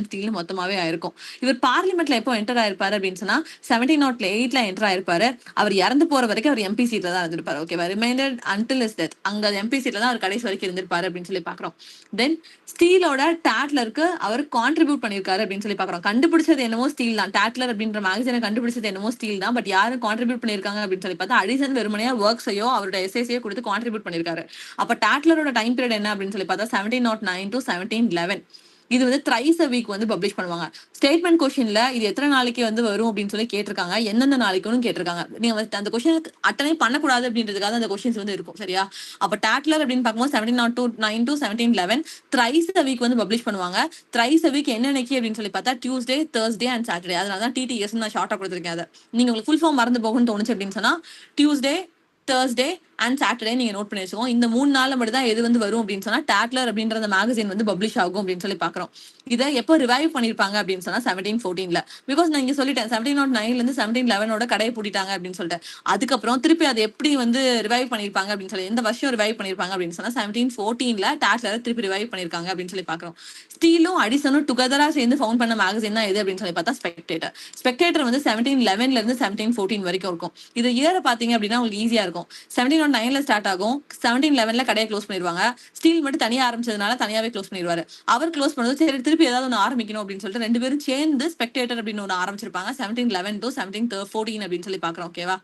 Speaker 1: ஸ்டீல் மொத்தமாவே ஆயிருக்கும். இவர் பார்லிமெண்ட்ல எப்போ என்டர் ஆயிருப்பாரு அப்படின்னு சொன்னா 1708ல என்டர் ஆயிருப்பாரு. அவர் இறந்து போற வரைக்கும் அவர் எம்பி சீட்ல தான் இருந்திருப்பாரு. ஓகேவா? ரிமைண்டர் அன்டில் இஸ் டெத், அங்க எம்பி சீட்ல தான் அவர் கடைசி வரைக்கும் இருந்திருப்பாரு அப்படின்னு சொல்லி பாக்குறோம். தென் ஸ்டீலோட டாட்லருக்கு அவர் கான்ட்ரிபியூட் பண்ணிருக்காரு அப்படின்னு சொல்லி பாக்குறோம். கண்டுபிடிச்சது என்னமோ ஸ்டீல் தான். டாட்லர் அப்படின்ற மேகசினை கண்டுபிடிச்சது என்னமோ ஸ்டீல் தான். பட் யாரும் கான்ட்ரிபியூட் பண்ணிருக்காங்க அப்படின்னு சொல்லி பார்த்தா அடிசன் வெறுமனையா ஒர்க்ஸையோ அவரோட எஸ்ஐஸையோ கொடுத்து கான்ட்ரிபியூட் பண்ணிருக்காரு. அப்ப டாட்லரோட டைம் பீரியட் என்ன அப்படின்னு சொல்லி பார்த்தா 1709 to 1711. இது வந்து த்ரைஸ் அ வீக் வந்து பப்ளிஷ் பண்ணுவாங்க. ஸ்டேட்மெண்ட் கொஸ்டின்ல இது எத்தனை நாளைக்கு வந்து வரும் அப்படின்னு சொல்லி கேட்டிருக்காங்க, எந்தெந்த நாளைக்குன்னு கேட்டிருக்காங்க. நீங்க அந்த கொஸ்டின் அட்டனை பண்ணக்கூடாது அப்படின்றதுக்காக அந்த கொஸ்டின்ஸ் வந்து இருக்கும். சரியா? அப்ப டாட்லர் அப்படின்னு பார்க்கும்போது 1709 to 1711 த்ரைஸ் அ வீக் வந்து பப்ளிஷ் பண்ணுவாங்க. த்ரைஸ் அ வீக் என்னன்னைக்கு அப்படின்னு சொல்லி பார்த்தா டியூஸ்டே, தேர்ஸ்டே அண்ட் சாட்டர்டே. அதனாலதான் டிடிஎஸ் நான் ஷார்ட்டா கொடுத்துருக்கேன். அதை நீங்க உங்களுக்கு ஃபுல் ஃபார்ம் மறந்து போகும்னு தோணுச்சு அப்படின்னு சொன்னா டியூஸ்டே, தேர்ஸ்டே அண்ட் சாட்டர்டே நீங்க நோட் பண்ணி வச்சுக்கோங்க. இந்த 3 நாள்ல மட்டும் தான் எது வந்து வரும் அப்படின்னு சொன்னா டாட்லர் அப்படின்ற அந்த மேகசின் வந்து பப்ளிஷ் ஆகும் அப்படின்னு சொல்லி பாக்குறோம். இதை எப்போ ரிவைவ் பண்ணிருப்பாங்க அப்படின்னு சொன்னா 1714ல. பிகாஸ் நான் இங்க சொல்லிட்டேன் 1709ல இருந்து 1711ஓட கடையை பூட்டிட்டாங்க அப்படின்னு சொல்லிட்டு. அதுக்கப்புறம் திருப்பி அதை எப்படி வந்து ரிவைவ் பண்ணிருப்பாங்க அப்படின்னு சொல்லி, எந்த வருஷம் ரிவைவ் பண்ணிருப்பாங்க அப்படின்னு சொன்னா 1714ல டாட்லர் திருப்பி ரிவைவ் பண்ணிருக்காங்க அப்படின்னு சொல்லி பாக்குறோம். ஸ்டீலும் அடிசனும் டுகெதரா சேர்ந்து ஃபவுண்ட் பண்ண மேகசின் தான் எது அப்படின்னு சொல்லி பார்த்தா ஸ்பெக்டேட்டர் வந்து 1711ல இருந்து 1714 வரைக்கும் இருக்கும். இது இயரை பாத்தீங்க அப்படின்னா உங்களுக்கு ஈஸியா இருக்கும். 1709ல ஸ்டார்ட் ஆகும், 1711ல கடையை க்ளோஸ் பண்ணிடுவாங்க. ஸ்டீல் மட்டும் தனியா ஆரம்பிச்சதுனால தனியாவே க்ளோஸ் பண்ணிடுவாரு. அவர் க்ளோஸ் பண்ணது சரி திருப்பி ஏதாவது ஒன்று ஆரம்பிக்கணும் அப்படின்னு சொல்லிட்டு ரெண்டு பேரும் சேர்ந்து ஸ்பெக்டேட்டர் அப்படின்னு ஒன்று ஆரம்பிச்சிருப்பாங்க 1711 to 1714 அப்படின்னு சொல்லி பாக்குறோம். ஓகேவா?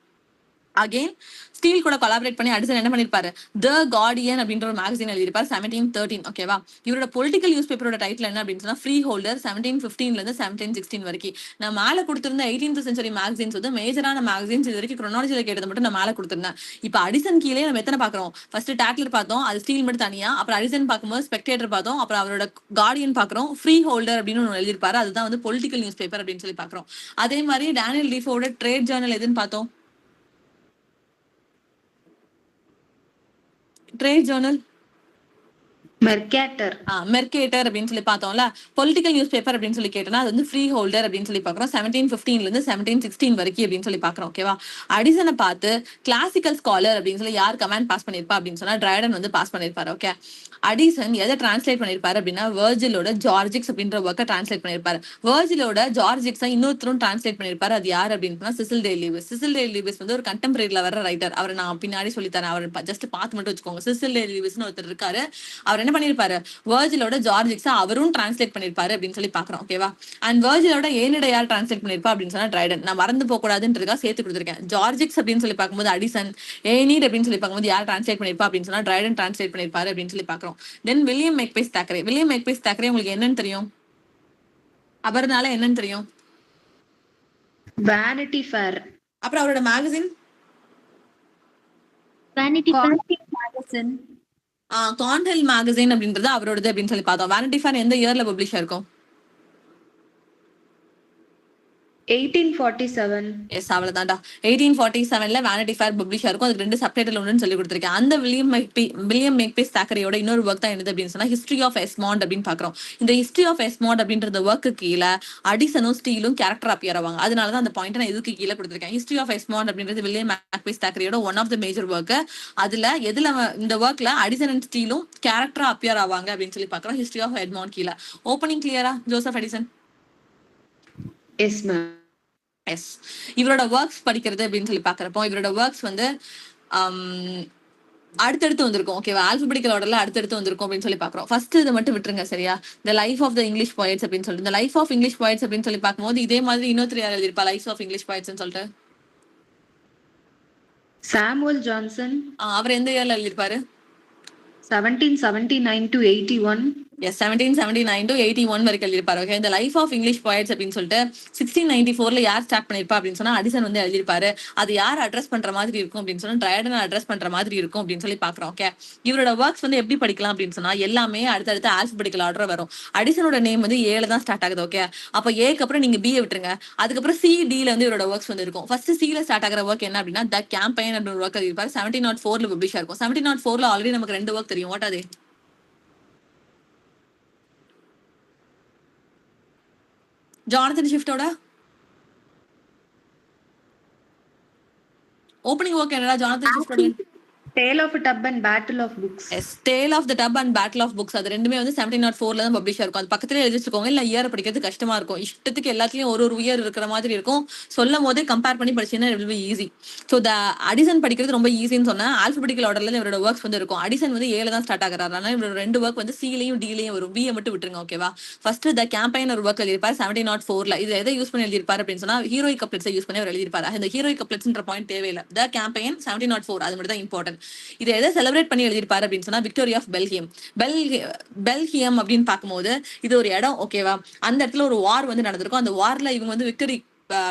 Speaker 1: அகைன் ஸ்டீல் கூட கொலாபரேட் பண்ணி அடிசன் என்ன பண்ணிருப்பாரு, த கார்டியன் அப்படின்ற ஒரு மேகசின் எழுதிருப்பாரு 1713. ஓகேவா? இவரோட பொலிட்டிக்கல் நியூஸ் பேப்பரோட டைட்டில் என்ன அப்படின்னு சொன்னா ஃப்ரீ ஹோல்டர் 1715ல இருந்து 1716 வரைக்கும். நான் மேல கொடுத்திருந்த 18th century மேகசின்ஸ் வந்து மேஜரான மேகசின்ஸ் இது வரைக்கும் குரோனாலஜில கேட்டது மட்டும் நான் மேல கொடுத்திருந்தேன். இப்ப அடிசன் கீழே நம்ம எத்தனை பாக்குறோம், ஃபர்ஸ்ட் டாட்லர் பார்த்தோம், அது ஸ்டீல் மட்டும் தனியா. அப்புறம் அடிசன் பார்க்கும்போது ஸ்பெக்டேட்டர் பார்த்தோம், அப்புறம் அவரோட கார்டியன் பாக்குறோம், ஃப்ரீ ஹோல்டர் அப்படின்னு ஒன்று எழுதிருப்பாரு, அதுதான் வந்து பொலிட்டிக்கல் நியூஸ் பேப்பர் அப்படின்னு சொல்லி பாக்குறோம். அதே மாதிரி டேனியல் டீஃபோட ட்ரேட் ஜேர்னல் எதுன்னு பார்த்தோம், ட்ரேட் ஜேர்னல்,
Speaker 7: Mercator.
Speaker 1: மெர்கேட்டர் அப்படின்னு சொல்லி பார்த்தோம்ல. பொலிட்டிக்கல் நியூஸ் பேப்பர் அப்படின்னு சொல்லி கேட்டோம்னா அது வந்து ஃப்ரீ ஹோல்டர் அப்படின்னு சொல்லி பார்க்குறோம். 1715 இருந்து 1716 வரைக்கும் அப்படின்னு சொல்லி பார்க்குறோம். ஓகேவா? அடிசனை பார்த்து கிளாசிக்கல் ஸ்காலர் அப்படின்னு சொல்லி யார் கமெண்ட் பாஸ் பண்ணியிருப்பா அப்படின்னு சொன்னா ட்ரைடன் வந்து பாஸ் பண்ணியிருப்பாரு. ஓகே, அடிசன் எதை டிரான்ஸ்லேட் பண்ணியிருப்பாரு அப்படின்னா வெர்ஜிலோட ஜார்ஜிக்ஸ் அப்படின்ற ஒர்க்கை டிரான்ஸ்லேட் பண்ணியிருப்பாரு. வெர்ஜிலோட ஜார்ஜிக்ஸை இன்னொருத்தரும் டிரான்ஸ்லேட் பண்ணியிருப்பாரு. அது யார் அப்படின்னு சிசில் டே லூயிஸ். சிசில் டே லூயிஸ் வந்து ஒரு கண்டெம்பரரியில வர ரைட்டர். அவரை நான் பின்னாடி சொல்லித்தரேன், அவர் ஜஸ்ட் பார்த்து மட்டும் வச்சுக்கோங்க. சிசில் டே லூயிஸ்னு ஒருத்தர் இருக்காரு. அவர் என்ன பண்ணியிருப்பாரு, வெர்ஜிலோட ஜார்ஜிக்ஸை அவரும் டிரான்ஸ்லேட் பண்ணியிருப்பாரு அப்படின்னு சொல்லி பாக்குறோம். ஓகேவா? அண்ட் வெர்ஜிலோட ஏனிட யார் டிரான்ஸ்லேட் பண்ணியிருப்பா அப்படின்னு சொன்னா ட்ரைடன். நான் மறந்து போக கூடாதுன்றதுக்காக சேர்த்து கொடுத்துருக்கேன். ஜார்ஜிக்ஸ் அப்படின்னு சொல்லி பார்க்கும்போது அடிசன், ஏனிட் அப்படின்னு சொல்லி பார்க்கும்போது யார் டிரான்ஸ்லேட் பண்ணியிருப்பா அப்படின்னு சொன்னா ட்ரைடன் டிரான்ஸ்லேட் பண்ணியிருப்பாரு அப்படின்னு சொல்லி பாக்குறோம். தென் வில்லியம் மேக்பீஸ் தாக்கரே. வில்லியம் மேக்பீஸ் தாக்கரே உங்களுக்கு என்னன்னு தெரியும்? அவர்னால என்னன்னு தெரியும்?
Speaker 7: Vanity Fair.
Speaker 1: அப்புறம் அவரோட magazine
Speaker 4: Vanity Fair.
Speaker 2: Magazine.
Speaker 1: Cornhill magazine அப்படின்றது அவரோடது அப்படின்னு சொல்லி பார்த்தோம். வேனிட்டி ஃபேர் எந்த இயர்ல பப்ளிஷ் ஆயிருக்கும்?
Speaker 7: 1847.
Speaker 1: எஸ், அவ்வளவுதான்டா. 1847ல வேனிட்டி ஃபேர் பப்ளிஷ் ஆயிருக்கும். அதுக்கு 2 சப்டைட்டில் ஒன்றுன்னு சொல்லி கொடுத்துருக்கேன். அந்த வில்லியம் மேக்பீஸ் தாக்கரேயோட இன்னொரு ஒர்க் தான் என்னது அப்படின்னு சொன்னா ஹிஸ்டரி ஆஃப் எஸ்மாண்ட் அப்படின்னு பாக்குறோம். இந்த ஹிஸ்டரி ஆஃப் எஸ்மாண்ட் அப்படின்ற ஒர்க்கு கீழே அடிசனும் ஸ்டீலும் கேரக்டர் அப்பியர் ஆவாங்க. அதனாலதான் அந்த பாயிண்ட் நான் இதுக்கு கீழே கொடுத்துருக்கேன். ஹிஸ்டரி ஆஃப் எஸ்மாண்ட் அப்படின்றது வில்லியம் மேக்பீஸ் தாக்கரேயோட one of the major work. அதுல எதுல இந்த ஒர்க்ல அடிசன் அண்ட் ஸ்டீலும் கேரக்டர் அப்பியர் ஆவாங்க அப்படின்னு சொல்லி பாக்குறோம். ஹிஸ்டரி ஆஃப் எட்மாண்ட் கீழே. ஓப்பனிங் கிளியரா Joseph Addison?
Speaker 7: Yes, ma'am.
Speaker 1: Yes. இவரோட ஒர்க்ஸ் படிக்கிறது அப்படின்னு சொல்லி பாக்குறப்போ இவரோட ஒர்க்ஸ் வந்து அடுத்தடுத்து வந்திருக்கும். ஓகேவா? ஆல்பபெட்டிக்கல் ஆர்டர்ல அடுத்தடுத்து வந்திருக்கும் அப்படின்னு சொல்லி பாக்குறோம். ஃபர்ஸ்ட் இதை மட்டும் விட்டுருங்க, சரியா? The life of the English poets அப்படின்னு சொல்லிட்டு இந்த லைஃப் ஆஃப் இங்கிலீஷ் போயட்ஸ் அப்படின்னு சொல்லி பார்க்கும்போது இதே மாதிரி இன்னொருத்தர் யார் எழுதியிருப்பா லைஃப் ஆஃப் இங்கிலீஷ் போயட்ஸ் சொல்லிட்டு?
Speaker 7: Samuel Johnson.
Speaker 1: அவர் எந்த இயர்ல எழுதியிருப்பாரு?
Speaker 7: 1779 to 81.
Speaker 1: எஸ், 1779 to 81 வரைக்கும் எழுதியிருப்பாரு. ஓகே, இந்த லைஃப் ஆஃப் இங்கிலீஷ் போயட்ஸ் அப்படின்னு சொல்லிட்டு 1694ல யார் ஸ்டார்ட் பண்ணிருப்பா அப்படின்னு சொன்னா அடிசன் வந்து எழுதியிருப்பாரு. அது யார் அட்ரஸ் பண்ற மாதிரி இருக்கும் அப்படின்னு சொன்னா ட்ரைடன் அட்ரஸ் பண்ற மாதிரி இருக்கும் அப்படின்னு சொல்லி பாக்குறோம். ஓகே, இவரோட ஒர்க்ஸ் வந்து எப்படி படிக்கலாம் அப்படின்னு சொன்னா எல்லாமே அடுத்தடுத்து ஆல்பபெட்டிக்கல் ஆர்டர் வரும். அடிசனோட நேம் வந்து ஏல தான் ஸ்டார்ட் ஆகுது. ஓகே, அப்ப ஏக்கு அப்புறம் நீங்க பிஏ விட்டுருங்க. அதுக்கப்புறம் CDல வந்து இவரோட ஒர்க்ஸ் வந்து இருக்கும். ஃபர்ஸ்ட் சில ஸ்டார்ட் ஆகிற ஒர்க் என்ன அப்படின்னா த கேம்பெயின் அப்படின்னு ஒர்க் எழுதியிருப்பாரு. 1704ல பப்ளிஷ் ஆயிருக்கும். 1704ல ஆல்ரெடி நமக்கு 2 ஒர்க் தெரியும். வாட் அது? ஜானதன் ஷிஃப்டோட ஓப்பனிங் ஒர்க் என்னடா? ஜானதன் ஷிஃப்டோட
Speaker 7: Tale of a Tub and Battle of Books.
Speaker 1: எஸ், tale of the tub and battle of books. அது ரெண்டுமே வந்து 1704ல தான் பப்ளிஷ் இருக்கும். அது பக்கத்துல எழுதி வச்சுக்கோங்க, இல்ல இயர் படிக்கிறது கஷ்டமா இருக்கும். இஷ்டத்துக்கு எல்லாத்துலயும் ஒரு இயர் இருக்கிற மாதிரி இருக்கும். சொல்லும் போதே கம்பேர் பண்ணி படிச்சீங்கன்னா it will be easy. So the Addison படிக்கிறது ரொம்ப ஈஸின்னு சொன்னா ஆல்பபெட்டிக்கல் ஆர்டர்ல இவரோட ஒர்க்ஸ் வந்து இருக்கும். அடிசன் வந்து ஏல தான் ஸ்டார்ட் ஆகிறாரு. அதனால இவரோட 2 ஒர்க் வந்து சிலையும் டிலையும் வரும். பிஏ மட்டும் விட்டுருங்க. ஓகேவா? ஃபர்ஸ்ட் த கேம்பெயின் ஒரு ஒர்க் எழுதியிருப்பாரு 1704ல. இது எதை யூஸ் பண்ணி எழுதியிருப்பாரு அப்படின்னு சொன்னா ஹீரோயிக் கப்லெட்ஸை யூஸ் பண்ணி அவர் எழுதியிருப்பாரு. இந்த ஹீரோயிக் கப்லெட்ஸ்ன்ற பாயிண்ட் தேவையில்லை. த கேம்பெயின் 1704 அது மட்டும் தான் இம்பார்ட்டன்ட். இது எதை செலிப்ரேட் பண்ணி எழுதியிருப்பாரு அப்படின்னு சொன்னா விக்டோரியா ஆஃப் பெல்கியம். பெல்கியம் அப்படின்னு பார்க்கும்போது இது ஒரு இடம். ஓகேவா? அந்த இடத்துல ஒரு வார் வந்து நடந்திருக்கும். அந்த வார்ல இவங்க வந்து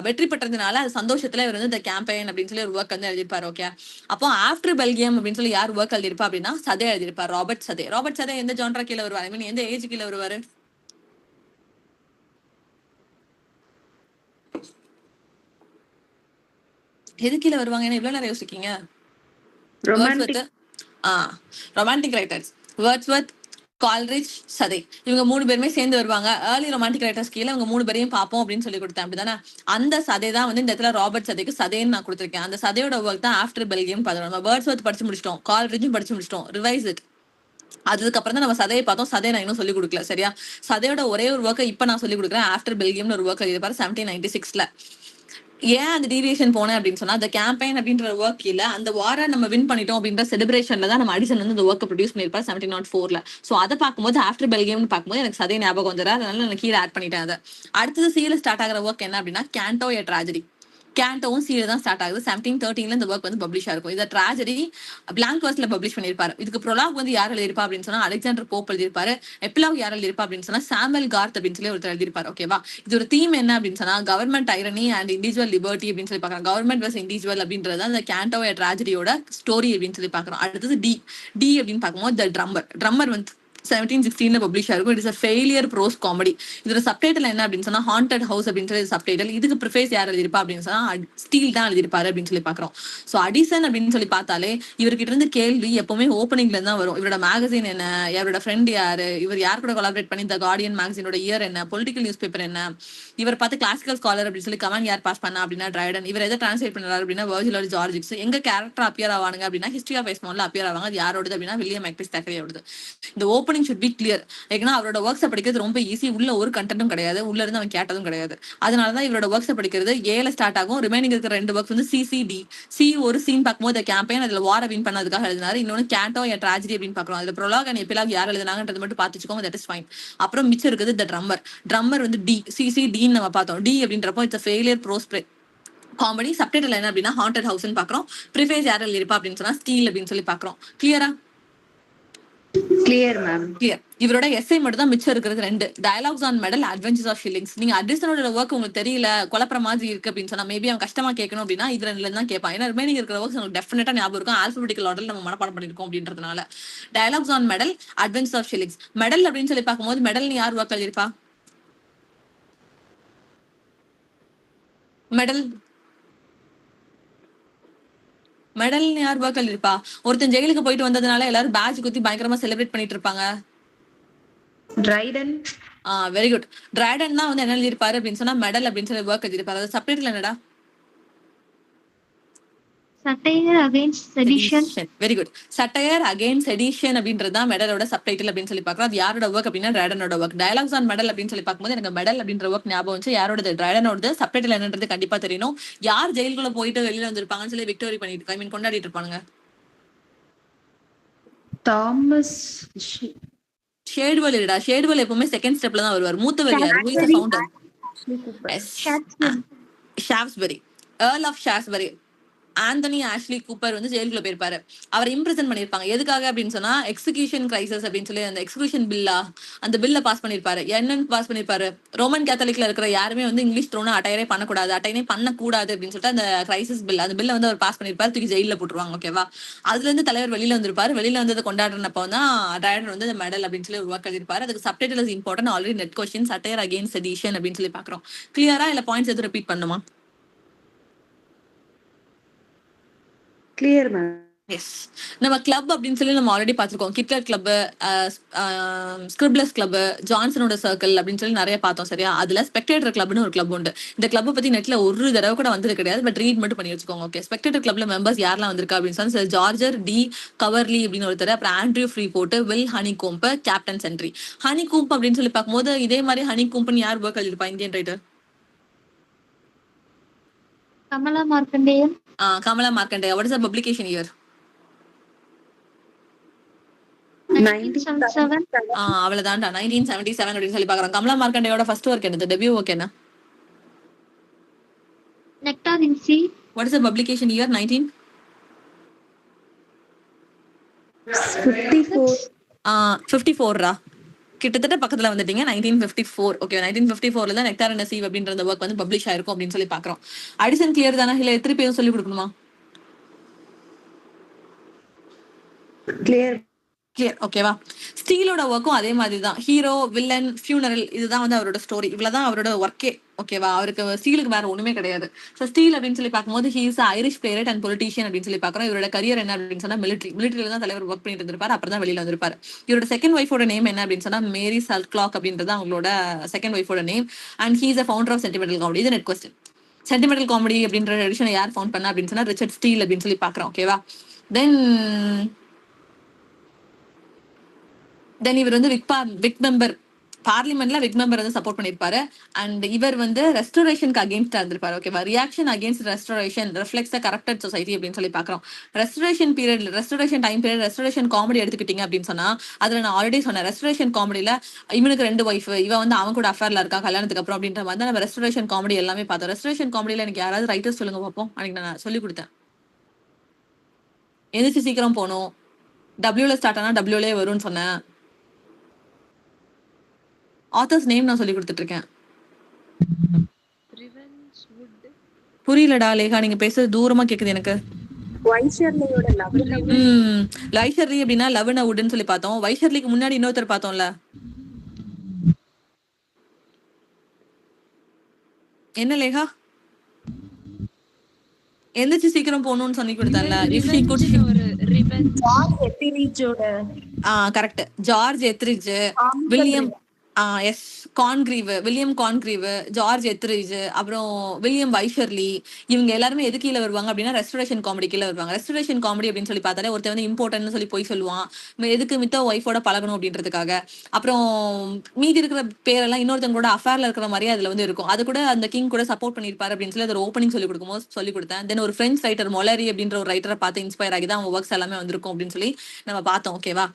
Speaker 1: வெற்றி பெற்றதுனால அது சந்தோஷத்துல இவர் வந்து இந்த கேம்பெயின் அப்படின்னு சொல்லி ஒரு ஒர்க் வந்து எழுதியிருப்பாரு. ஓகே, அப்போ ஆஃப்டர் பெல்கியம் அப்படின்னு சொல்லி யார் ஒர்க் எழுதியிருப்பா அப்படின்னா சதே எழுதியிருப்பார். ராபர்ட் சதே. ராபர்ட் சதே எந்த ஜான்ரா கீழே வருவார்? ஐ மீன் எந்த ஏஜ் கீழே வருவாரு? எது கீழே வருவாங்க? என்ன இவ்வளவு நேரம் யோசிக்கீங்க? Romantic writers Wordsworth, Coleridge, Southey. இவங்க 3 பேருமே சேர்ந்து வருவாங்க. ஏர்லி ரொமான்டிக் ரைட்டர்ஸ் கீழே இவங்க 3 பேரையும் பார்ப்போம் அப்படின்னு சொல்லி கொடுத்தேன். அப்படிதானே? அந்த சதே தான் வந்து இந்த இடத்துல ராபர்ட் சதேக்கு சதேன்னு நான் கொடுத்துருக்கேன். அந்த சதையோட ஒர்க் தான் ஆஃப்டர் பெல்கியம் பார்த்தோம். நம்ம வேர்ட்ஸ்வர்த் படிச்சு முடிச்சிட்டோம், கால்ரிட்ஜும் படிச்சு முடிச்சிட்டோம். Revise it. அதுக்கப்புறம் தான் நம்ம சதையை பார்த்தோம். சதையை நான் இன்னும் சொல்லி கொடுக்கல, சரியா? சதையோட ஒரே ஒரு ஒர்க்கை இப்ப நான் சொல்லி கொடுக்குறேன். ஆஃப்டர் பெல்கியம்னு ஒரு ஒர்க் எழுதியிருப்பாரு 1796ல. ஏன் அந்த டீவியேஷன் போனேன் அப்படின்னு சொன்னா அந்த கேம்பெயின் அப்படின்ற ஒர்க் இல்ல, அந்த வார நம்ம வின் பண்ணிட்டோம் அப்படின்ற செலிப்ரேஷன்ல தான் நம்ம அடிசன் வந்து இந்த ஒர்க்கை ப்ரொடியூஸ் பண்ணிருப்பாரு 1704ல. சோ அதை பார்க்கும்போது ஆஃப்டர் பெல்கியம்னு பார்க்கும்போது எனக்கு சதே ஞாபகம் வந்துடுறா. அதனால நான் கீழே ஆட் பண்ணிட்டேன். அதை அடுத்தது சீல ஸ்டார்ட் ஆகிற ஒர்க் என்ன அப்படின்னா கேண்டோ எ ட்ராஜடி. கேண்டோவும் சீல தான் ஸ்டார்ட் ஆகுது. 1713ல இந்த ஒர்க் வந்து பப்ளிஷ் ஆயிருக்கும். இந்த ட்ராஜடி பிளாங்க் வர்ஸ்ல பப்ளிஷ் பண்ணிருப்பாரு. இதுக்கு ப்ரொலாக் வந்து யார் எழுதிருப்பா அப்படின்னு சொன்னா அலெக்சாண்டர் போப் எழுதிருப்பாரு. எப்பிலாக் யார் எழுதிருப்பா அப்படின்னு சொன்னா சாமுவல் கார்த் அப்படின்னு சொல்லி ஒருத்தர் எழுதிருப்பாரு. ஓகேவா? இது ஒரு தீம் என்ன அப்படின்னு சொன்னா government irony and individual liberty அப்படின்னு சொல்லி பாக்குறோம். கவர்மெண்ட் வர்ஸ் இண்டிவிஜுவல் அப்படின்றது அந்த கேண்டோ ட்ராஜடியோட ஸ்டோரி அப்படின்னு சொல்லி பாக்குறோம். அடுத்தது டி அப்படின்னு பார்க்கும்போது த ட்ரம்மர் வந்து 1716 பப்ளிஷ் ஆயிருக்கும். It is a failure prose comedy. இதோட சப்டைட்டில் என்ன அப்படின்னு சொன்னா ஹாண்டட் ஹவுஸ் அப்படின்னு சொல்லி சப்டைட்டில். இதுக்கு ப்ரிஃபேஸ் யார் எழுதிருப்பா அப்படின்னு சொன்னா ஸ்டீல் தான் எழுதிருப்பாரு அப்படின்னு சொல்லி பாக்குறோம். ஸோ அடிசன் அப்படின்னு சொல்லி பார்த்தாலே இவர்கிட்ட இருந்து கேள்வி எப்பவுமே ஓப்பனிங்ல தான் வரும். இவரோட மேகசின் என்ன, இவரோட ஃப்ரெண்ட் யாரு, இவர் யார் கூட கொலாபரேட் பண்ணி த கார்டியன் மேகசினோட இயர் என்ன, பொலிட்டிக்கல் நியூஸ் பேப்பர் என்ன, இவர் பார்த்து கிளாசிக்கல் ஸ்காலர் அப்படின்னு சொல்லி கமெண்ட் யார் பாஸ் பண்ணா அப்படின்னா ட்ரைடன், இவர் எதை டிரான்ஸ்லேட் பண்ணாரு அப்படின்னா வர்ஜில் ஜார்ஜிக்ஸ், எங்க கேரக்டர் அப்பியர் ஆவானுங்க அப்படின்னா ஹிஸ்டரி ஆஃப் வெஸ்ட்மோன்ல அப்பியர் ஆவாங்க. அது யாரோடது அப்படின்னா வில்லியம் மெக்பிஸ் தக்கரியோடது. இந்த ஓப்பனிங் ஷுட் பி கிளியர். ஏன்னா அவரோட ஒர்க்ஸை படிக்கிறது ரொம்ப ஈஸி. உள்ள ஒரு கண்டென்ட்டும் கிடையாது, உள்ள இருந்து அவன் கேட்டதும் கிடையாது. அதனாலதான் இவரோட ஒர்க்ஸை படிக்கிறது ஏல ஸ்டார்ட் ஆகும். ரிமைனிங் இருக்கிற 2 ஒர்க்ஸ் வந்து சிசிடி. சி ஒரு சீன் பார்க்கும்போது கேம்பெயின் அதுல வார வின் பண்ணதுக்காக எழுதினாரு. இன்னொன்னு கேண்டோ எ ட்ராஜடி அப்படின்னு பாக்குறோம். அதுல ப்ரோலாக் அண்ட் எபிலாக் யார் எழுதினாங்கன்றது மட்டும் பார்த்துச்சுக்கோங்க, தட் இஸ் ஃபைன். அப்புறம் மிச்சம் இருக்குது த ட்ரம்மர். ட்ரம்மர் வந்து டி சிசி டின்னு நம்ம பார்த்தோம். டி அப்படின்றப்போ it's failure prose comedy. Subtitle என்ன அப்படின்னா ஹாண்டட் ஹவுஸ்ன்னு பாக்குறோம். ப்ரிஃபேஸ் யார் எழுதிருப்பா அப்படின்னு சொன்னா ஸ்டீல் அப்படின்னு சொல்லி பாக்குறோம். கிளியரா?
Speaker 7: Clear ma'am.
Speaker 1: கிளியர். இவரோட எஸ்ஐ மட்டும் தான் மிச்சம் இருக்கிறது 2. Dialogues on medal, adventures of shillings. நீங்க அடிசனோட ஒர்க் உங்களுக்கு தெரியல, குழப்பற மாதிரி இருக்கு அப்படின்னு சொன்னா மேபி அவன் கஷ்டமா கேட்கணும் அப்படின்னா இது 2ல தான் கேட்பான். ஏன்னா ரிமைனிங் இருக்கிற ஒர்க்ஸ் உங்களுக்கு டெஃபினட்டா ஞாபகம் இருக்கும். ஆல்பபெட்டிக்கல் ஆர்டர்ல நம்ம மனப்பாடம் பண்ணிருக்கோம் அப்படின்றதுனால. Dialogues on medal, adventures of shillings. Medal அப்படின்னு சொல்லி பார்க்கும்போது மெடல் யார் ஒர்க் எழுதிருப்பா? மெடல் மெடல்னு யார் ஒர்க் எழுதிருப்பா? ஒருத்தன் ஜெயிலுக்கு போயிட்டு வந்ததுனால எல்லாரும் பேட்ச் குத்தி பயங்கரமா செலிப்ரேட் பண்ணிட்டு இருப்பாங்க.
Speaker 7: ட்ரைடன்.
Speaker 1: Very good. டிரைடன் தான் வந்து என்ன எழுதிருப்பாரு அப்படின்னு சொன்னா மெடல் அப்படின்னு சொல்லி ஒர்க் எழுதிருப்பாரு. அது சப்டைட்டில் என்னடா?
Speaker 4: Satire against sedition.
Speaker 1: Very good. Satire against sedition அப்படின்றது தான் மெடலோட சப்டைட்டில் அப்படின்னு சொல்லி பாக்குறோம். அது யாரோட ஒர்க் அப்படின்னா டிரைடனோட ஒர்க். டயலாக்ஸ் ஆன் மெடல் அப்படின்னு சொல்லி பார்க்கும்போது எனக்கு மெடல் அப்படின்ற ஒர்க் ஞாபகம் வந்து யாரோட டிரைடனோட. சப்டைட்டில் என்னன்றது கண்டிப்பா தெரியணும். யார் ஜெயிலுக்குள்ள போயிட்டு வெளியில வந்திருப்பாங்கன்னு சொல்லி விக்டோரி பண்ணிட்டு ஐ மீன் கொண்டாடிட்டு இருப்பாங்க.
Speaker 7: தாமஸ்
Speaker 1: ஷேட்வெல் இல்லடா. ஷேட்வெல் எப்பவுமே செகண்ட் ஸ்டெப்ல தான் வருவார். மூத்தவர் யார்? Who is the founder? Shaftesbury. Earl of Shaftesbury. Anthony Ashley Cooper வந்து ஜெயிலுக்குள்ள போயிருப்பாரு. அவர் இம்ப்ரெசன் பண்ணிருப்பாங்க. எதுக்காக அப்படின்னு சொன்னா எக்ஸிகியூஷன் கிரைசஸ் அப்படின்னு சொல்லி அந்த எக்ஸிகியூஷன் பில்லா அந்த பில்ல பாஸ் பண்ணிருப்பாரு. என்னன்னு பாஸ் பண்ணிருப்பாரு? ரோமன் கேத்தலிக்ல இருக்கிற யாருமே வந்து இங்கிலீஷ் த்ரோனை அட்டையரே பண்ணக்கூடாது, அட்டையனே பண்ணக்கூடாது அப்படின்னு சொல்லிட்டு அந்த கிரைசிஸ் பில், அந்த பில்ல வந்து அவர் பாஸ் பண்ணிருப்பாரு. தூக்கி ஜெயில போட்டுருவாங்க. ஓகேவா? அதுல இருந்து தலைவர் வெளியில வந்திருப்பாரு. வெளியில வந்ததை கொண்டாடுறப்போ தான் டைரக்டர் வந்து மெடல் அப்படின்னு சொல்லி உருவாக்க எழுதிருப்பாரு. அதுக்கு subtitle is important. Already net question satire against sedition அப்படின்னு சொல்லி பாக்குறோம். கிளியரா? இல்ல பாயிண்ட்ஸ் எதுவும் ரிப்பீட் பண்ணுமா?
Speaker 7: Clear ma'am.
Speaker 1: எஸ். நம்ம கிளப் அப்படின்னு சொல்லி நம்ம ஆல்ரெடி பார்த்திருக்கோம். கிட்லர் கிளப், ஸ்கிரிப்லஸ் கிளப், ஜான்சனோட சர்க்கிள் அப்படின்னு சொல்லி நிறைய பார்த்தோம். சரியா? அதுல ஸ்பெக்டேட்டர் கிளப்னு ஒரு கிளப் உண்டு. இந்த கிளப் பத்தி நெட்ல ஒரு தடவை கூட வந்தது கிடையாது. பட் ரீட் மட்டும் பண்ணி வச்சுக்கோங்க. ஓகே. ஸ்பெக்டேட்டர் கிளப்ல மெம்பர்ஸ் யாரெல்லாம் வந்திருக்கா அப்படின்னு சொன்னா ஜார்ஜர் டி கவர்லி அப்படின்னு ஒருத்தர், அப்புறம் Andrew Freeport, Will Honeycomb, captain Sentry. Honeycomb அப்படின்னு சொல்லி பார்க்கும்போது இதே மாதிரி ஹனி கூம்ப்னு யார் ஒர்க் எழுதிருப்பா? Indian writer.
Speaker 4: Kamala Markandeyan.
Speaker 1: Kamala Markandaya. What is the publication year?
Speaker 4: 1977.
Speaker 1: அவ்வளவுதான்டா. 1977 அப்படின்னு சொல்லி பாக்குறோம். கமலா மார்க்கண்டேயோட ஃபர்ஸ்ட் ஒர்க் என்னது? டெபியூ ஒர்க் என்ன?
Speaker 4: Nectar in Sea.
Speaker 1: What is the publication year? 1954 ரா. கிட்டத்தட்ட பக்கத்துல வந்துட்டீங்க. 1954. ஓகே. 1954ல தான் நெக்டார் இன் தி சீ அப்படின்ற ஒர்க் வந்து பப்ளிஷ் ஆயிருக்கும் அப்படின்னு சொல்லி பாக்குறோம். அடிசன் கிளியர் தானே? இல்ல எத்தனை பேரும் சொல்லி கொடுக்கணுமா?
Speaker 7: கிளியர்.
Speaker 1: கிளியர். ஓகேவா? ஸ்டீலோட ஒர்க்கும் அதே மாதிரி தான். ஹீரோ, வில்லன், ஃபியூனரல், இதுதான் வந்து அவரோட ஸ்டோரி. இவ்வளவுதான் அவரோட ஒர்க்கே. ஓகேவா? அவருக்கு ஸ்டீலுக்கு வேற ஒண்ணுமே கிடையாது. ஸோ ஸ்டீல் அப்படின்னு சொல்லி பார்க்கும்போது he is Irish player and politician அப்படின்னு சொல்லி பாக்குறோம். இவரோட கரியர் என்ன அப்படின்னு சொன்னா மிலிட்டரியில தான் தலைவர் ஒர்க் பண்ணிட்டு இருந்திருப்பாரு. அப்புறம் தான் வெளியில வந்திருப்பாரு. இவரோட செகண்ட் ஒய்ஃபோட நேம் என்ன அப்படின்னு சொன்னா மேரி சல்க்ளாக் அப்படின்றது அவங்களோட செகண்ட் ஒய்ஃபோட name. And he is a founder of sentimental comedy. இது நெட் கொஸ்டின். சென்டிமெண்டல் காமெடி அப்படின்ற ட்ரெடிஷனை யார் ஃபவுண்ட் பண்ணா அப்படின்னு சொன்னா ரிச்சர்ட் ஸ்டீல் அப்படின்னு சொல்லி பாக்குறோம். ஓகேவா? தென் இவர் வந்து விக் மெம்பர், பார்லிமெண்ட்ல விக் மெம்பர் வந்து சப்போர்ட் பண்ணிருப்பாரு. அண்ட் இவர் வந்து ரெஸ்டோரேஷனுக்கு அகேன்ஸ்டா இருந்திருப்பாரு. ஓகேவா? ரியாக்ஷன் அகேன்ஸ்ட் ரெஸ்டோரேஷன் ரிஃப்ளெக்ட்ஸ் த கரப்டட் சொசைட்டி அப்படின்னு சொல்லி பாக்குறோம். Restoration period, restoration time period, restoration comedy எடுத்துக்கிட்டீங்க அப்படின்னு சொன்னா அதுல நான் ஆல்ரெடி சொன்னேன். ரெஸ்டோரேஷன் காமெடியில இவனுக்கு 2 ஒய்ஃப், இவ வந்து அவன் கூட அஃபேர்ல இருக்கா கல்யாணத்துக்கு அப்புறம் அப்படின்ற மாதிரி நம்ம ரெஸ்டோரேஷன் காமெடி எல்லாமே பார்த்தோம். ரெஸ்டோரேஷன் காமெடியில எனக்கு யாராவது ரைட்டர்ஸ் சொல்லுங்க பார்ப்போம். அன்னைக்கு நான் சொல்லி கொடுத்தேன். எந்திரிச்சு சீக்கிரம் போகணும், டபிள்யூல ஸ்டார்ட் ஆனா டபிள்யூலே வரும்னு சொன்னேன். ஆத்தர்ஸ் நேம் நான் சொல்லி கொடுத்துட்டு இருக்கேன். புரியலடா லேகா, நீங்க பேசுறது தூரமா கேக்குது எனக்கு.
Speaker 8: வைஷர்லியோட லவ்ல
Speaker 1: லைஷர்லி அப்படின்னா லவ்ன வுட்னு சொல்லி பார்த்தோம். வைஷர்லிக்கு முன்னாடி இன்னொருத்தர் பார்த்தோம்ல, என்ன லேகா எந்திரிச்சு சீக்கிரம் போகணும்னு சொல்லி கொடுத்தால. இஃப் ஷீ குட்
Speaker 8: ஜார்ஜ் எத்திரிஜோட
Speaker 1: correct. George Etherege, William S Congreve, William Congreve, George Etherege, அப்புறம் வில்லியம் வைஷர்லி, இவங்க எல்லாருமே எது கீழே வருவாங்க அப்படின்னா ரெஸ்டரேஷன் காமெடி கீழே வருவாங்க. ரெஸ்டரேஷன் காமெடி அப்படின்னு சொல்லி பார்த்தாலே ஒருத்தர் வந்து இம்பார்ட்டன்ட்னு சொல்லி போய் சொல்லுவான், எதுக்கு மித்த ஒய்ஃபோட பழகணும் அப்படின்றதுக்காக. அப்புறம் மீதி இருக்கிற பேரெல்லாம் இன்னொருத்தவங்களோட அஃபேர்ல இருக்கிற மாதிரி அதுல வந்து இருக்கும். அது கூட அந்த கிங் கூட சப்போர்ட் பண்ணிருப்பாரு அப்படின்னு சொல்லி ஒரு ஓப்பனிங் சொல்லி கொடுக்கும்போது சொல்லி கொடுத்தேன். தென் ஒரு பிரெஞ்ச் ரைட்டர் மொலரி அப்படின்ற ஒரு ரைட்டரை பார்த்து இன்ஸ்பயர் ஆகி தான் அவங்க ஒர்க்ஸ் எல்லாமே வந்திருக்கும் அப்படின்னு சொல்லி நம்ம பார்த்தோம். ஓகேவா,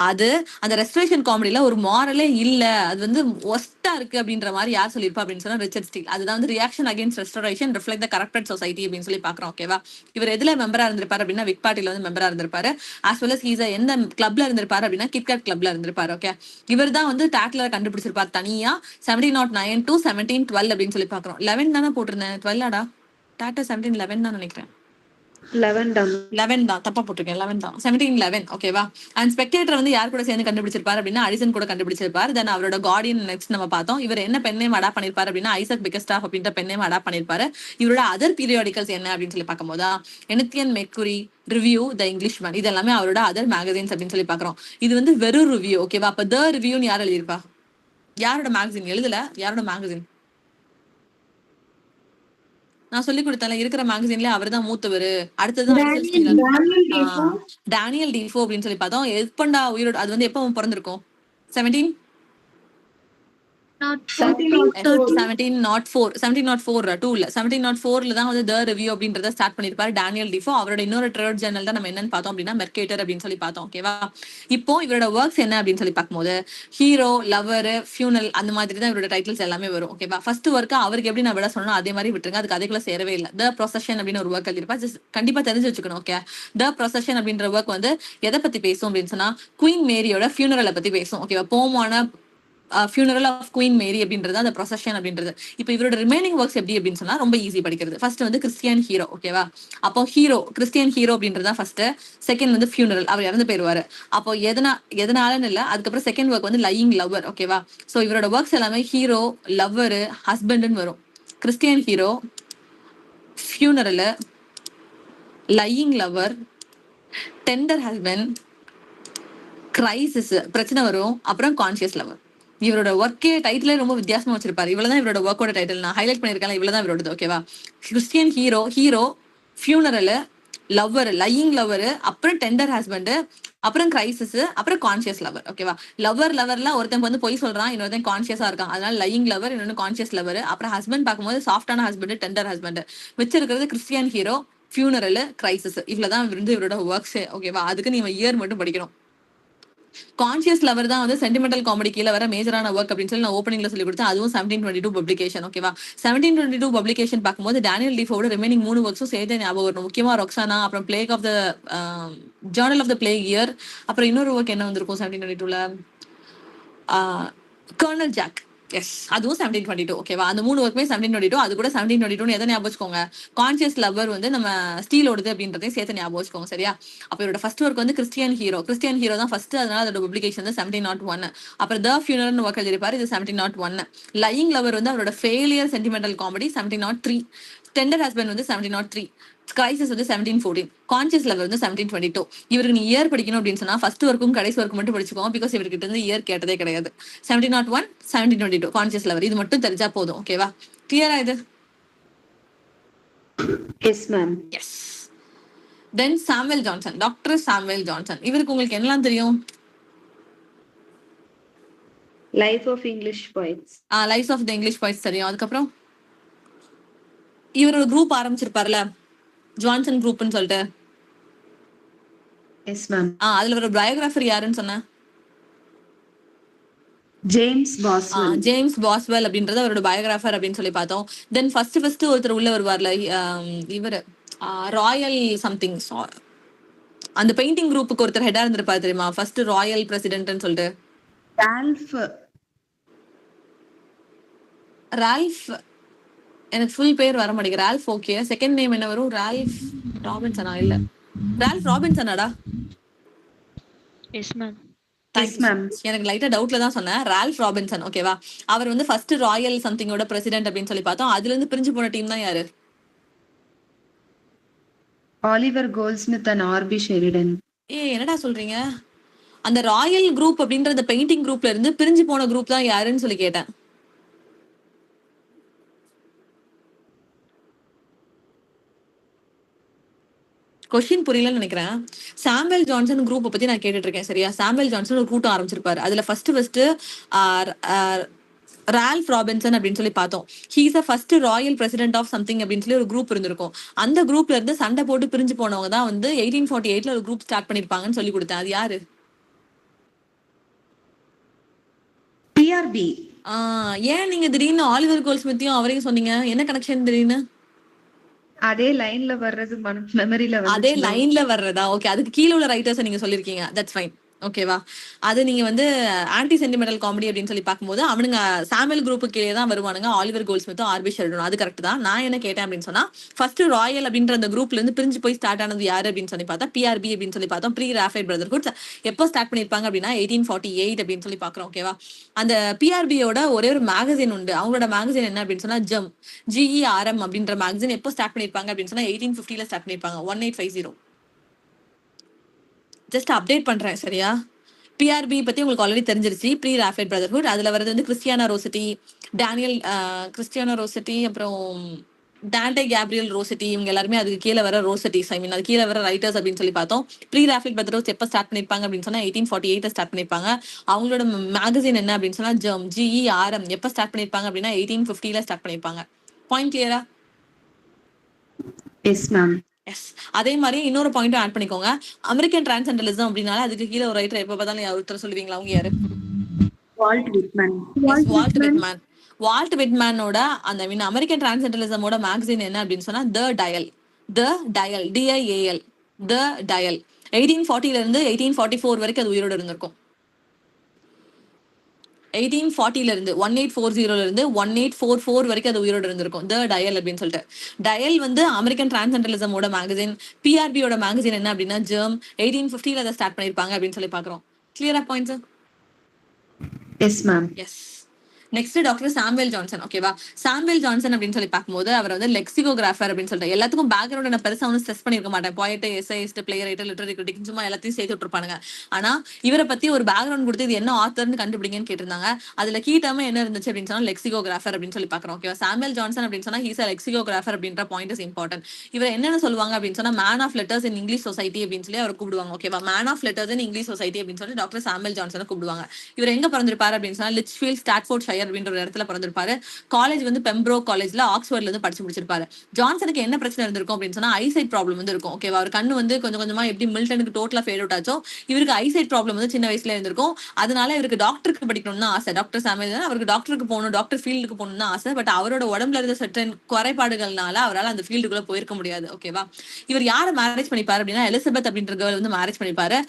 Speaker 1: அது அந்த ரெஸ்டரேஷன் காமெடியில ஒரு மாரலே இல்ல, அது வந்து ஒஸ்டா இருக்கு அப்படின்ற மாதிரி யார் சொல்லியிருப்பா அப்படின்னு சொன்னா ரிச்சர்ட் ஸ்டீல். அதுதான் வந்து ரியாக்ஷன் அகேன்ஸ்ட் ரெஸ்டரேஷன் ரிஃப்ளெக்ட் த கரப்டட் சொசைட்டி அப்படின்னு சொல்லி பாக்குறோம். ஓகேவா, இவர் எதுல மெம்பரா இருந்திருப்பாரு அப்படின்னா விக் பார்ட்டில வந்து மெம்பரா இருந்திருப்பாரு. ஆஸ் வெல் அஸ் ஹீஸ் எந்த கிளப்ல இருந்திருப்பாரு அப்படின்னா கிட்கேட் கிளப்ல இருந்திருப்பாரு. ஓகே, இவர் தான் வந்து டேக்லர் கண்டுபிடிச்சிருப்பாரு தனியா 1709 to 1712 அப்படின்னு சொல்லி பாக்குறோம். 11 தானே போட்டிருந்தேன், 12ஆடா டாட்டா 1711 தான் நினைக்கிறேன்.
Speaker 7: 11
Speaker 1: தான் தப்பா போட்டிருக்கேன். 11 தான், 1711. ஓகேவா, அண்ட் ஸ்பெக்டேட்டர் வந்து யார் கூட சேர்ந்து கண்டுபிடிச்சிருப்பாரு அப்படின்னா அடிசன் கூட கண்டுபிடிச்சிருப்பாரு. தென் அவரோட கார்டியன் நெக்ஸ்ட் நம்ம பார்த்தோம். இவர் என்ன பெண்ணேம் அடாப்ட் பண்ணிருப்பாரு அப்படின்னா ஐசக் பிகஸ்டாஃப் அப்படின்ற பெண்ணேம் அடாப்ட் பண்ணிருப்பாரு. இவரோட அதர் பீரியாடிக்கல்ஸ் என்ன அப்படின்னு சொல்லி பார்க்கும்போது Athenian Mercury, review, the Englishman, இது எல்லாமே அவரோட அதர் மேகசின்ஸ் அப்படின்னு சொல்லி பாக்குறோம். இது வந்து வெறும் ரிவ்யூ. ஓகேவா, அப்ப த ரிவ்யூன்னு யார் எழுதியிருப்பா? யாரோட மேகசின் எழுதல, யாரோட மேகசின் நான் சொல்லி கொடுத்தேன் இருக்கிற மேகசின்ல அவர் தான் மூத்தவர். அடுத்தது டேனியல் டிஃபோ அப்படின்னு சொல்லி பார்த்தோம். எப்பண்டா உயிரோட, அது வந்து எப்ப பிறந்திருக்கும்? 1704 தான் வந்து த ரிவ்யூ அப்படின்றத ஸ்டார்ட் பண்ணிருப்பாரு டேனியல் டிஃபோ. அவரோட இன்னொரு ட்ரேட் ஜர்னல் தான் நம்ம என்னன்னு பார்த்தோம் அப்படின்னா மெர்கேட்டர் அப்படின்னு சொல்லி பார்த்தோம். ஓகேவா, இப்போ இவரோட ஒர்க்ஸ் என்ன அப்படின்னு சொல்லி பார்க்கும்போது ஹீரோ, லவர், ஃபியூனல் அந்த மாதிரி தான் இவரோட டைட்டில்ஸ் எல்லாமே வரும். ஓகேவா, ஃபர்ஸ்ட் ஒர்க் அவருக்கு எப்படி நான் விட சொன்னோம் அதே மாதிரி விட்டுருங்க, அது கதைக்குள்ள சேரவே இல்லை. த ப்ரொசஷன் அப்படின்னு ஒரு ஒர்க் எழுதிருப்பா, கண்டிப்பா தெரிஞ்சு வச்சுக்கணும். ஓகே, த ப்ரொசஷன் அப்படின்ற ஒர்க் வந்து எதை பத்தி பேசும் அப்படின்னு சொன்னா குவீன் மேரியோட ஃபியூனரலை பத்தி பேசும். ஓகேவா, போமான ஃபியூனரல் ஆஃப் குவீன் மேரி அப்படின்றது அந்த ப்ரொசஷன் அப்படின்றது. இப்போ இவரோட ரிமைனிங் ஒர்க்ஸ் எப்படி அப்படின்னு சொன்னா ரொம்ப ஈஸி படிக்கிறது. ஃபர்ஸ்ட் வந்து கிறிஸ்டியன் ஹீரோ. ஓகேவா, அப்போ ஹீரோ கிறிஸ்டியன் ஹீரோ அப்படின்றதா ஃபர்ஸ்ட். செகண்ட் வந்து ஃபியூனரல், அவர் இறந்து போயிருவாரு. அப்போ எதனாலன்னு இல்லை, அதுக்கப்புறம் செகண்ட் ஒர்க் வந்து லையிங் லவ்வர். ஓகேவா, ஸோ இவரோட ஒர்க்ஸ் எல்லாமே ஹீரோ, லவ்வர், ஹஸ்பண்ட்னு வரும். Christian hero, funeral, lying lover, tender husband, crisis பிரச்சனை வரும், அப்புறம் கான்சியஸ் லவர். இவரோட ஒர்க்கே டைட்டிலே ரொம்ப வித்தியாசமா வச்சிருப்பாரு. இவ்வளவுதான் இவரோட ஒர்க்கோட டைட்டில், நான் ஹைலைட் பண்ணிருக்கேன். இவ்வளவுதான் இவரோட. ஓகேவா, Christian hero, funeral, lover, lying lover, அப்புறம் டெண்டர் ஹஸ்பண்ட், அப்புறம் கிரைசிஸ், அப்புறம் கான்சியஸ் லவர். ஓகேவா, லவர்ல ஒருத்தன் வந்து பொய் சொல்றான், இன்னொருத்தன் கான்சியஸா இருக்கான், அதனால லையிங் லவர், இன்னொன்னு கான்சியஸ் லவர். அப்புறம் ஹஸ்பண்ட் பார்க்கும்போது சாஃப்டான ஹஸ்பண்ட், டெண்டர் ஹஸ்பண்ட். வச்சிருக்கிறது கிறிஸ்டியன் ஹீரோ, ஃபியூனரல், கிரைசிஸ். இவ்வளவுதான் வந்து இவரோட ஒர்க்ஸ். ஓகேவா, அதுக்கு நீங்க இயர் மட்டும் படிக்கணும். கான்சியஸ் லவர் தான் வந்து சென்டிமெண்டல் காமெடி கீழே வர மேஜரான ஒர்க் அப்படின்னு சொல்லி நான் ஓப்பனிங்ல சொல்லி கொடுத்தேன். அதுவும் 1722 பப்ளிகேஷன். ஓகேவா, 1722 பப்ளிகேஷன் பார்க்கும்போது டேனியல் டிஃபோட ரிமைனிங் 3 ஒர்க்ஸும் சேர்த்து ஞாபகம் வரும். முக்கியமா ரொக்ஸானா, அப்புறம் plague of the journal of the plague year, அப்புறம் இன்னொரு ஒர்க் என்ன வந்திருக்கும் 1722ல, கர்னல் ஜாக். எஸ், அதுவும் 1722. ஓகேவா, அந்த 3 ஒர்க்குமே 1722. அது கூட 1722 எதை ஞாபகம் வச்சுக்கோங்க, கான்சியஸ் லவர் வந்து நம்ம ஸ்டீலோடது அப்படின்றதையும் சேர்த்து ஞாபகம் வச்சுக்கோங்க. சரியா, அப்ப இவரோட ஃபர்ஸ்ட் ஒர்க் வந்து கிறிஸ்டியன் ஹீரோ தான் ஃபர்ஸ்ட். அதனால அதோட பப்ளிகேஷன் வந்து 1701. அப்புறம் த ஃபியூனரல் ஒர்க் எழுதிருப்பாரு, இது 1701. லையிங் லவர் வந்து அவரோட failure sentimental comedy 1703. Tender husband வந்து 1703. கிரைசிஸ் வந்து 1714. கான்சியஸ் லவர் வந்து 1722. இவருக்கு நீ இயர் படிக்கணும் அப்படின்னு சொன்னா ஃபர்ஸ்ட் ஒர்க்கும் கடைசி ஒர்க்கும் மட்டும் படிச்சுக்கோங்க. பிகாஸ் இவர்கிட்ட இருந்து இயர் கேட்டதே கிடையாது. 1701, 1722 கான்சியஸ் லவர், இது மட்டும் தெரிஞ்சா போதும். ஓகேவா, கிளியரா இது?
Speaker 7: Yes ma'am.
Speaker 1: Yes. Then Samuel Johnson, doctor Samuel Johnson. இவருக்கு உங்களுக்கு என்னலாம் தெரியும்?
Speaker 7: Life of English poets.
Speaker 1: Life of the English poets தெரியும். அதுக்கப்புறம் இவர் ஒரு குரூப் ஆரம்பிச்சிருப்பாருல, ஜான்சன் குரூப்னு சொல்லிட்டு.
Speaker 7: Yes ma'am.
Speaker 1: அதுல ஒரு பயோகிராஃபர் யாருன்னு சொன்ன?
Speaker 7: ஜேம்ஸ் பாஸ்வெல்
Speaker 1: அப்படின்றது அவரோட பயோகிராஃபர் அப்படின்னு சொல்லி பார்த்தோம். தென் ஃபர்ஸ்ட் ஒருத்தர் உள்ள வருவார்ல, இவர் ராயல் சம்திங், அந்த பெயிண்டிங் குரூப்புக்கு ஒருத்தர் ஹெடா இருந்திருப்பாரு தெரியுமா, ஃபர்ஸ்ட் ராயல் பிரசிடென்ட்னு சொல்லிட்டு. ரால்ஃப், எனக்கு ஃபுல் பேர் வர மாட்டேங்குது. ரால்ஃப். ஓகே, செகண்ட் நேம் என்ன வரும்? ரால்ஃப் ராபின்சனா? இல்ல, ரால்ஃப் ராபின்சனாடா?
Speaker 8: Yes ma'am.
Speaker 2: Yes ma'am.
Speaker 1: எனக்கு லைட்டா டவுட்ல தான் சொன்னேன். ரால்ஃப் ராபின்சன் ஓகேவா? அவர் வந்து ஃபர்ஸ்ட் ராயல் சம்திங்கோட பிரசிடென்ட் அப்படின்னு சொல்லி பார்த்தோம். அதுல இருந்து பிரிஞ்சு போன டீம் தான் யாரு?
Speaker 2: Oliver Goldsmith and R B Sheridan.
Speaker 1: என்னடா சொல்றீங்க? அந்த ராயல் குரூப் அப்படின்ற அந்த பெயிண்டிங் குரூப்ல இருந்து பிரிஞ்சு போன குரூப் தான் யாருன்னு சொல்லி கேட்டேன். கொஸ்டின் புரியலன்னு நினைக்கிறேன். சாமுவேல் ஜான்சன் குரூப் பத்தி நான் கேட்டுட்டு இருக்கேன் சரியா? சாமுவேல் ஜான்சன் ஒரு கூட்டம் ஆரம்பிச்சிருப்பாரு. அதுல ஃபர்ஸ்ட் ரால்ஃப் ராபின்சன் அப்படின்னு சொல்லி பார்த்தோம். He's a first royal president of something அப்படின்னு சொல்லி ஒரு குரூப் இருந்திருக்கும். அந்த குரூப்ல இருந்து சண்டை போட்டு பிரிஞ்சு போனவங்க தான் வந்து 1848ல ஒரு குரூப் ஸ்டார்ட் பண்ணிருப்பாங்கன்னு சொல்லி கொடுத்தேன். அது யாரு?
Speaker 2: பிஆர்பி.
Speaker 1: ஏன் நீங்க திடீர்னு ஆலிவர் கோல்ட்ஸ்மித்தையும் அவரையும் சொன்னீங்க? என்ன கனெக்ஷன் திடீர்னு?
Speaker 2: அதே லைன்ல வர்றது மெமரியில
Speaker 1: அதே லைன்ல வர்றதா? ஓகே, அதுக்கு கீழே உள்ள ரைட்டர்ஸ் நீங்க சொல்லிருக்கீங்க. That's fine. ஓகேவா? அது நீங்க வந்து ஆன்டி சென்டிமெண்டல் காமெடி அப்படின்னு சொல்லி பார்க்கும்போது அவனுங்க சாமுவேல் குரூப்பு கீழே தான் வருவானுங்க. ஆலிவர் கோல்ட்ஸ்மித்தும் ஆர்பி ஷெரிடனும். அது கரெக்ட் தான். நான் என்ன கேட்டேன் அப்படின்னு சொன்னா, ஃபர்ஸ்ட் ராயல் அப்படின்ற அந்த குரூப்ல இருந்து பிரிஞ்சு போய் ஸ்டார்ட் ஆனது யாரு அப்படின்னு சொல்லி பார்த்தா பிஆர்பி அப்படின்னு சொல்லி பார்த்தோம். ப்ரீ ராஃபைட் பிரதர்ஹுட் எப்போ ஸ்டார்ட் பண்ணிருப்பாங்க அப்படின்னா 1848 அப்படின்னு சொல்லி பாக்குறோம். ஓகேவா? அந்த பிஆர்பியோட ஒரே ஒரு மேகசின் உண்டு. அவங்களோட மேகசின் என்ன அப்படின்னு சொன்னா GERM அப்படின்ற மேகசின் எப்போ ஸ்டார்ட் பண்ணிருப்பாங்க அப்படின்னு சொன்னா 1850ல ஸ்டார்ட் பண்ணிருப்பாங்க. 1850. ஜஸ்ட் அப்டேட் பண்றேன் சரியா? பிஆர்பி பத்தி உங்களுக்கு ஆல்ரெடி தெரிஞ்சிருச்சு. Pre Raphaelite brotherhood. அதுல வரது வந்து கிறிஸ்டியானா ரோசட்டி, அப்புறம் டான்டே கேப்ரியல் ரோசட்டி, இவங்க எல்லாருமே அதுக்கு கீழே வர ரோசட்டிஸ், அது கீழே வர ரைட்டர்ஸ் அப்படின்னு சொல்லி பார்த்தோம். ப்ரீ ராஃபைட் பிரதர்ஹுட் எப்போ ஸ்டார்ட் பண்ணிருப்பாங்க அப்படின்னு சொன்னா 1848 ஸ்டார்ட் பண்ணிருப்பாங்க. அவங்களோட மேகசின் என்ன அப்படின்னு சொன்னா GERM எப்போ ஸ்டார்ட் பண்ணிருப்பாங்க அப்படின்னா 1850ல ஸ்டார்ட் பண்ணிருப்பாங்க. பாயிண்ட் கிளியரா?
Speaker 2: S ma'am.
Speaker 1: எஸ். அதே மாதிரி இன்னொரு பாயிண்ட்டும் ஆட் பண்ணிக்கோங்க. அமெரிக்கன் டிரான்சென்டலிசம் அப்படின்னால அதுக்கு கீழே ஒரு ரைட்டர் எப்ப பார்த்தாலும் ஒருத்தர் சொல்லுவீங்களா? அவங்க யாரு?
Speaker 2: Walt Whitman.
Speaker 1: வால்ட் விட்மேனோட அந்த அமெரிக்கன் டிரான்சென்டலிசமோட மேகசின் என்ன அப்படின்னு சொன்னா த டயல். DIAL. த டயல் 1840ல இருந்து 1844 வரைக்கும் அது உயிரோடு இருந்திருக்கும். 1840ல இருந்து 1840ல இருந்து 1844 வரைக்கும் அது உயிரோடு இருந்திருக்கும். த டயல் அப்படின்னு சொல்லிட்டு. டயல் வந்து அமெரிக்கன் டிரான்சென்டலிசமோட மேகசின். பிஆர்பியோட மேகசின் என்ன அப்படின்னா 1850ல அதை ஸ்டார்ட் பண்ணிருப்பாங்க அப்படின்னு சொல்லி பாக்குறோம். கிளியரா points?
Speaker 2: Yes ma'am.
Speaker 1: Yes. Next doctor Samuel Johnson. ஓகேவா? சாமுவேல் ஜான்சன் அப்படின்னு சொல்லி பார்க்கும்போது அவர் வந்து லெக்சிகோகிராஃபர் அப்படின்னு சொல்லிட்டு எல்லாத்துக்கும் பேக்ரவுண்ட் நான் பெருசா ஒன்றும் ஸ்ட்ரெஸ் பண்ணிருக்க மாட்டேன். போயிட்டு எஸ்ஐஸ்ட், பிளேயர் ரைட்டர், லிட்டரரி கிரிட்டிக் சும்மா எல்லாத்தையும் சேர்த்து விட்டுருப்பானுங்க. ஆனா இவரை பத்தி ஒரு பேக்ரவுண்ட் கொடுத்து இது என்ன ஆத்தர்னு கண்டுபிடிங்கன்னு கேட்டிருந்தாங்க. அதுல கீட்டமா என்ன இருந்துச்சு அப்படின்னு சொன்னா லெக்சிகோகிராஃபர் அப்படின்னு சொல்லி பாக்குறோம். ஓகேவா? சாமுவேல் ஜான்சன் அப்படின்னு சொன்னா ஹீஸ் லெக்சிகோகிராஃபர் அப்படின்ற பாயிண்ட் இஸ் இம்பார்ட்டன்ட். இவர் என்னன்னு சொல்லுவாங்க அப்படின்னு சொன்னா man of letters in English society அப்படின்னு சொல்லி அவர் கூப்பிடுவாங்க. ஓகேவா? Man of letters in English society அப்படின்னு சொல்லி டாக்டர் சாமுவேல் ஜான்சனை கூப்பிடுவாங்க. இவர் எங்க பிறந்திருப்பாரு அப்படின்னு சொன்னா லிச்ஃபீல்ட், ஸ்டாட்ஃபோர்ட் ஷயர் அப்படின்ற ஒரு இடத்துல பிறந்திருப்பாரு. காலேஜ் வந்து பெம்ப்ரோக் காலேஜ்ல ஆக்ஸ்போர்ட்ல இருந்து படிச்சு முடிச்சிருப்பாரு. ஜான்சனுக்கு என்ன பிரச்சனை இருந்திருக்கும் அப்படின்னு சொன்னா ஐசைட் ப்ராப்ளம் வந்து இருக்கும். ஓகேவா? அவர் கண்ணு வந்து கொஞ்சம் கொஞ்சமா எப்படி மில்டனுக்கு டோட்டலா ஃபேட் அவுட் ஆச்சோ இவருக்கு ஐசைட் ப்ராப்ளம் வந்து சின்ன வயசுல இருந்திருக்கும். அதனால இவருக்கு டாக்டருக்கு படிக்கணும்னு ஆசை. டாக்டர் சாமுவேல் அவருக்கு டாக்டருக்கு போகணும், டாக்டர் ஃபீல்டுக்கு போகணும்னு ஆசை. பட் அவரோட உடம்புல இருந்த சர்டன் குறைபாடுகள்னால அவரால் அந்த ஃபீல்டுக்குள்ள போயிருக்க முடியாது. ஓகேவா? இவர் யாரை மேரேஜ் பண்ணிப்பாரு அப்படின்னா எலிசபெத் அப்படின்ற கேர்ள் வந்து மேரேஜ் பண்ணிப்பாரு.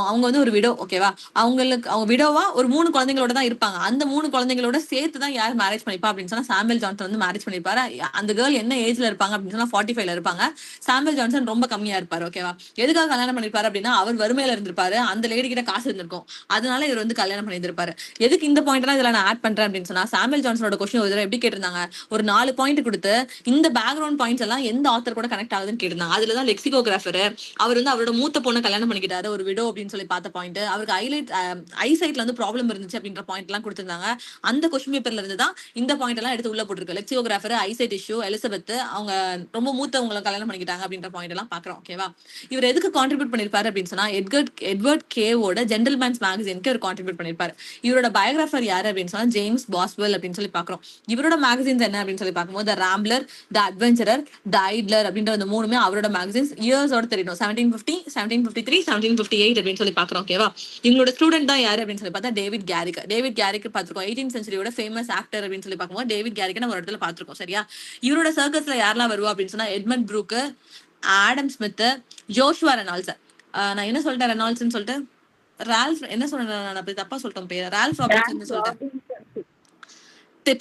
Speaker 1: அவங்க வந்து ஒரு விடோ. ஓகேவா? அவங்க விடோவா ஒரு 3 குழந்தைங்களோட தான் இருப்பாங்க. அந்த 3 குழந்தைங்களோட சேர்த்து தான் யார் மேரேஜ் பண்ணிப்பா அப்படின்னு சொன்னா சாமுவேல் ஜான்சன் வந்து மேரேஜ் பண்ணிருப்பாரு. அந்த கேர்ள் என்ன ஏஜ்ல இருப்பாங்க அப்படின்னு சொன்னா 45ல இருப்பாங்க. சாமுவேல் ஜான்சன் ரொம்ப கம்மியா இருப்பாரு. ஓகேவா? எதுக்காக கல்யாணம் பண்ணிருப்பாரு அப்படின்னா அவர் வறுமையில இருந்திருப்பாரு. அந்த லேடி கிட்ட காசு இருந்திருக்கும். அதனால இவர் வந்து கல்யாணம் பண்ணிருப்பாரு. எதுக்கு இந்த பாயிண்ட் எல்லாம் இதுல நான் ஆட் பண்றேன் அப்படின்னு சொன்னா சாமுவேல் ஜான்சனோட கொஸ்டின் ஒரு தடவை எப்படி கேட்டிருந்தாங்க, ஒரு 4 பாயிண்ட் கொடுத்து இந்த பேக்ரவுண்ட் பாயிண்ட்ஸ் எல்லாம் எந்த ஆத்தர் கூட கனெக்ட் ஆகுதுன்னு கேட்டிருந்தாங்க. அதுலதான் லெக்சிகோகிராஃபர் அவர் வந்து அவரோட மூத்த பொண்ணை கல்யாணம் பண்ணிக்கிட்டாரு, ஒரு விடோ அப்படின்னு சொல்லி பார்த்த பாயிண்ட். அவருக்கு ஐசைட்ல வந்து ப்ராப்ளம் இருந்துச்சு அப்படின்ற பாயிண்ட் எல்லாம் கொடுத்திருந்தாங்க. அந்த கொஸ்டின் பேப்பர்ல இருந்து தான் இந்த பாயிண்ட் எல்லாம் எடுத்து உள்ள போட்டுருக்கு. லெக்சிகோகிராஃபர், ஐசைட் இஷ்யூ, எலிசபெத் அவங்க ரொம்ப மூத்தவங்களை கல்யாணம் பண்ணிக்கிட்டாங்க அப்படின்ற பாயிண்ட் எல்லாம் பாக்குறோம். ஓகேவா? இவர் எதுக்கு கான்ட்ரிபியூட் பண்ணிருப்பாரு அப்படின்னு சொன்னா எட்வர்ட் கேவோட ஜென்டில்மேன்ஸ் மேகசினுக்கு இவர் கான்ட்ரிபியூட் பண்ணிருப்பாரு. இவரோட பயோகிராஃபர் யாரு அப்படின்னு சொன்னா ஜேம்ஸ் பாஸ்வெல் அப்படின்னு சொல்லி பாக்குறோம். இவரோட மேகசின்ஸ் என்ன அப்படின்னு சொல்லி பார்க்கும்போது த ராம்ப்லர், த அட்வென்ச்சரர், த ஐட்லர் அப்படின்ற அந்த 3மே அவரோட மேகசின்ஸ். இயர்ஸோட தெரியணும் 1750, 1753, 1758 அப்படின்னு சொல்லி பாக்குறோம். ஓகேவா? இவங்களோட ஸ்டூடெண்ட் தான் யாரு அப்படின்னு சொல்லி பார்த்தா டேவிட் கேரிக் பார்த்திருக்கோம். 18th சென்ச்சுரியோட ஃபேமஸ் ஆக்டர் அப்படின்னு சொல்லி பார்க்கும்போது டேவிட் கேரிக் நம்ம ஒரு இடத்துல பார்த்திருக்கோம். சரியா? இவரோட சர்க்கஸ்ல யாரெல்லாம் வருவா அப்படின்னு சொன்னா Edmund Burke, Adam Smith, Joshua Reynolds. நான் என்ன சொல்லிட்டேன் ரெனால்ட்ஸ்னு சொல்லிட்டு ரால்ஃப் என்ன சொல்றேன், நான் அப்படி தப்பா சொல்லிட்டேன் பேர். ரால்ஃப் ராபின்சன் சொல்லிட்டேன்.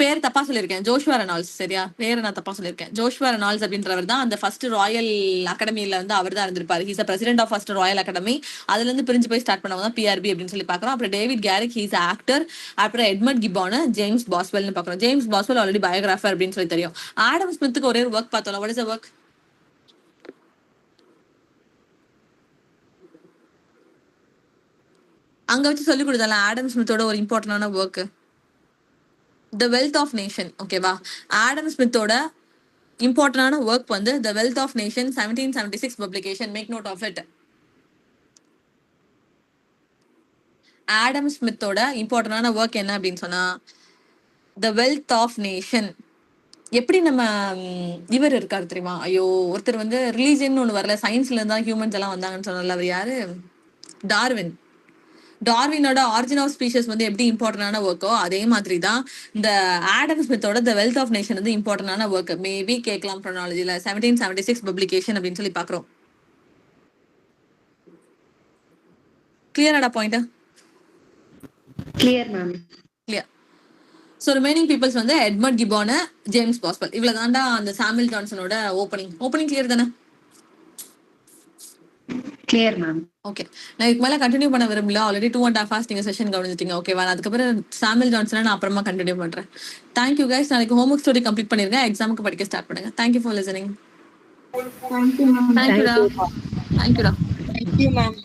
Speaker 1: பேர் தப்பா சொல்லியிருக்கேன். Joshua Reynolds. சரியா, பேரை நான் தப்பா சொல்லியிருக்கேன். ஜோஷுவா ரெனால்ட்ஸ் அப்படின்றவர் தான் அந்த ஃபர்ஸ்ட் ராயல் அகாடமியில வந்து அவர் தான் இருந்திருப்பாரு. He's president of first royal academy. அதுல இருந்து பிரிஞ்சு போய் ஸ்டார்ட் பண்ணவங்க தான் பிஆர்பி அப்படின்னு சொல்லி பாக்குறோம். அப்புறம் டேவிட் கேரிக், ஹீஸ் ஆக்டர். அப்புறம் எட்மண்ட் கிப்பான், ஜேம்ஸ் பாஸ்வெல்னு பாக்குறோம். ஜேம்ஸ் பாஸ்வெல் ஆல்ரெடி பயோகிராஃபர் அப்படின்னு சொல்லி தெரியும். ஆடம் ஸ்மித்துக்கு ஒரே ஒரு ஒர்க் பார்த்தோம். What is the work? அங்க வச்சு சொல்லி கொடுத்தால ஆடம் ஸ்மித்தோட ஒரு இம்பார்ட்டன்டான work, the wealth of nation. ஓகேவா, ஆடம் ஸ்மித்தோட இம்பார்ட்டன்டான ஒர்க் வந்து the wealth of nation 1776 publication. Make note of it. Adam ஸ்மித்தோட இம்பார்ட்டன்டான ஒர்க் என்ன அப்படின்னு சொன்னா த வெல்த் ஆஃப் நேஷன். எப்படி நம்ம இவர் இருக்காரு தெரியுமா? ஐயோ, ஒருத்தர் வந்து ரிலீஜன் ஒண்ணு வரல, சயின்ஸ்ல இருந்தா ஹியூமன்ஸ் எல்லாம் வந்தாங்கன்னு சொன்னால, அவர் யாரு? டார்வின். டார்வினோட ஆரிஜின் ஆஃப் ஸ்பீஷஸ் வந்து எப்படி இம்பார்ட்டன்டான ஒர்க்கோ அதே மாதிரி தான் இந்த ஆடம் ஸ்மித்தோட த வெல்த் ஆஃப் நேஷன் வந்து இம்பார்ட்டன்டான ஒர்க். மேபி கேட்கலாம் ப்ரொனாலஜில 1776 பப்ளிகேஷன் அப்படின்னு சொல்லி பாக்குறோம். கிளியராடா point?
Speaker 7: Clear ma'am.
Speaker 1: Clear. So remaining peoples வந்து எட்மண்ட் கிப்பான், ஜேம்ஸ் பாஸ்வெல். இவ்வளவு தாண்டா அந்த சாமுவேல் ஜான்சனோட ஓப்பனிங் கிளியர் தானே?
Speaker 2: Clear ma'am.
Speaker 1: ஓகே, நான் இதுக்கு மேல கண்டினியூ பண்ண விரும்பல. ஆல்ரெடி 2.5 hours நீங்க செஷன் கவனிச்சிட்டீங்க. ஓகேவா, அதுக்கப்புறம் சாமுவேல் ஜான்சனை நான் அப்புறமா கண்டினியூ பண்றேன். Thank you guys. நாளைக்கு ஹோம்ஒர்க் ஸ்டோரி கம்ப்ளீட் பண்ணிருங்க. எக்ஸாமுக்கு படிக்க ஸ்டார்ட் பண்ணுங்க. Thank you for listening.
Speaker 8: Thank you, ma'am.
Speaker 1: தேங்க்யூடா.
Speaker 8: Thank you, ma'am.